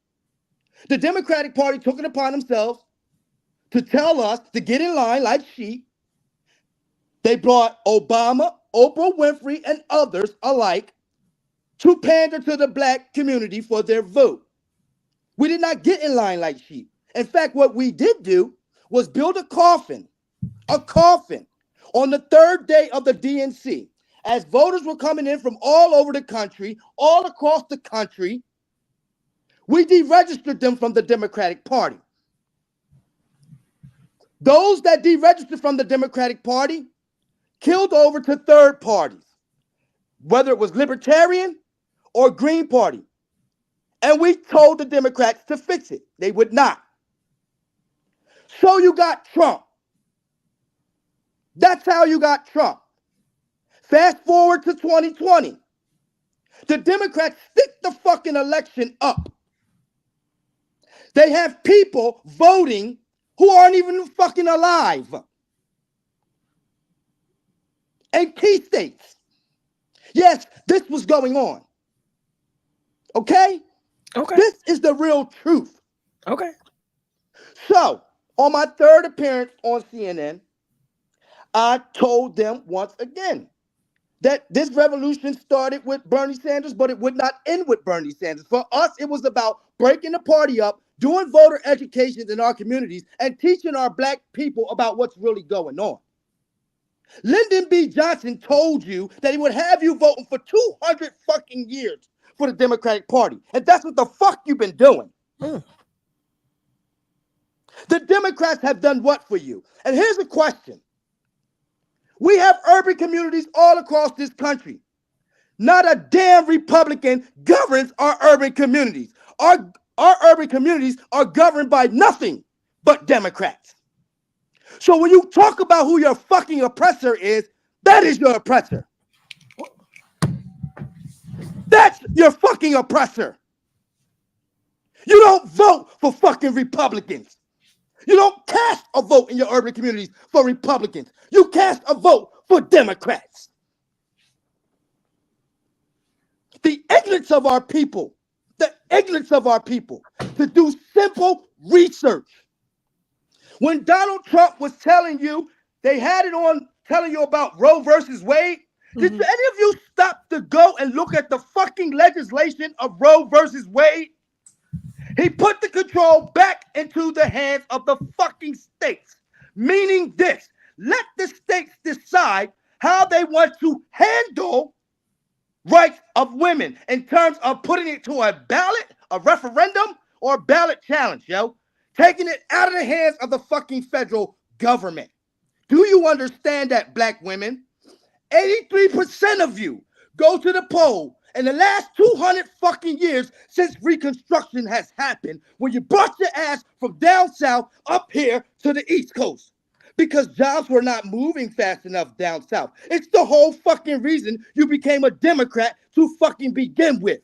The Democratic Party took it upon themselves to tell us to get in line like sheep. They brought Obama, Oprah Winfrey, and others alike to pander to the Black community for their vote. We did not get in line like sheep. In fact, what we did do was build a coffin on the third day of the DNC. As voters were coming in from all over the country, all across the country, we deregistered them from the Democratic Party. Those that deregistered from the Democratic Party killed over to third parties, whether it was Libertarian or Green Party. And we told the Democrats to fix it. They would not. So you got Trump. That's how you got Trump. Fast forward to 2020. The Democrats stick the fucking election up. They have people voting who aren't even fucking alive. In key states. Yes, this was going on. Okay? Okay. This is the real truth. Okay. So, on my third appearance on CNN, I told them once again that this revolution started with Bernie Sanders, but it would not end with Bernie Sanders. For us, it was about breaking the party up, doing voter education in our communities, and teaching our Black people about what's really going on. Lyndon B. Johnson told you that he would have you voting for 200 fucking years for the Democratic Party. And that's what the fuck you've been doing. The Democrats have done what for you? And here's a question. We have urban communities all across this country. Not a damn Republican governs our urban communities. Our urban communities are governed by nothing but Democrats. So when you talk about who your fucking oppressor is, that is your oppressor. That's your fucking oppressor. You don't vote for fucking Republicans. You don't cast a vote in your urban communities for Republicans. You cast a vote for Democrats. The ignorance of our people to do simple research. When Donald Trump was telling you, they had it on telling you about Roe versus Wade. Did any of you stop to go and look at the fucking legislation of Roe versus Wade? He put the control back into the hands of the fucking states. Meaning this, let the states decide how they want to handle rights of women in terms of putting it to a ballot, a referendum, or a ballot challenge, yo. Taking it out of the hands of the fucking federal government. Do you understand that, Black women? 83% of you go to the poll in the last 200 fucking years since Reconstruction has happened, when you brought your ass from down south up here to the East Coast. Because jobs were not moving fast enough down south. It's the whole fucking reason you became a Democrat to fucking begin with.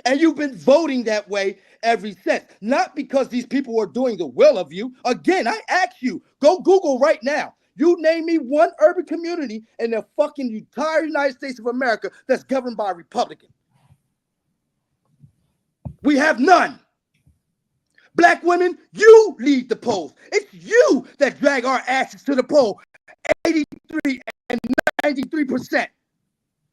And you've been voting that way ever since. Not because these people are doing the will of you. Again, I ask you, go Google right now. You name me one urban community in the fucking entire United States of America that's governed by a Republican. We have none. Black women, you lead the polls. It's you that drag our asses to the poll. 83 and 93%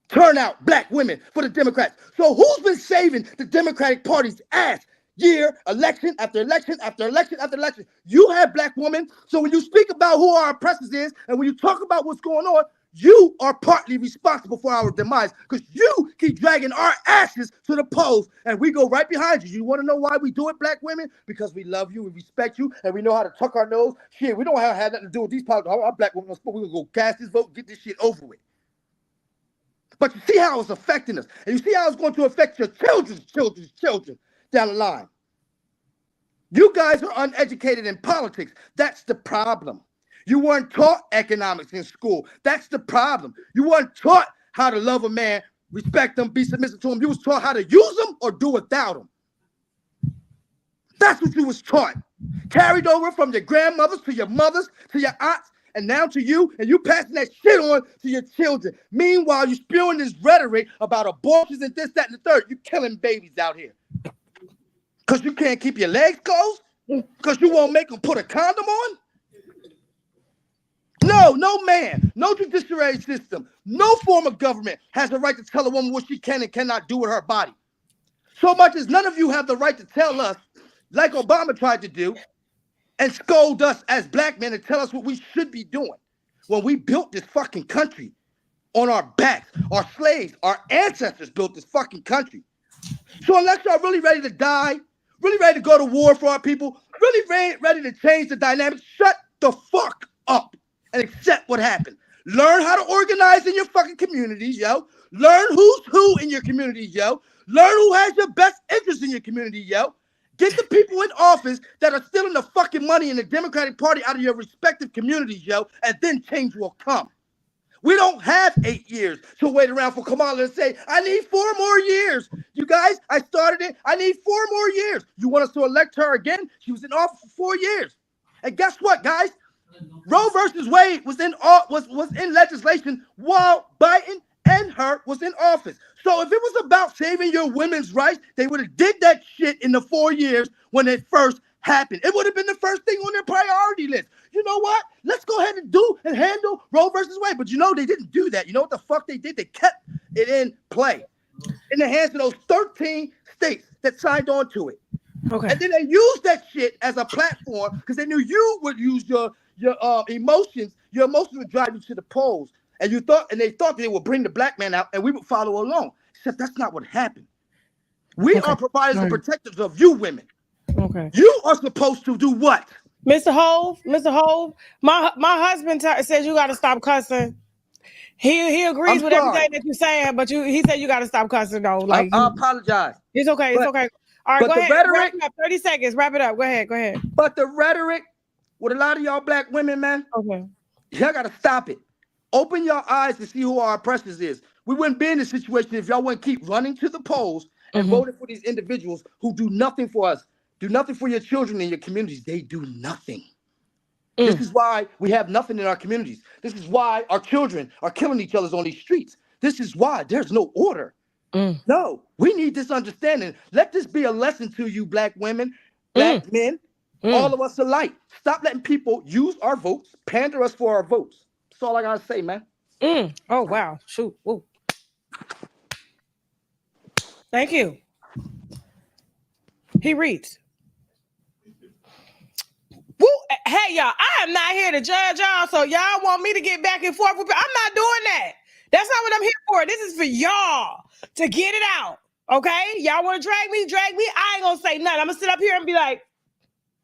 turnout, black women for the Democrats. So who's been saving the Democratic Party's ass year, election after election after election after election? You have black women. So when you speak about who our oppressors is, and when you talk about what's going on, you are partly responsible for our demise because you keep dragging our asses to the polls and we go right behind you. You want to know why we do it, black women? Because we love you, we respect you, and we know how to tuck our nose. Shit, we don't have nothing to do with these politics. Our black women, we're going to go cast this vote, get this shit over with. But you see how it's affecting us, and you see how it's going to affect your children down the line. You guys are uneducated in politics. That's the problem. You weren't taught economics in school. That's the problem. You weren't taught how to love a man, respect him, be submissive to him. You was taught how to use him or do without him. That's what you was taught. Carried over from your grandmothers to your mothers to your aunts and now to you, and you passing that shit on to your children. Meanwhile, you spewing this rhetoric about abortions and this, that, and the third. You're killing babies out here. Because you can't keep your legs closed? Because you won't make them put a condom on? No man, no judiciary system, no form of government has the right to tell a woman what she can and cannot do with her body. So much as none of you have the right to tell us, like Obama tried to do, and scold us as black men and tell us what we should be doing when we built this fucking country on our backs. Our slaves, our ancestors built this fucking country. So unless y'all really ready to die, really ready to go to war for our people, really ready to change the dynamics, shut the fuck up and accept what happened. Learn how to organize in your fucking communities, yo. Learn who's who in your communities, yo. Learn who has your best interest in your community, yo. Get the people in office that are stealing the fucking money in the Democratic Party out of your respective communities, yo, and then change will come. We don't have 8 years to wait around for Kamala and say, I need 4 more years. You guys, I started it. I need 4 more years. You want us to elect her again? She was in office for 4 years. And guess what, guys? Roe versus Wade was in legislation while Biden and her was in office. So if it was about saving your women's rights, they would have did that shit in the 4 years when it first happened. It would have been the first thing on their priority list. You know what? Let's go ahead and handle Roe versus Wade. But you know they didn't do that. You know what the fuck they did? They kept it in play in the hands of those 13 states that signed on to it. Okay. And then they used that shit as a platform because they knew you would use your emotions. Your emotions would drive you to the polls. And they thought they would bring the black man out and we would follow along. Except that's not what happened. We are providers and protectors of you women. Okay. You are supposed to do what? Mr. Hove, my husband says you got to stop cussing. He agrees with everything that you're saying, but he said you got to stop cussing though. Like I apologize. It's okay. It's okay. All right, go ahead. Rhetoric, wrap it up. 30 seconds. Wrap it up. Go ahead. But the rhetoric with a lot of y'all black women, man. Okay. Y'all got to stop it. Open your eyes to see who our oppressors is. We wouldn't be in this situation if y'all wouldn't keep running to the polls and voting for these individuals who do nothing for us, do nothing for your children and your communities. They do nothing. This is why we have nothing in our communities. This is why our children are killing each other on these streets. This is why there's no order. No, we need this understanding. Let this be a lesson to you, black women, black men, all of us alike. Stop letting people use our votes, pander us for our votes. That's all I gotta say, man. Oh, wow. Shoot. Whoa. Thank you. He reads. Woo. Hey, y'all, I am not here to judge y'all, so y'all want me to get back and forth with you. I'm not doing that. That's not what I'm here for. This is for y'all to get it out, okay? Y'all want to drag me? I ain't going to say nothing. I'm going to sit up here and be like,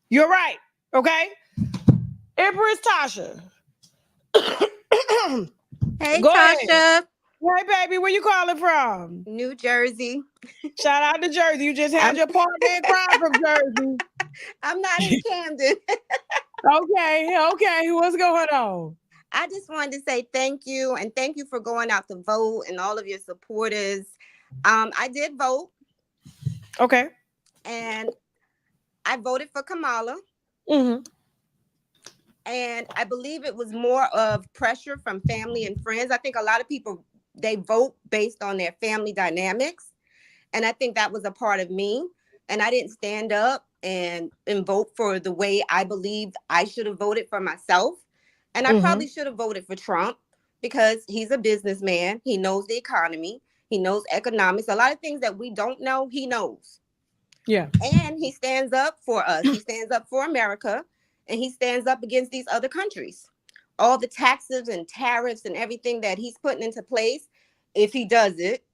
you're right, okay? Empress Tasha. Hey, Go Tasha. ahead. Hey, baby, where you calling from? New Jersey. Shout out to Jersey. You just had your partner in crime from Jersey. I'm not in Camden. Okay. What's going on? I just wanted to say thank you, and thank you for going out to vote and all of your supporters. I did vote. Okay. And I voted for Kamala. And I believe it was more of pressure from family and friends. I think a lot of people, they vote based on their family dynamics. And I think that was a part of me. and I didn't stand up and vote for the way I believed I should have voted for myself. And I probably should have voted for Trump because he's a businessman. He knows the economy. He knows economics. A lot of things that we don't know, he knows. Yeah. And he stands up for us. He stands up for America, and he stands up against these other countries. All the taxes and tariffs and everything that he's putting into place, if he does it.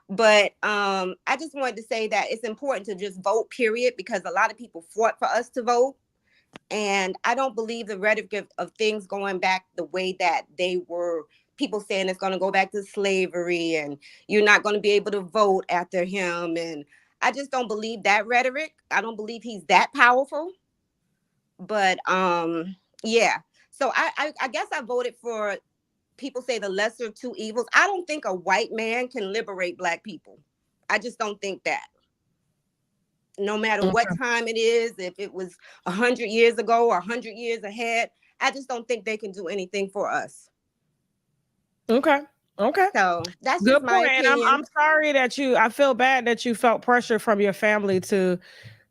But I just wanted to say that it's important to just vote, period, because a lot of people fought for us to vote. And I don't believe the rhetoric of things going back the way that they were, people saying it's going to go back to slavery and you're not going to be able to vote after him. And I just don't believe that rhetoric. I don't believe he's that powerful. But yeah. So I guess I voted for, people say, the lesser of two evils. I don't think a white man can liberate Black people. I just don't think that. No matter what time it is, if it was 100 years ago or 100 years ahead, I just don't think they can do anything for us. Okay. So that's good just my point. opinion. And I'm sorry that I feel bad that you felt pressure from your family to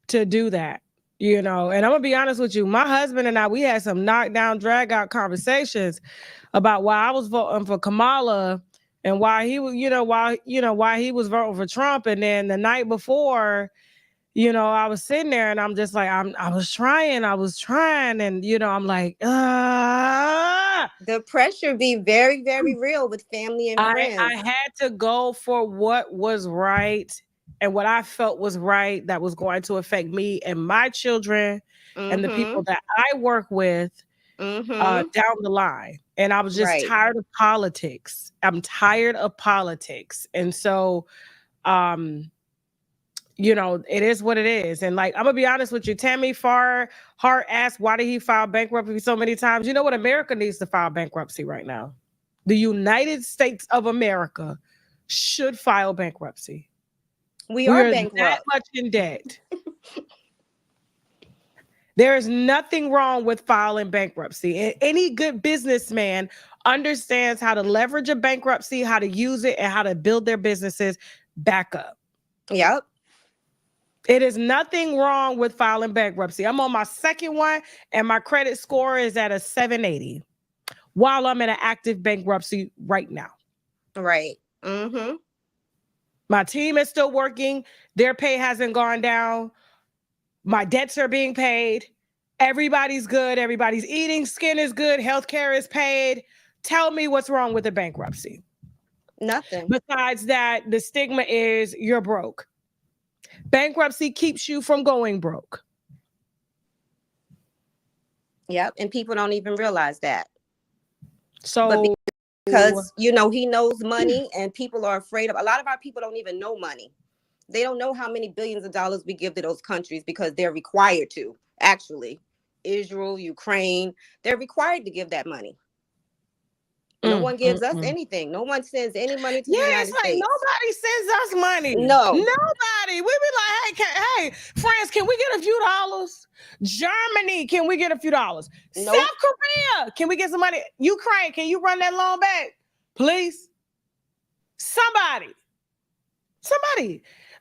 do that, you know. And I'm gonna be honest with you, my husband and I, we had some knockdown, drag out conversations about why I was voting for Kamala and why he was, why he was voting for Trump. And then the night before, I was sitting there and I'm just like, I was trying. And, I'm like, the pressure be very, very real with family and friends. I had to go for what was right and what I felt was right, that was going to affect me and my children and the people that I work with down the line. And I was just tired of politics. I'm tired of politics. And so, it is what it is. And like, I'm gonna be honest with you, Tammy Hart asked, why did he file bankruptcy so many times? You know what? America needs to file bankruptcy right now. The United States of America should file bankruptcy. We are bankrupt. That much in debt. There is nothing wrong with filing bankruptcy. And any good businessman understands how to leverage a bankruptcy, how to use it, and how to build their businesses back up. Yep. It is nothing wrong with filing bankruptcy. I'm on my second one, and my credit score is at a 780 while I'm in an active bankruptcy right now. Right. My team is still working. Their pay hasn't gone down. My debts are being paid. Everybody's good. Everybody's eating. Skin is good. Healthcare is paid. Tell me what's wrong with the bankruptcy. Nothing. Besides that, the stigma is you're broke. Bankruptcy keeps you from going broke. Yep. And people don't even realize that. So because, he knows money and people are afraid of, a lot of our people don't even know money. They don't know how many billions of dollars we give to those countries because they're required to. Actually, Israel, Ukraine, they're required to give that money. No one gives us anything. No one sends any money to the United States. Nobody sends us money. No. Nobody. We be like, hey, France, can we get a few dollars? Germany, can we get a few dollars? Nope. South Korea, can we get some money? Ukraine, can you run that loan back? Please? Somebody.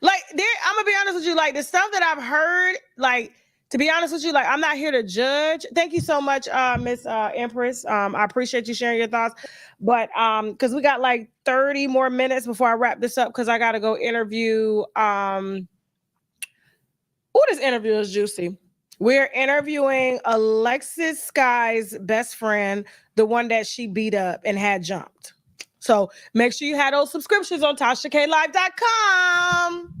Like, I'm going to be honest with you, like, the stuff that I've heard, like, to be honest with you, like, I'm not here to judge. Thank you so much, Miss Empress. I appreciate you sharing your thoughts. But because we got like 30 more minutes before I wrap this up, because I got to go interview. This interview is juicy. We're interviewing Alexis Sky's best friend, the one that she beat up and had jumped. So make sure you have those subscriptions on TashaKLive.com.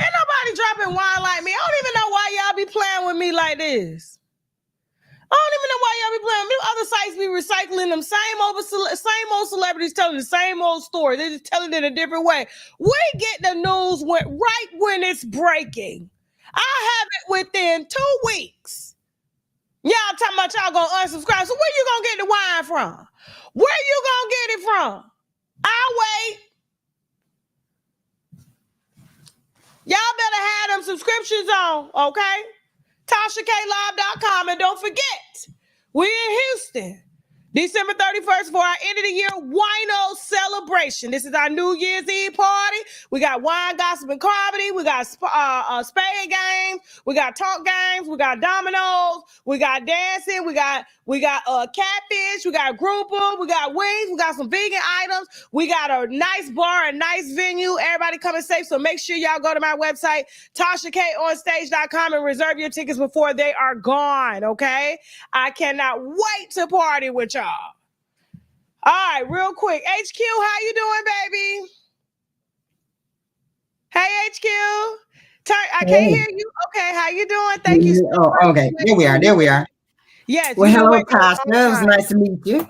Ain't nobody dropping wine like me. I don't even know why y'all be playing with me like this. I don't even know why y'all be playing with me. Other sites be recycling them same old celebrities telling the same old story. They're just telling it a different way. We get the news right when it's breaking. I have it within 2 weeks. Y'all talking about y'all gonna unsubscribe. So where you gonna get the wine from? Where you gonna get it from? I'll wait. Y'all better have them subscriptions on, okay? TashaKLive.com. And don't forget, we're in Houston, December 31st for our end of the year Wino celebration. This is our New Year's Eve party. We got wine, gossip, and comedy. We got spade games. We got talk games. We got dominoes. We got dancing. We got catfish. We got grouper. We got wings. We got some vegan items. We got a nice bar, a nice venue. Everybody coming safe. So make sure y'all go to my website, TashaKOnStage.com, and reserve your tickets before they are gone. Okay, I cannot wait to party with y'all. All right, real quick. HQ, how you doing, baby? Hey, HQ. I can't hear you. Okay, how you doing? Thank you so much. Okay. There we are. Yes. Well, hello, Tasha. It was nice to meet you.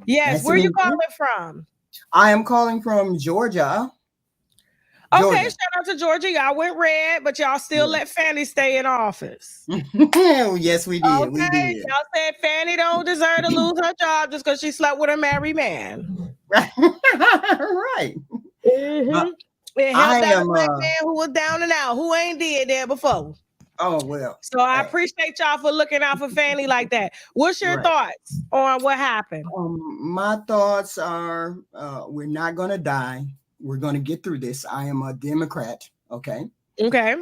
Yes. Where are you calling from? I am calling from Georgia. Okay, shout out to Georgia. Y'all went red, but y'all still let Fanny stay in office. Yes, we did. Okay. We did. Y'all said Fanny don't deserve to lose her job just because she slept with a married man. Right. Mm-hmm. It helped out a black man who was down and out, who ain't did that before. Oh, well. So I appreciate y'all for looking out for Fanny like that. What's your thoughts on what happened? My thoughts are we're not going to die. We're going to get through this. I am a Democrat. Okay. Okay.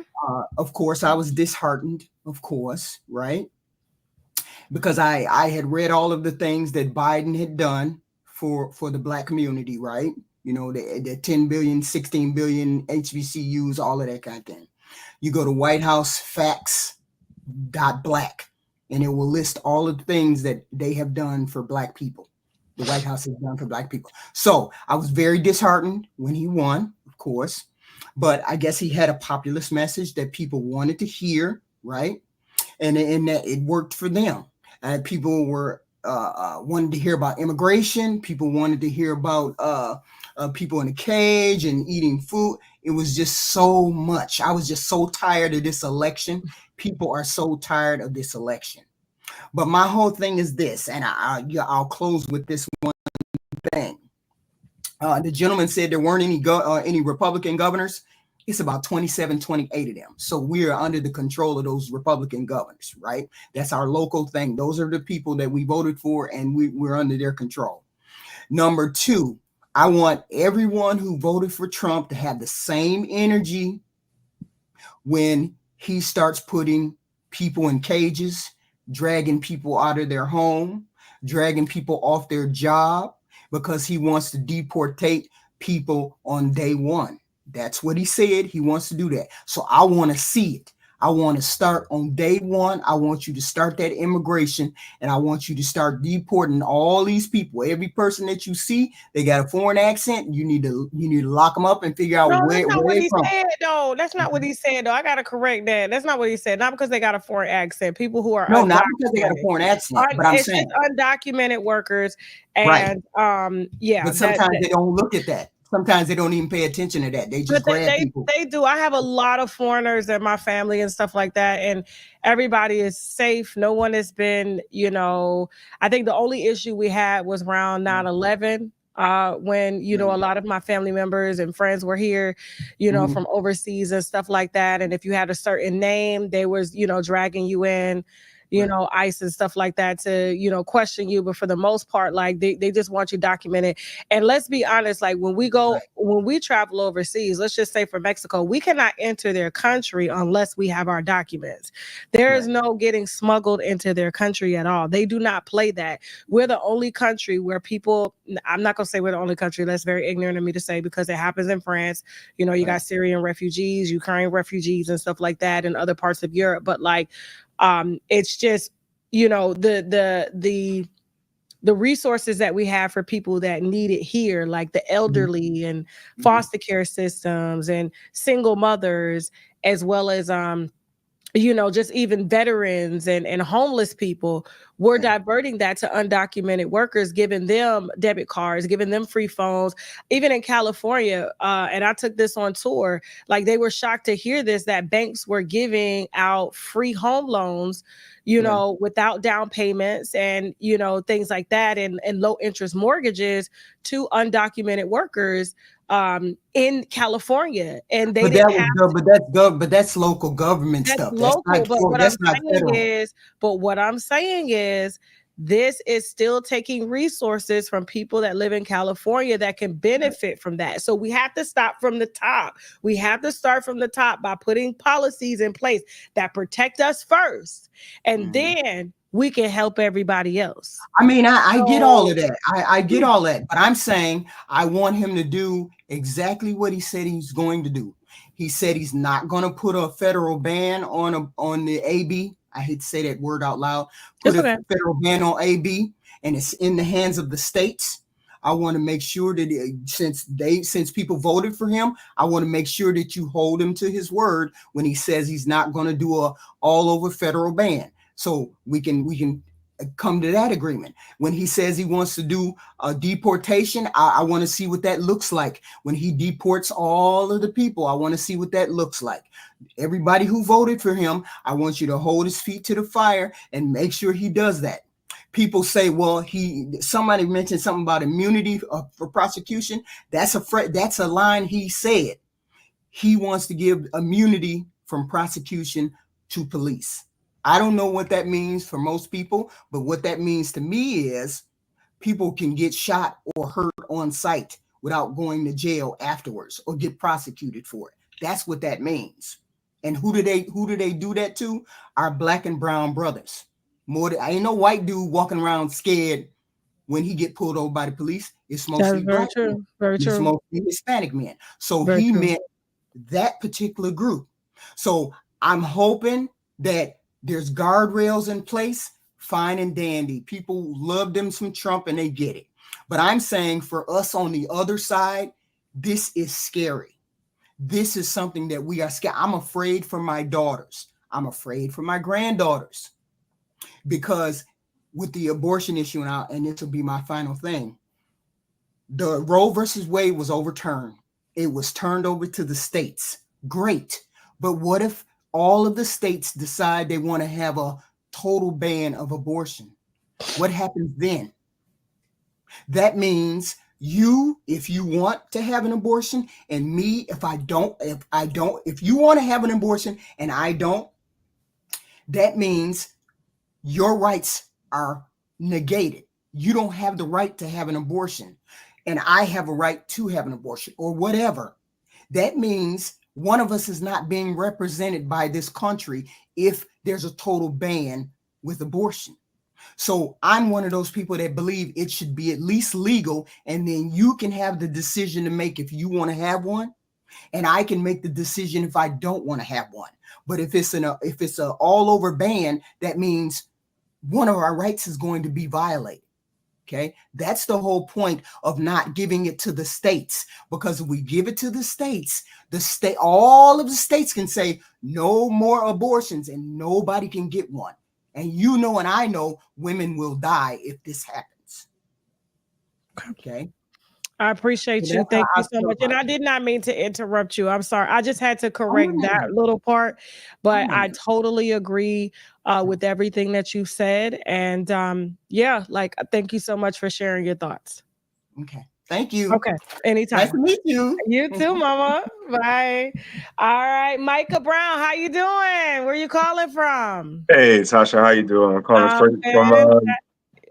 Of course, I was disheartened, of course, right? Because I had read all of the things that Biden had done for the Black community, right? You know, the 10 billion, 16 billion HBCUs, all of that kind of thing. You go to White House facts.black, and it will list all of the things that they have done for Black people. The White House has done for Black people. So I was very disheartened when he won, of course, but I guess he had a populist message that people wanted to hear, right? And that it worked for them. People were wanted to hear about immigration. People wanted to hear about people in a cage and eating food. It was just so much. I was just so tired of this election. People are so tired of this election. But my whole thing is this, and I'll close with this one thing. The gentleman said there weren't any Republican governors. It's about 27, 28 of them. So we are under the control of those Republican governors, right? That's our local thing. Those are the people that we voted for, and we're under their control. Number two, I want everyone who voted for Trump to have the same energy when he starts putting people in cages, dragging people out of their home, dragging people off their job, because he wants to deportate people on day one. That's what he said. He wants to do that. So I want to see it. I want to start on day one. I want you to start that immigration, and I want you to start deporting all these people. Every person that you see, they got a foreign accent. You need to lock them up and figure out where that's not what he from. said, though. That's not what he said, though. I gotta correct that. That's not what he said. Not because they got a foreign accent. People who are not because they got a foreign accent, but I'm saying undocumented workers, and yeah. But sometimes they don't look at that. Sometimes they don't even pay attention to that. They just grab people. They do. I have a lot of foreigners in my family and stuff like that, and everybody is safe. No one has been, I think the only issue we had was around 9/11. When, a lot of my family members and friends were here, from overseas and stuff like that. And if you had a certain name, they was, dragging you in, ICE and stuff like that to, question you. But for the most part, like they just want you documented. And let's be honest, like when we travel overseas, let's just say for Mexico, we cannot enter their country unless we have our documents. There is no getting smuggled into their country at all. They do not play that. We're the only country where people, I'm not going to say we're the only country. That's very ignorant of me to say, because it happens in France. You got Syrian refugees, Ukraine refugees and stuff like that in other parts of Europe. But like, it's just, the resources that we have for people that need it here, like the elderly and foster care systems and single mothers, as well as, just even veterans and homeless people, we're diverting that to undocumented workers, giving them debit cards, giving them free phones. Even in California, and I took this on tour, like they were shocked to hear this, that banks were giving out free home loans, without down payments and, things like that, and low interest mortgages to undocumented workers in California. And they but that's local government stuff. Local, but what I'm saying is this is still taking resources from people that live in California that can benefit from that. So we have to stop from the top. We have to start from the top by putting policies in place that protect us first. And then we can help everybody else. I mean, I get all of that. I get all that. But I'm saying I want him to do exactly what he said he's going to do. He said he's not going to put a federal ban on the AB. I hate to say that word out loud. Put a federal ban on AB, and it's in the hands of the states. I want to make sure that since people voted for him, I want to make sure that you hold him to his word when he says he's not going to do a all over federal ban. So we can come to that agreement. When he says he wants to do a deportation, I want to see what that looks like. When he deports all of the people, I want to see what that looks like. Everybody who voted for him, I want you to hold his feet to the fire and make sure he does that. People say, well, somebody mentioned something about immunity for prosecution. That's a line he said. He wants to give immunity from prosecution to police. I don't know what that means for most people, but what that means to me is people can get shot or hurt on site without going to jail afterwards or get prosecuted for it. That's what that means. And who do they do that to? Our black and brown brothers. I ain't no white dude walking around scared when he get pulled over by the police. It's mostly black men. It's mostly Hispanic men. So he meant that particular group. So I'm hoping that there's guardrails in place, fine and dandy. People love them some Trump and they get it. But I'm saying for us on the other side, this is scary. This is something that we are scared. I'm afraid for my daughters. I'm afraid for my granddaughters. Because with the abortion issue, and this will be my final thing, the Roe versus Wade was overturned. It was turned over to the states. Great. But what if all of the states decide they want to have a total ban of abortion? What happens then? That means if you want to have an abortion, and me, if you want to have an abortion and I don't, that means your rights are negated. You don't have the right to have an abortion, and I have a right to have an abortion or whatever. That means one of us is not being represented by this country if there's a total ban with abortion. So I'm one of those people that believe it should be at least legal, and then you can have the decision to make if you want to have one, and I can make the decision if I don't want to have one. But if it's an all over ban, that means one of our rights is going to be violated. Okay, that's the whole point of not giving it to the states, because if we give it to the states, all of the states can say no more abortions and nobody can get one. And you know, and I know women will die if this happens. Okay. I appreciate you. Thank you so much. And I did not mean to interrupt you. I'm sorry. I just had to correct that little part. But I totally agree with everything that you said. And thank you so much for sharing your thoughts. Okay. Thank you. Okay. Anytime. Nice to meet you. You too, Mama. Bye. All right. Micah Brown, how you doing? Where you calling from? Hey, Tasha, how you doing? I'm calling from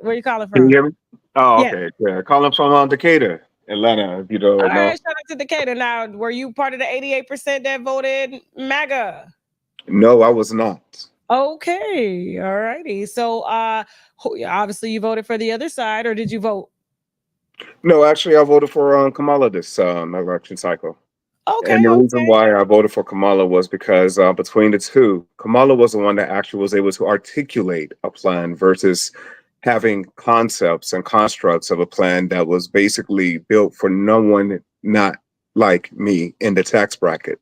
where you calling from? Can you hear me? Oh, okay. Yeah. Calling from Decatur, Atlanta, if you don't know. All right, shout out to Decatur. Now, were you part of the 88% that voted MAGA? No, I was not. Okay. All righty. So obviously you voted for the other side, or did you vote? No, actually, I voted for Kamala this election cycle. Okay. And the reason why I voted for Kamala was because between the two, Kamala was the one that actually was able to articulate a plan versus having concepts and constructs of a plan that was basically built for no one not like me in the tax bracket.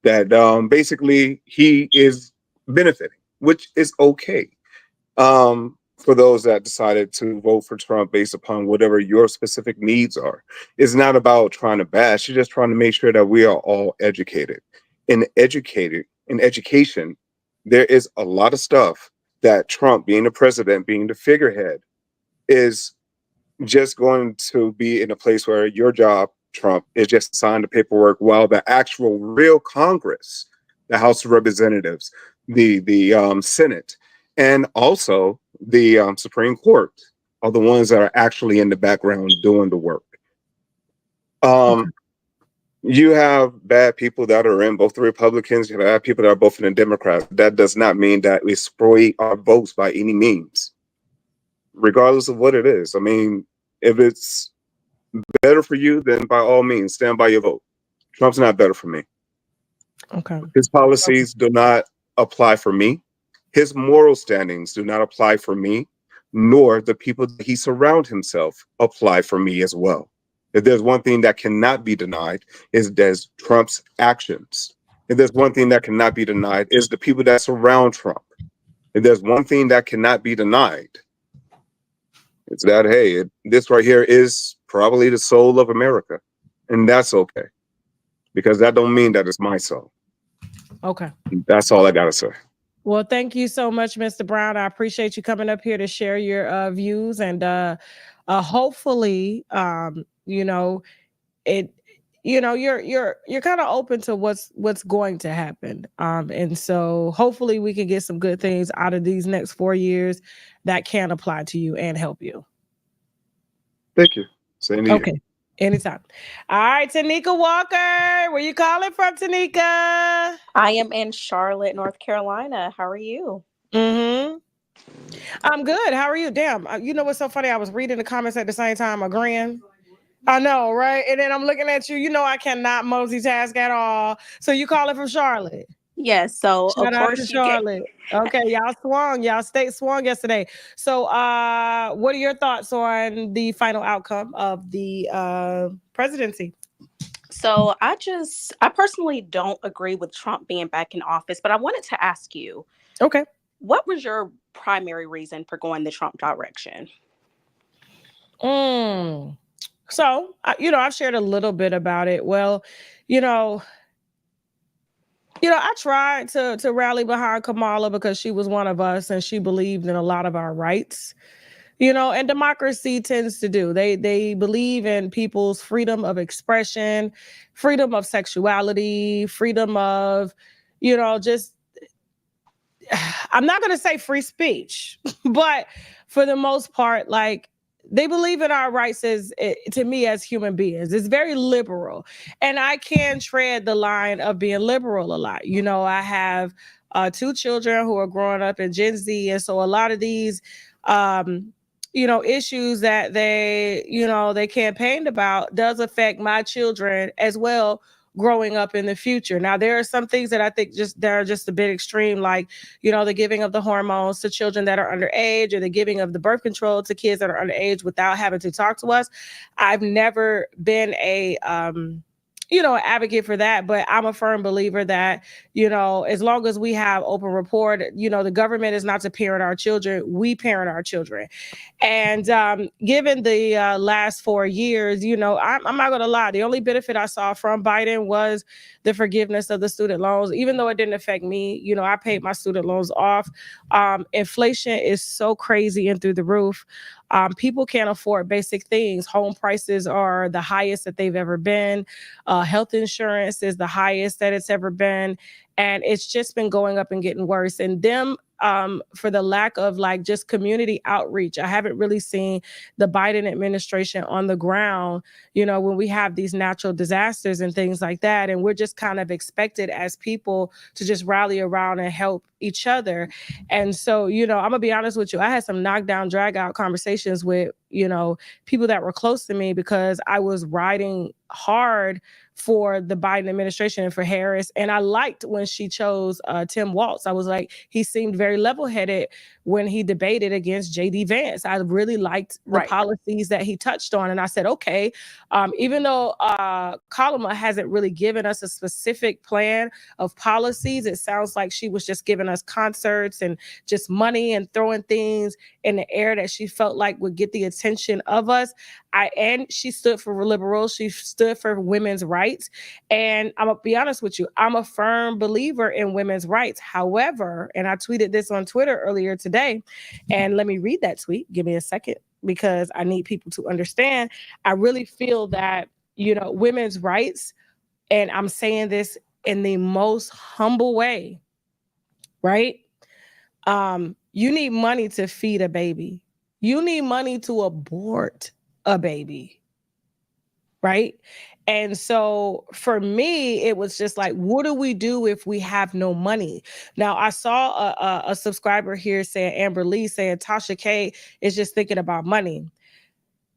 That basically he is benefiting, which is okay. For those that decided to vote for Trump based upon whatever your specific needs are. It's not about trying to bash, you're just trying to make sure that we are all educated. In education, there is a lot of stuff that Trump, being the president, being the figurehead, is just going to be in a place where your job, Trump, is just to sign the paperwork, while the actual real Congress, the House of Representatives, the Senate, and also the Supreme Court are the ones that are actually in the background doing the work. You have bad people that are in both the Republicans, you have bad people that are both in the Democrats. That does not mean that we sway our votes by any means, regardless of what it is. I mean, if it's better for you, then by all means, stand by your vote. Trump's not better for me. Okay. His policies do not apply for me. His moral standings do not apply for me, nor the people that he surrounds himself apply for me as well. If there's one thing that cannot be denied, is there's Trump's actions. If there's one thing that cannot be denied, is the people that surround Trump. If there's one thing that cannot be denied, it's that, hey, this right here is probably the soul of America. And that's okay. Because that don't mean that it's my soul. Okay. That's all I got to say. Well, thank you so much, Mr. Brown. I appreciate you coming up here to share your views, and hopefully, you're kind of open to what's going to happen, and so hopefully we can get some good things out of these next 4 years that can apply to you and help you. Thank you. Same to you. Okay. Anytime. All right, Tanika Walker, where you calling from, Tanika? I am in Charlotte, North Carolina. How are you? Mm-hmm. I'm good. How are you? Damn. You know what's so funny? I was reading the comments at the same time, agreeing. I know, right? And then I'm looking at you. You know I cannot multitask at all. So you calling from Charlotte? Yes. So Shout of out course to you get. Charlotte. Okay, y'all swung. Y'all state swung yesterday. So what are your thoughts on the final outcome of the presidency? So I personally don't agree with Trump being back in office, but I wanted to ask you, okay, what was your primary reason for going the Trump direction? So, I've shared a little bit about it. Well, I tried to rally behind Kamala because she was one of us and she believed in a lot of our rights. And democracy tends to do. They believe in people's freedom of expression, freedom of sexuality, freedom of, just, I'm not going to say free speech, but for the most part, like, they believe in our rights to me as human beings. It's very liberal. And I can tread the line of being liberal a lot. I have 2 children who are growing up in Gen Z. And so a lot of these, issues that they campaigned about does affect my children as well growing up in the future. Now, there are some things that I think they're just a bit extreme, like, the giving of the hormones to children that are underage, or the giving of the birth control to kids that are underage without having to talk to us. I've never been an advocate for that, but I'm a firm believer that, as long as we have open report, the government is not to parent our children, we parent our children. And given the last 4 years, I'm not going to lie, the only benefit I saw from Biden was the forgiveness of the student loans. Even though it didn't affect me, I paid my student loans off. Inflation is so crazy and through the roof. People can't afford basic things. Home prices are the highest that they've ever been. Health insurance is the highest that it's ever been. And it's just been going up and getting worse. And them, for the lack of just community outreach, I haven't really seen the Biden administration on the ground, when we have these natural disasters and things like that. And we're just kind of expected as people to just rally around and help each other. And so, I'm gonna be honest with you, I had some knockdown, drag out conversations with, people that were close to me because I was riding hard for the Biden administration and for Harris. And I liked when she chose Tim Walz. I was like, he seemed very level-headed when he debated against J.D. Vance. I really liked the policies that he touched on. And I said, okay, even though Kamala hasn't really given us a specific plan of policies, it sounds like she was just giving us concerts and just money and throwing things in the air that she felt like would get the attention of us. And she stood for liberals. She stood for women's rights. And I'm going to be honest with you, I'm a firm believer in women's rights. However, and I tweeted this on Twitter earlier today, and let me read that tweet. Give me a second, because I need people to understand. I really feel that, women's rights, and I'm saying this in the most humble way, right? You need money to feed a baby. You need money to abort a baby. Right? And so for me, it was just like, what do we do if we have no money? Now, I saw a subscriber here saying, Amber Lee saying, Tasha K is just thinking about money.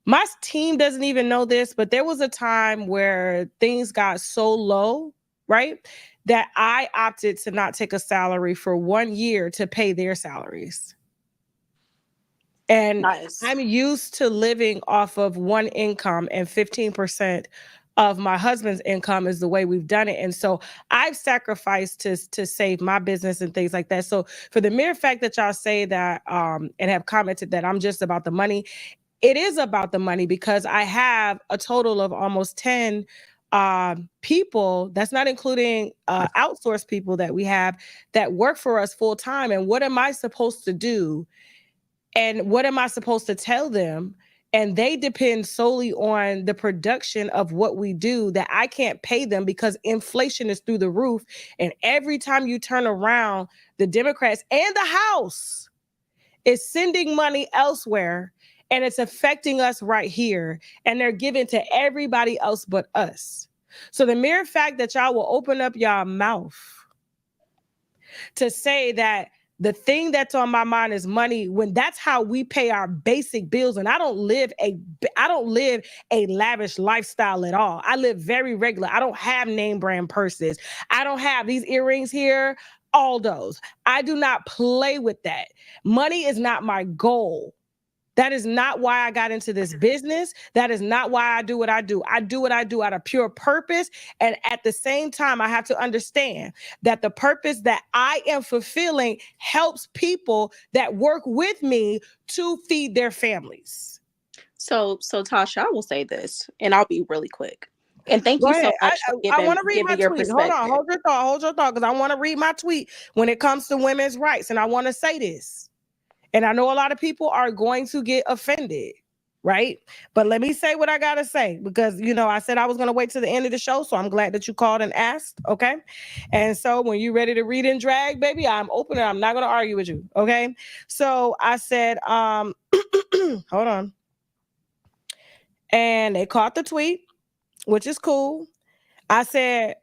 My team doesn't even know this, but there was a time where things got so low, right, that I opted to not take a salary for 1 year to pay their salaries. And Nice. I'm used to living off of one income, and 15% of my husband's income is the way we've done it. And so I've sacrificed to save my business and things like that. So for the mere fact that y'all say that and have commented that I'm just about the money, it is about the money, because I have a total of almost 10 people, that's not including outsourced people that we have that work for us full time. And what am I supposed to do? And what am I supposed to tell them? And they depend solely on the production of what we do, that I can't pay them because inflation is through the roof. And every time you turn around, the Democrats and the House is sending money elsewhere, and it's affecting us right here. And they're giving to everybody else but us. So the mere fact that y'all will open up y'all mouth to say that the thing that's on my mind is money, when that's how we pay our basic bills. And I don't live a lavish lifestyle at all. I live very regular. I don't have name brand purses. I don't have these earrings here, Aldo's. I do not play with that. Money is not my goal. That is not why I got into this business. That is not why I do what I do. I do what I do out of pure purpose. And at the same time, I have to understand that the purpose that I am fulfilling helps people that work with me to feed their families. So Tasha, I will say this, and I'll be really quick. And thank Go you so ahead. much for I want to read my your tweet. perspective. Hold your thought, because I want to read my tweet when it comes to women's rights. And I want to say this. And I know a lot of people are going to get offended, right? But let me say what I got to say, because, I said I was going to wait to the end of the show. So I'm glad that you called and asked. Okay. And so when you're ready to read and drag, baby, I'm open and I'm not going to argue with you. Okay. So I said, hold on. And they caught the tweet, which is cool. I said,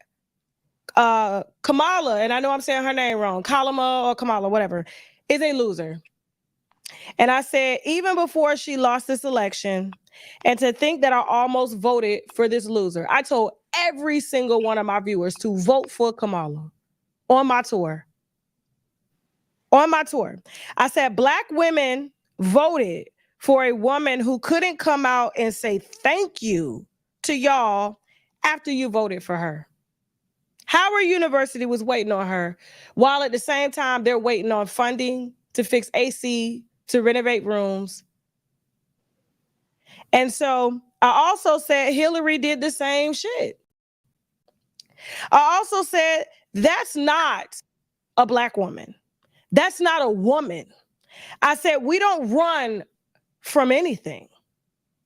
Kamala, and I know I'm saying her name wrong, Kalama or Kamala, whatever, is a loser. And I said, even before she lost this election, and to think that I almost voted for this loser, I told every single one of my viewers to vote for Kamala on my tour. On my tour. I said, Black women voted for a woman who couldn't come out and say thank you to y'all after you voted for her. Howard University was waiting on her, while at the same time they're waiting on funding to fix AC, to renovate rooms. And so I also said Hillary did the same shit. I also said that's not a Black woman. That's not a woman. I said we don't run from anything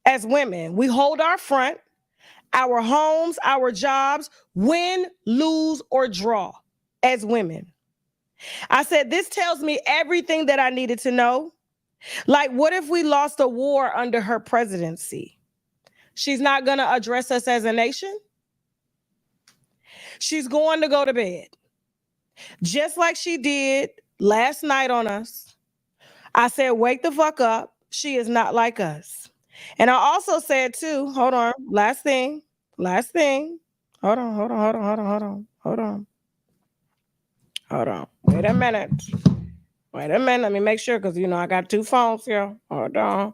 as women. We hold our front, our homes, our jobs, win, lose, or draw as women. I said this tells me everything that I needed to know. Like, what if we lost a war under her presidency? She's not going to address us as a nation. She's going to go to bed, just like she did last night on us. I said, wake the fuck up. She is not like us. And I also said, too, hold on, last thing. Hold on. Wait a minute. Let me make sure, because, I got two phones here. Hold on.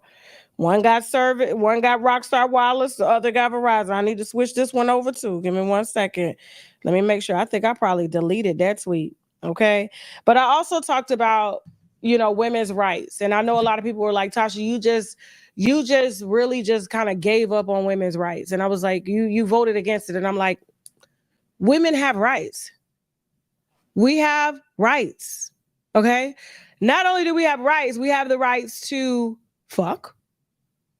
One got Service, one got Rockstar Wireless, the other got Verizon. I need to switch this one over too. Give me 1 second. Let me make sure. I think I probably deleted that tweet. Okay. But I also talked about, women's rights. And I know a lot of people were like, Tasha, you just really just kind of gave up on women's rights. And I was like, you voted against it. And I'm like, women have rights. We have rights. Okay. Not only do we have rights, we have the rights to fuck.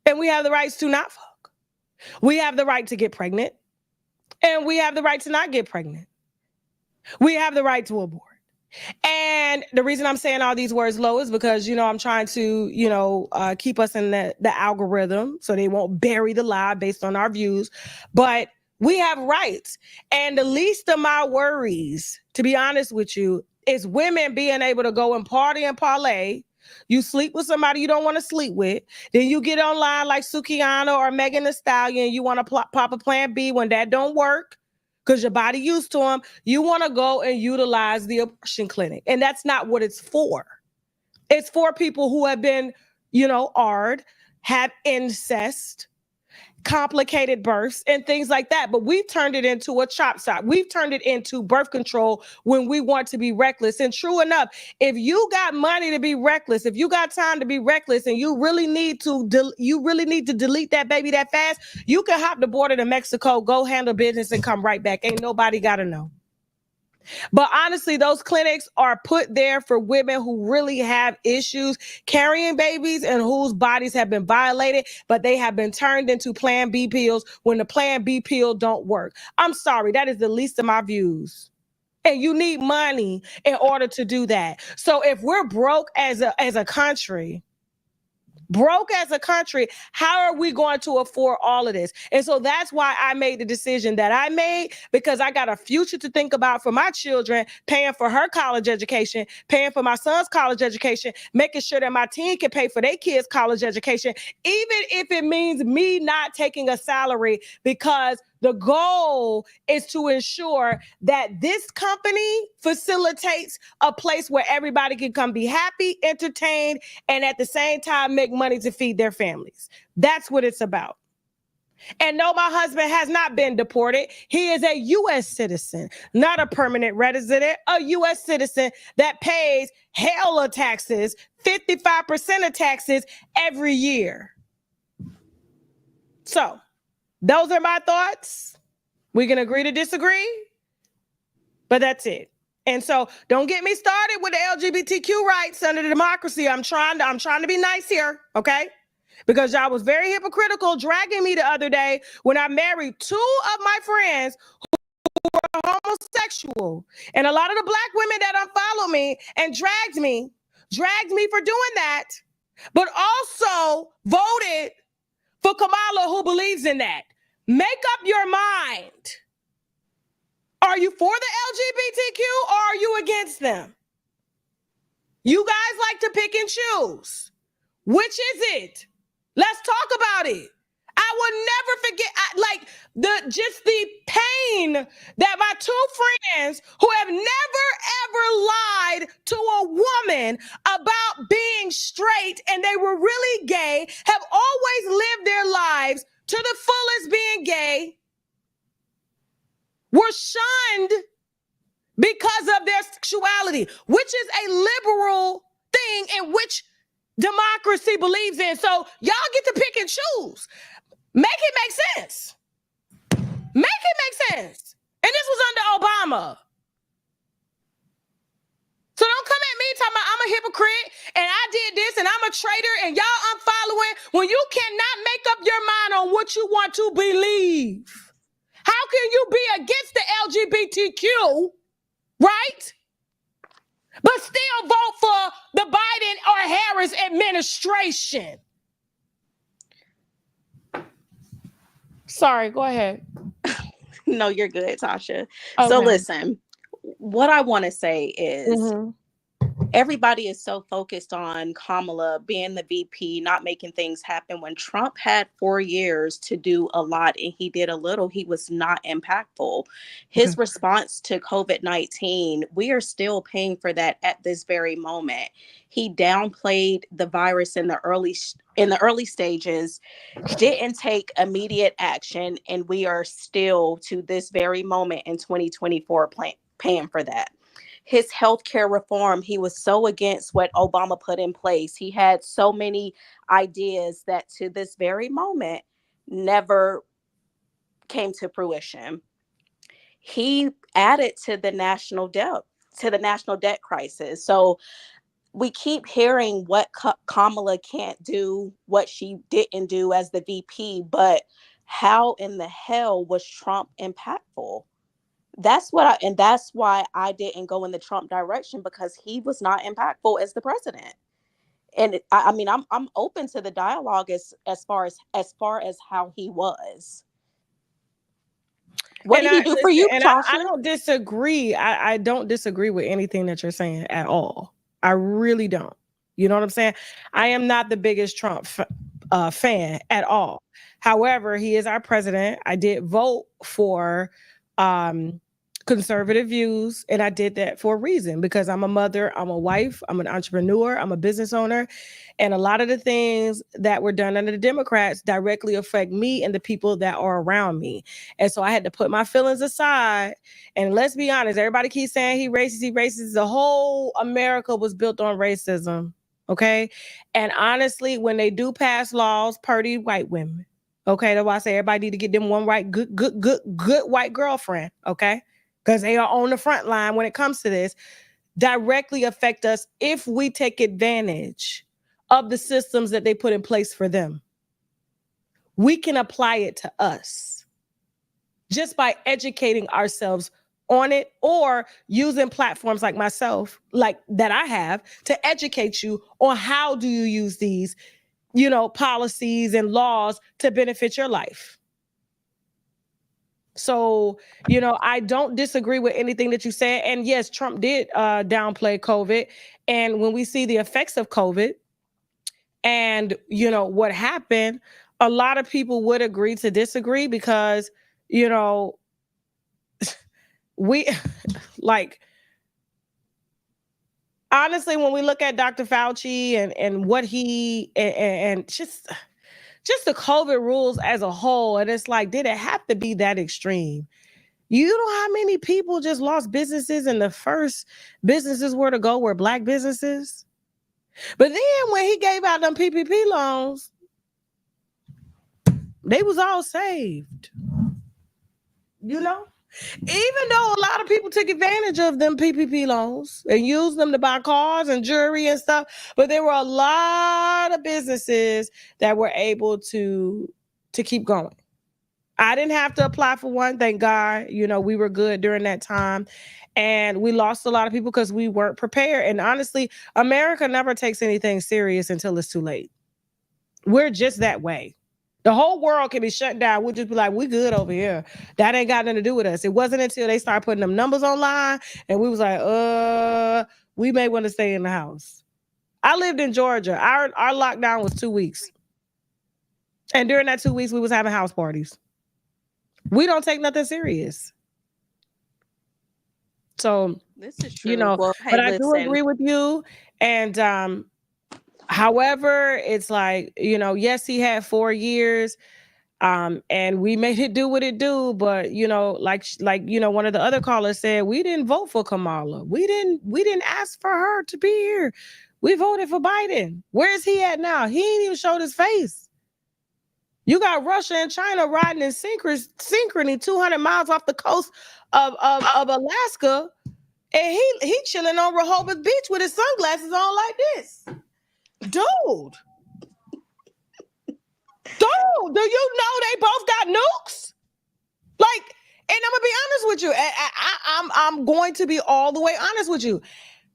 And we have the rights to not fuck. We have the right to get pregnant. And we have the right to not get pregnant. We have the right to abort. And the reason I'm saying all these words low is because, I'm trying to, keep us in the algorithm so they won't bury the lie based on our views. But we have rights. And the least of my worries, to be honest with you, is women being able to go and party and parlay. You sleep with somebody you don't want to sleep with. Then you get online like Sukiana or Megan Thee Stallion. You want to pop a plan B when that don't work because your body used to them. You want to go and utilize the abortion clinic. And that's not what it's for. It's for people who have been, AR'd, have incest, complicated births and things like that. But we've turned it into a chop shop. We've turned it into birth control when we want to be reckless. And true enough, if you got money to be reckless, if you got time to be reckless, and you really need to delete that baby that fast, you can hop the border to Mexico, go handle business, and come right back. Ain't nobody got to know. But honestly, those clinics are put there for women who really have issues carrying babies and whose bodies have been violated, but they have been turned into Plan B pills when the Plan B pill don't work. I'm sorry, that is the least of my views. And you need money in order to do that. So if we're broke as a country, how are we going to afford all of this? And so that's why I made the decision that I made, because I got a future to think about for my children, paying for her college education, paying for my son's college education, making sure that my teen can pay for their kids' college education, even if it means me not taking a salary, because the goal is to ensure that this company facilitates a place where everybody can come be happy, entertained, and at the same time make money to feed their families. That's what it's about. And no, my husband has not been deported. He is a U.S. citizen, not a permanent resident, a U.S. citizen that pays hella taxes, 55% of taxes every year. So, those are my thoughts. We can agree to disagree, but that's it. And so don't get me started with the LGBTQ rights under the democracy. I'm trying to be nice here, okay? Because y'all was very hypocritical dragging me the other day when I married two of my friends who were homosexual. And a lot of the Black women that unfollowed me and dragged me for doing that, but also voted for Kamala, who believes in that. Make up your mind. Are you for the LGBTQ or are you against them? You guys like to pick and choose. Which is it? Let's talk about it. I will never forget, the pain that my two friends who have never ever lied to a woman about being straight and they were really gay, have always lived their lives to the fullest being gay, were shunned because of their sexuality, which is a liberal thing in which democracy believes in. So y'all get to pick and choose. Make it make sense. Make it make sense. And this was under Obama. So don't come at me talking about I'm a hypocrite and I did this and I'm a traitor and y'all unfollowing when you cannot make up your mind on what you want to believe. How can you be against the LGBTQ, right? But still vote for the Biden or Harris administration? Sorry, go ahead. No, you're good, Tasha. Okay. So listen, what I want to say is everybody is so focused on Kamala being the VP, not making things happen. When Trump had 4 years to do a lot and he did a little, he was not impactful. His response to COVID-19, we are still paying for that at this very moment. He downplayed the virus in the early stages, didn't take immediate action, and we are still to this very moment in 2024 paying for that. His healthcare reform, he was so against what Obama put in place. He had so many ideas that to this very moment never came to fruition. He added to the national debt crisis. So we keep hearing what Kamala can't do, what she didn't do as the VP, but how in the hell was Trump impactful? That's why I didn't go in the Trump direction, because he was not impactful as the president. And I mean, I'm open to the dialogue as far as how he was. What did he do for you, Tasha? I don't disagree. I don't disagree with anything that you're saying at all. I really don't. You know what I'm saying? I am not the biggest Trump fan at all. However, he is our president. I did vote for conservative views, and I did that for a reason, because I'm a mother, I'm a wife, I'm an entrepreneur, I'm a business owner, and a lot of the things that were done under the Democrats directly affect me and the people that are around me. And so I had to put my feelings aside. And let's be honest, everybody keeps saying he racist. The whole America was built on racism. Okay. And honestly, when they do pass laws, purdy white women. Okay. That's why I say everybody need to get them one right, good white girlfriend. Okay. Because they are on the front line when it comes to this, directly affect us if we take advantage of the systems that they put in place for them. We can apply it to us just by educating ourselves on it, or using platforms like myself, like that I have, to educate you on how do you use these, policies and laws to benefit your life. So, I don't disagree with anything that you said. And yes, Trump did downplay COVID. And when we see the effects of COVID and, what happened, a lot of people would agree to disagree, because, we honestly, when we look at Dr. Fauci and what he and just the COVID rules as a whole, and it's like, did it have to be that extreme? You know how many people just lost businesses, and the first businesses were to go were Black businesses? But then when he gave out them PPP loans, they was all saved. Even though a lot of people took advantage of them PPP loans and used them to buy cars and jewelry and stuff, but there were a lot of businesses that were able to keep going. I didn't have to apply for one, thank God. We were good during that time, and we lost a lot of people because we weren't prepared. And honestly, America never takes anything serious until it's too late. We're just that way. The whole world can be shut down. We'll just be like, we good over here. That ain't got nothing to do with us. It wasn't until they started putting them numbers online, and we was like, we may want to stay in the house. I lived in Georgia. Our lockdown was 2 weeks. And during that 2 weeks, we was having house parties. We don't take nothing serious. So, this is true. Well, hey, but I do agree with you. And however, it's like, yes, he had 4 years, and we made it do what it do. But like one of the other callers said, we didn't vote for Kamala. We didn't ask for her to be here. We voted for Biden. Where is he at now? He ain't even showed his face. You got Russia and China riding in synchrony 200 miles off the coast of Alaska, and he chilling on Rehoboth Beach with his sunglasses on like this. Dude, do you know they both got nukes? Like, and I'm gonna be honest with you. I'm going to be all the way honest with you.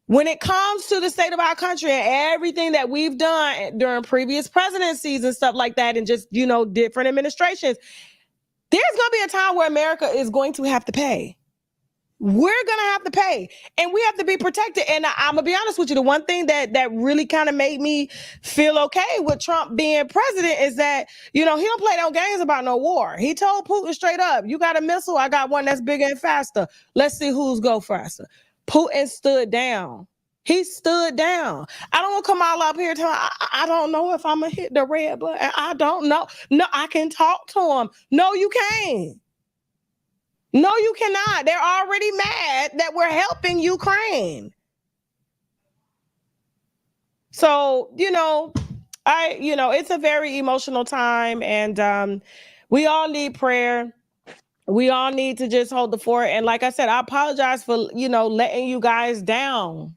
When it comes to the state of our country and everything that we've done during previous presidencies and stuff like that, and just, different administrations, there's going to be a time where America is going to have to pay. We're going to have to pay, and we have to be protected. And I'm going to be honest with you. The one thing that really kind of made me feel okay with Trump being president is that, he don't play no games about no war. He told Putin straight up, you got a missile, I got one that's bigger and faster. Let's see who's go faster. Putin stood down. He stood down. I don't want Kamala up here telling I don't know if I'm going to hit the red button. I don't know. No, I can talk to him. No, you can't. No, you cannot. They're already mad that we're helping Ukraine. So, it's a very emotional time, and we all need prayer. We all need to just hold the fort. And like I said, I apologize for, letting you guys down,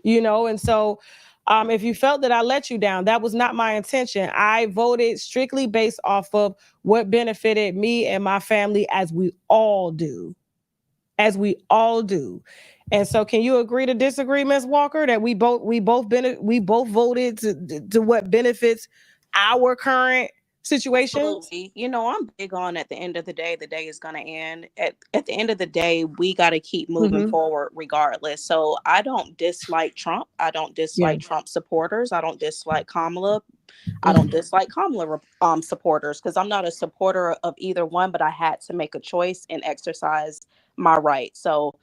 and so if you felt that I let you down, that was not my intention. I voted strictly based off of what benefited me and my family, as we all do. as we all do. And so, can you agree to disagree, Ms. Walker, that we both voted to what benefits our current situation? Absolutely. You know, I'm big on at the end of the day is going to end. At the end of the day, we got to keep moving forward regardless. So I don't dislike Trump. I don't dislike Trump supporters. I don't dislike Kamala. I don't dislike Kamala supporters because I'm not a supporter of either one, but I had to make a choice and exercise my right. So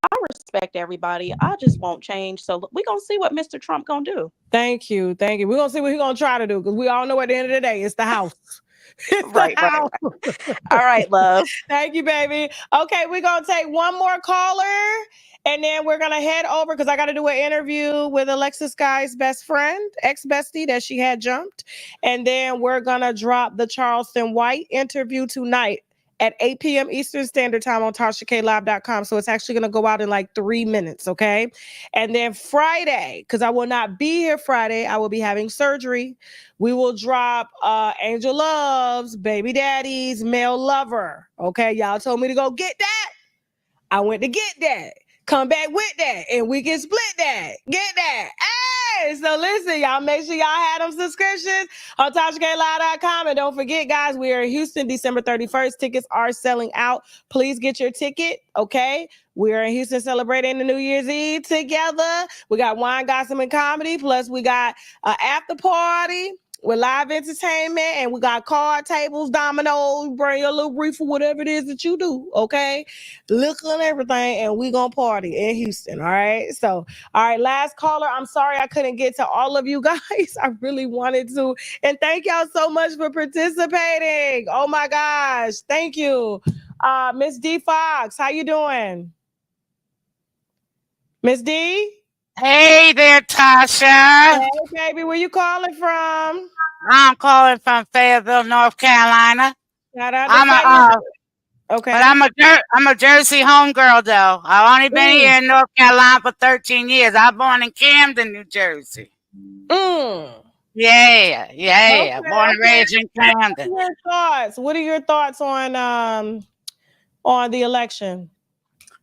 I respect everybody. I just won't change. So we're going to see what Mr. Trump going to do. Thank you. We're going to see what he's going to try to do because we all know at the end of the day, it's the House. It's right. All right, love. Thank you, baby. Okay, we're going to take one more caller and then we're going to head over because I got to do an interview with Alexis Guy's best friend, ex-bestie that she had jumped. And then we're going to drop the Charleston White interview tonight at 8 p.m. Eastern Standard Time on TashaKLive.com. So it's actually going to go out in like 3 minutes, okay? And then Friday, because I will not be here Friday, I will be having surgery. We will drop Angel Love's Baby Daddy's Male Lover, okay? Y'all told me to go get that. I went to get that. Come back with that, and we can split that. Get that. Hey, so listen, y'all, make sure y'all have them subscriptions on TashaKLive.com. And don't forget, guys, we are in Houston December 31st. Tickets are selling out. Please get your ticket, okay? We are in Houston celebrating the New Year's Eve together. We got wine, gossip, and comedy. Plus, we got an after party with live entertainment, and we got card tables, dominoes. Bring your little reefer, whatever it is that you do, okay? Liquor and everything, and we gonna party in Houston, all right? So, all right, last caller. I'm sorry I couldn't get to all of you guys. I really wanted to, and thank y'all so much for participating. Oh my gosh, thank you. Miss D Fox, how you doing? Miss D? Hey there, Tasha. Hey, baby, where you calling from? I'm calling from Fayetteville, North Carolina. Shout out to Fayetteville. Okay. But I'm a Jersey homegirl, though. I've only been here in North Carolina for 13 years. I was born in Camden, New Jersey. Yeah. Okay, Born and raised in Camden. What are your thoughts on the election?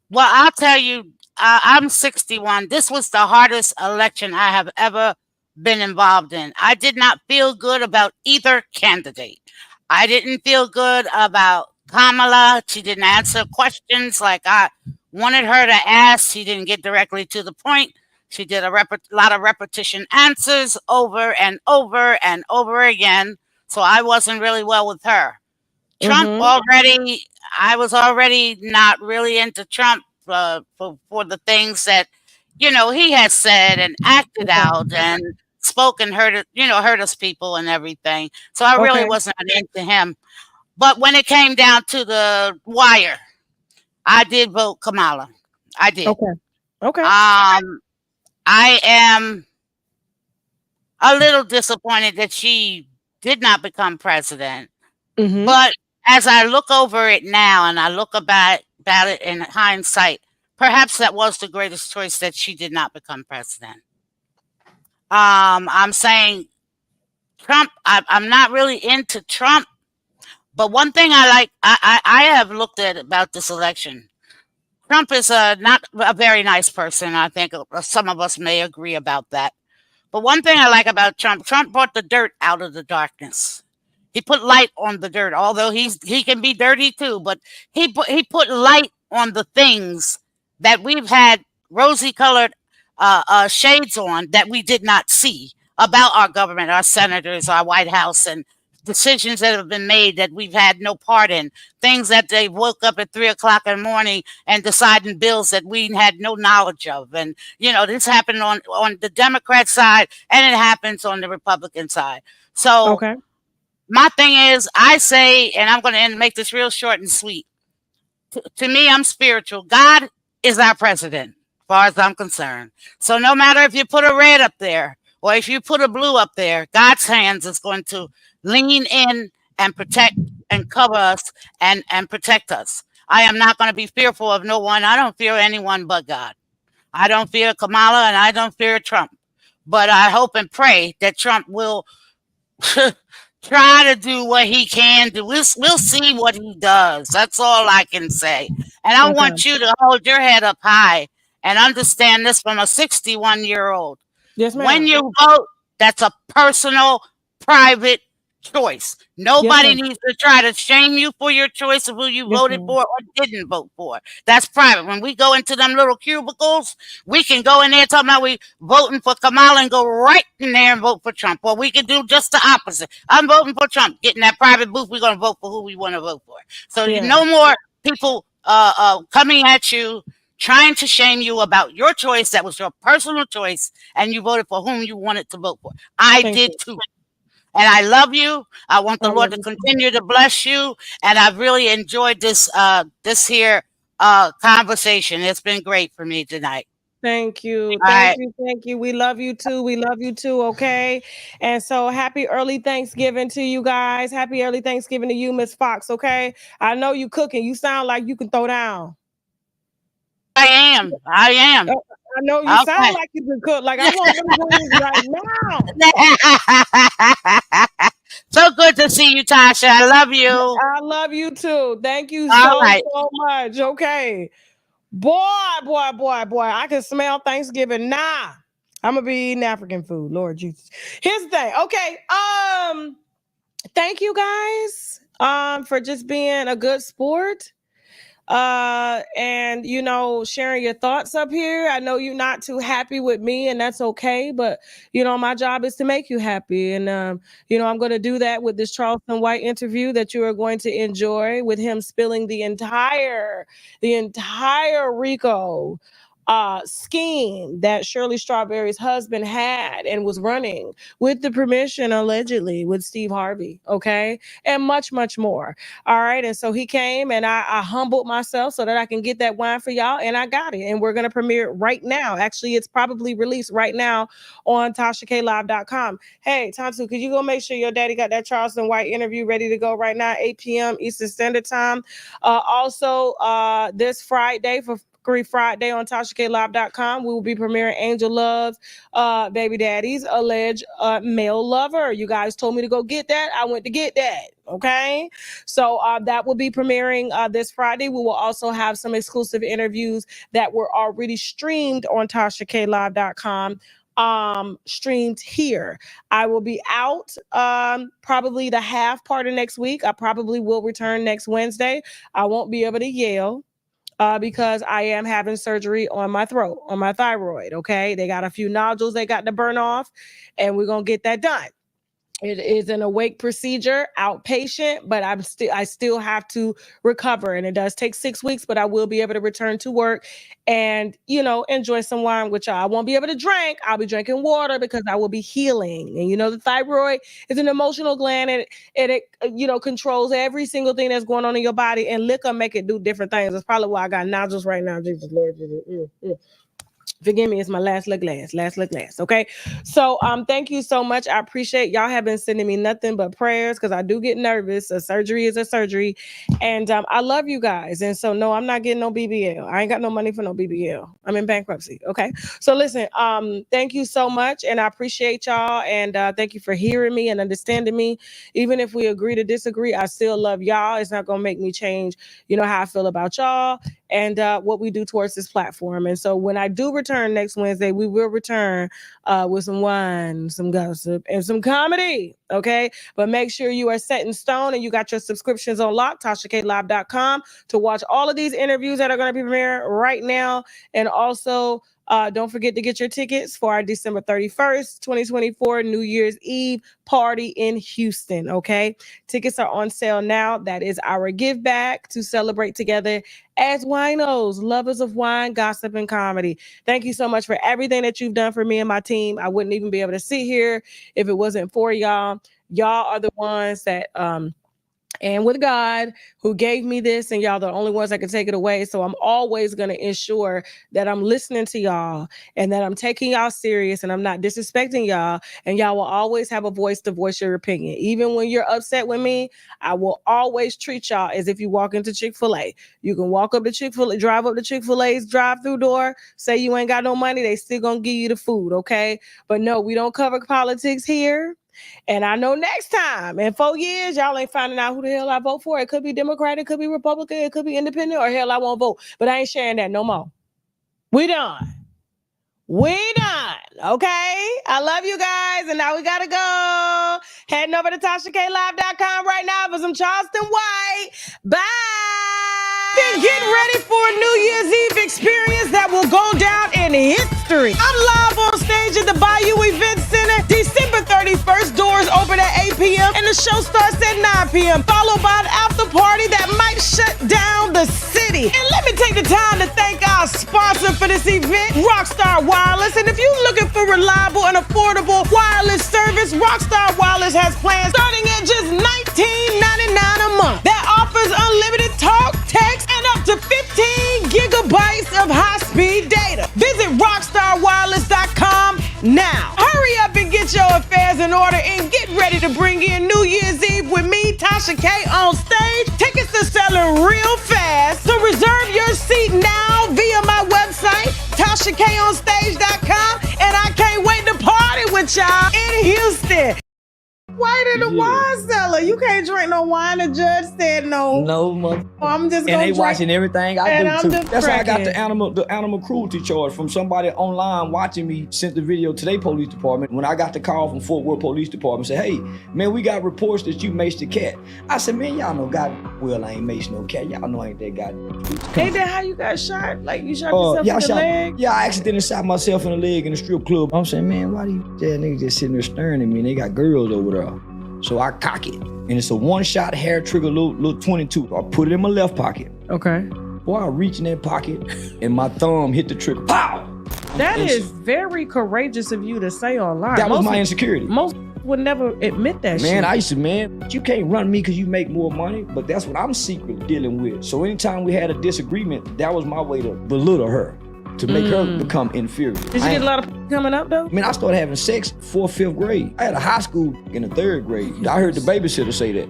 Well, I'll tell you, I'm 61. This was the hardest election I have ever been involved in. I did not feel good about either candidate. I didn't feel good about Kamala. She didn't answer questions like I wanted her to ask. She didn't get directly to the point. She did a lot of repetition answers over and over and over again. So I wasn't really well with her. Trump I was already not really into Trump for the things that, he has said and acted out and spoken, hurt us people and everything. So I really wasn't into him. But when it came down to the wire, I did vote Kamala. I did. Okay. I am a little disappointed that she did not become president. But as I look over it now and I look about it in hindsight, perhaps that was the greatest choice that she did not become president. I'm saying Trump, I'm not really into Trump, but one thing I have looked at about this election, Trump is not a very nice person. I think some of us may agree about that. But one thing I like about Trump brought the dirt out of the darkness. He put light on the dirt, although he can be dirty too, but he put light on the things that we've had rosy colored shades on that we did not see about our government, our senators, our White House, and decisions that have been made that we've had no part in, things that they woke up at 3 o'clock in the morning and deciding bills that we had no knowledge of. And, this happened on the Democrat side and it happens on the Republican side. So my thing is, I say, and I'm going to make this real short and sweet. To me, I'm spiritual. God is our president, as far as I'm concerned. So no matter if you put a red up there or if you put a blue up there, God's hands is going to lean in and protect and cover us and protect us. I am not going to be fearful of no one. I don't fear anyone but God. I don't fear Kamala and I don't fear Trump. But I hope and pray that Trump will try to do what he can do. We'll see what he does. That's all I can say. And I Okay. want you to hold your head up high and understand this from a 61-year-old. Yes, When ma'am. you vote, that's a personal, private choice. Yes, Nobody ma'am. needs to try to shame you for your choice of who you Yes, voted ma'am. for or didn't vote for. That's private. When we go into them little cubicles, we can go in there talking about we voting for Kamala and go right in there and vote for Trump. Or we can do just the opposite. I'm voting for Trump. Get in that private booth, we're going to vote for who we want to vote for. So Yeah. no more people coming at you trying to shame you about your choice that was your personal choice and you voted for whom you wanted to vote for. I Thank did you. too. And I love you. I want I the Lord love to you too. continue to bless you. And I've really enjoyed this here conversation. It's been great for me tonight. Thank you. All Thank right. you. Thank you. We love you too. We love you too. Okay. And so happy early Thanksgiving to you guys. Happy early Thanksgiving to you, Miss Fox. Okay. I know you cooking. You sound like you can throw down. I am. I know you sound like you can cook. Like I want them wings right now. So good to see you, Tasha. I love you. I love you too. Thank you All right. so much. Okay. Boy, I can smell Thanksgiving. Nah. I'm gonna be eating African food, Lord Jesus. Here's the thing. Okay. Thank you guys for just being a good sport. And sharing your thoughts up here. I know you're not too happy with me, and that's okay, but my job is to make you happy. And I'm going to do that with this Charleston White interview that you are going to enjoy, with him spilling the entire RICO scheme that Shirley Strawberry's husband had and was running with the permission, allegedly, with Steve Harvey. Okay. And much, much more. All right. And so he came, and I humbled myself so that I can get that wine for y'all. And I got it. And we're going to premiere it right now. Actually, it's probably released right now on TashaKLive.com. Hey, Tantu, could you go make sure your daddy got that Charleston White interview ready to go right now, 8 p.m. Eastern Standard Time. Also, this Friday, for Free Friday on TashaKLive.com, we will be premiering Angel Love's baby daddy's alleged male lover. You guys told me to go get that. I went to get that. Okay. So that will be premiering this Friday. We will also have some exclusive interviews that were already streamed on TashaKLive.com. Streamed here. I will be out probably the half part of next week. I probably will return next Wednesday. I won't be able to yell. Because I am having surgery on my throat, on my thyroid. Okay. They got a few nodules they got to burn off, and we're going to get that done. It is an awake procedure, outpatient, but I still have to recover, and it does take 6 weeks, but I will be able to return to work and enjoy some wine with y'all. I won't be able to drink. I'll be drinking water because I will be healing. And the thyroid is an emotional gland, and it controls every single thing that's going on in your body, and liquor make it do different things. That's probably why I got nodules right now. Jesus Lord Jesus. Forgive me, it's my last little glass. Okay. So thank you so much. I appreciate y'all have been sending me nothing but prayers, because I do get nervous. A surgery is a surgery. And I love you guys. And so no, I'm not getting no BBL. I ain't got no money for no BBL. I'm in bankruptcy. Okay. So listen, thank you so much. And I appreciate y'all. And thank you for hearing me and understanding me. Even if we agree to disagree, I still love y'all. It's not gonna make me change, how I feel about y'all and what we do towards this platform. And so when I do return next Wednesday, we will return with some wine, some gossip, and some comedy. Okay. But make sure you are set in stone and you got your subscriptions on lock, TashaKLive.com, to watch all of these interviews that are going to be premiering right now. And also, don't forget to get your tickets for our December 31st, 2024 New Year's Eve party in Houston. Okay. Tickets are on sale now. That is our give back to celebrate together as winos, lovers of wine, gossip, and comedy. Thank you so much for everything that you've done for me and my team. I wouldn't even be able to sit here if it wasn't for y'all. Y'all are the ones that, and with God, who gave me this, and y'all the only ones that can take it away. So I'm always going to ensure that I'm listening to y'all and that I'm taking y'all serious and I'm not disrespecting y'all. And y'all will always have a voice to voice your opinion. Even when you're upset with me, I will always treat y'all as if you walk into Chick-fil-A. You can walk up to Chick-fil-A, drive up to Chick-fil-A's drive-through door, say you ain't got no money, they still going to give you the food, okay? But no, we don't cover politics here. And I know next time, in 4 years, y'all ain't finding out who the hell I vote for. It could be Democrat, it could be Republican, it could be independent, or hell, I won't vote. But I ain't sharing that no more. We done. We done. Okay? I love you guys. And now we gotta go. Heading over to TashaKLive.com right now for some Charleston White. Bye. Then get ready for a New Year's Eve experience that will go down in history. I'm live on stage at the Bayou Event Center, December 31st. Doors open at 8 p.m. and the show starts at 9 p.m. Followed by an after party that might shut down the city. And let me take the time to thank our sponsor for this event, Rockstar Wireless. And if you're looking for reliable and affordable wireless service, Rockstar Wireless has plans starting at just $19.99 a month that offers unlimited talk, text, and up to 15 gigabytes of high-speed data. Visit rockstarwireless.com now. Hurry up and get your affairs in order and get ready to bring in New Year's Eve with me, Tasha K, on stage. Tickets are selling real fast, so reserve your seat now via my website, TashaKOnStage.com, and I can't wait to party with y'all in Houston. White in the wine cellar. You can't drink no wine. The judge said no. No, mother. I'm just and gonna they drink. watching everything I And do I'm too. just That's how I got cracking. the animal cruelty charge from somebody online watching me. Sent the video to their police department. When I got the call from Fort Worth Police Department, said, "Hey, man, we got reports that you maced the cat." I said, "Man, y'all know God well I ain't maced no cat. Y'all know I ain't that guy." Ain't that how you got shot? Like you shot yourself in the leg? Yeah, I accidentally shot myself in the leg in a strip club. I'm saying, man, why these niggas just sitting there staring at me? And they got girls over there. So I cock it. And it's a one-shot hair trigger, little 22. I put it in my left pocket. Okay. Boy, I reach in that pocket and my thumb hit the trigger. Pow! That is very courageous of you to say online. That was my insecurity. Most would never admit that shit. Man, I used to, you can't run me because you make more money, but that's what I'm secretly dealing with. So anytime we had a disagreement, that was my way to belittle her, to make her become inferior. Did you get a lot of coming up though? Man, I started having sex 4th, 5th grade. I had a high school in the 3rd grade. I heard the babysitter say that.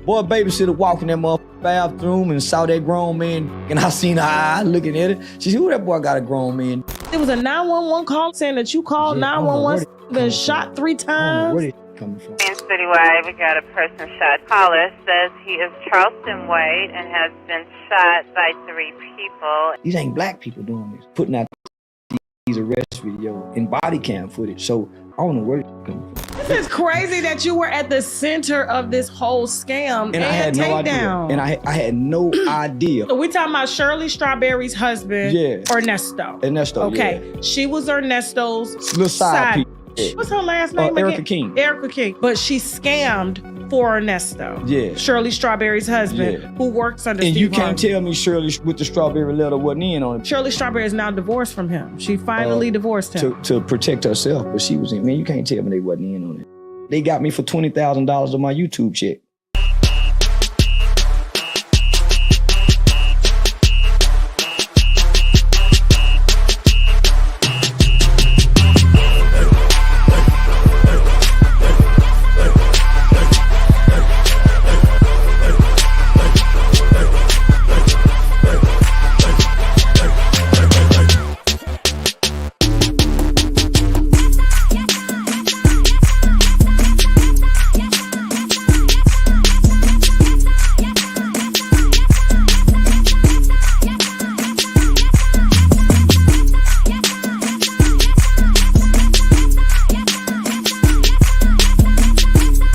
Boy, babysitter walked in that motherfucking bathroom and saw that grown man, and I seen her eye looking at it. She said, "Who that boy got a grown man?" It was a 911 call saying that you called 911, been shot 3 times. Where they coming from? In Citywide, we got a person shot. Caller says he is Charleston White and has been shot by 3 people. These ain't black people doing this, putting out these arrest video and body cam footage. So I don't know where it's coming from. This is crazy that you were at the center of this whole scam And I had no idea. takedown. And I had no idea. So we talking about Shirley Strawberry's husband, Ernesto. Ernesto, Okay, she was Ernesto's little side piece. Yeah. What's her last name Erica again? King. Erica King. But she scammed for Ernesto. Yeah. Shirley Strawberry's husband, who works under And Steve you can't Harvey. tell me Shirley with the strawberry letter wasn't in on it. Shirley Strawberry is now divorced from him. She finally divorced him. To protect herself, but she was in. Man, you can't tell me they wasn't in on it. They got me for $20,000 of my YouTube check.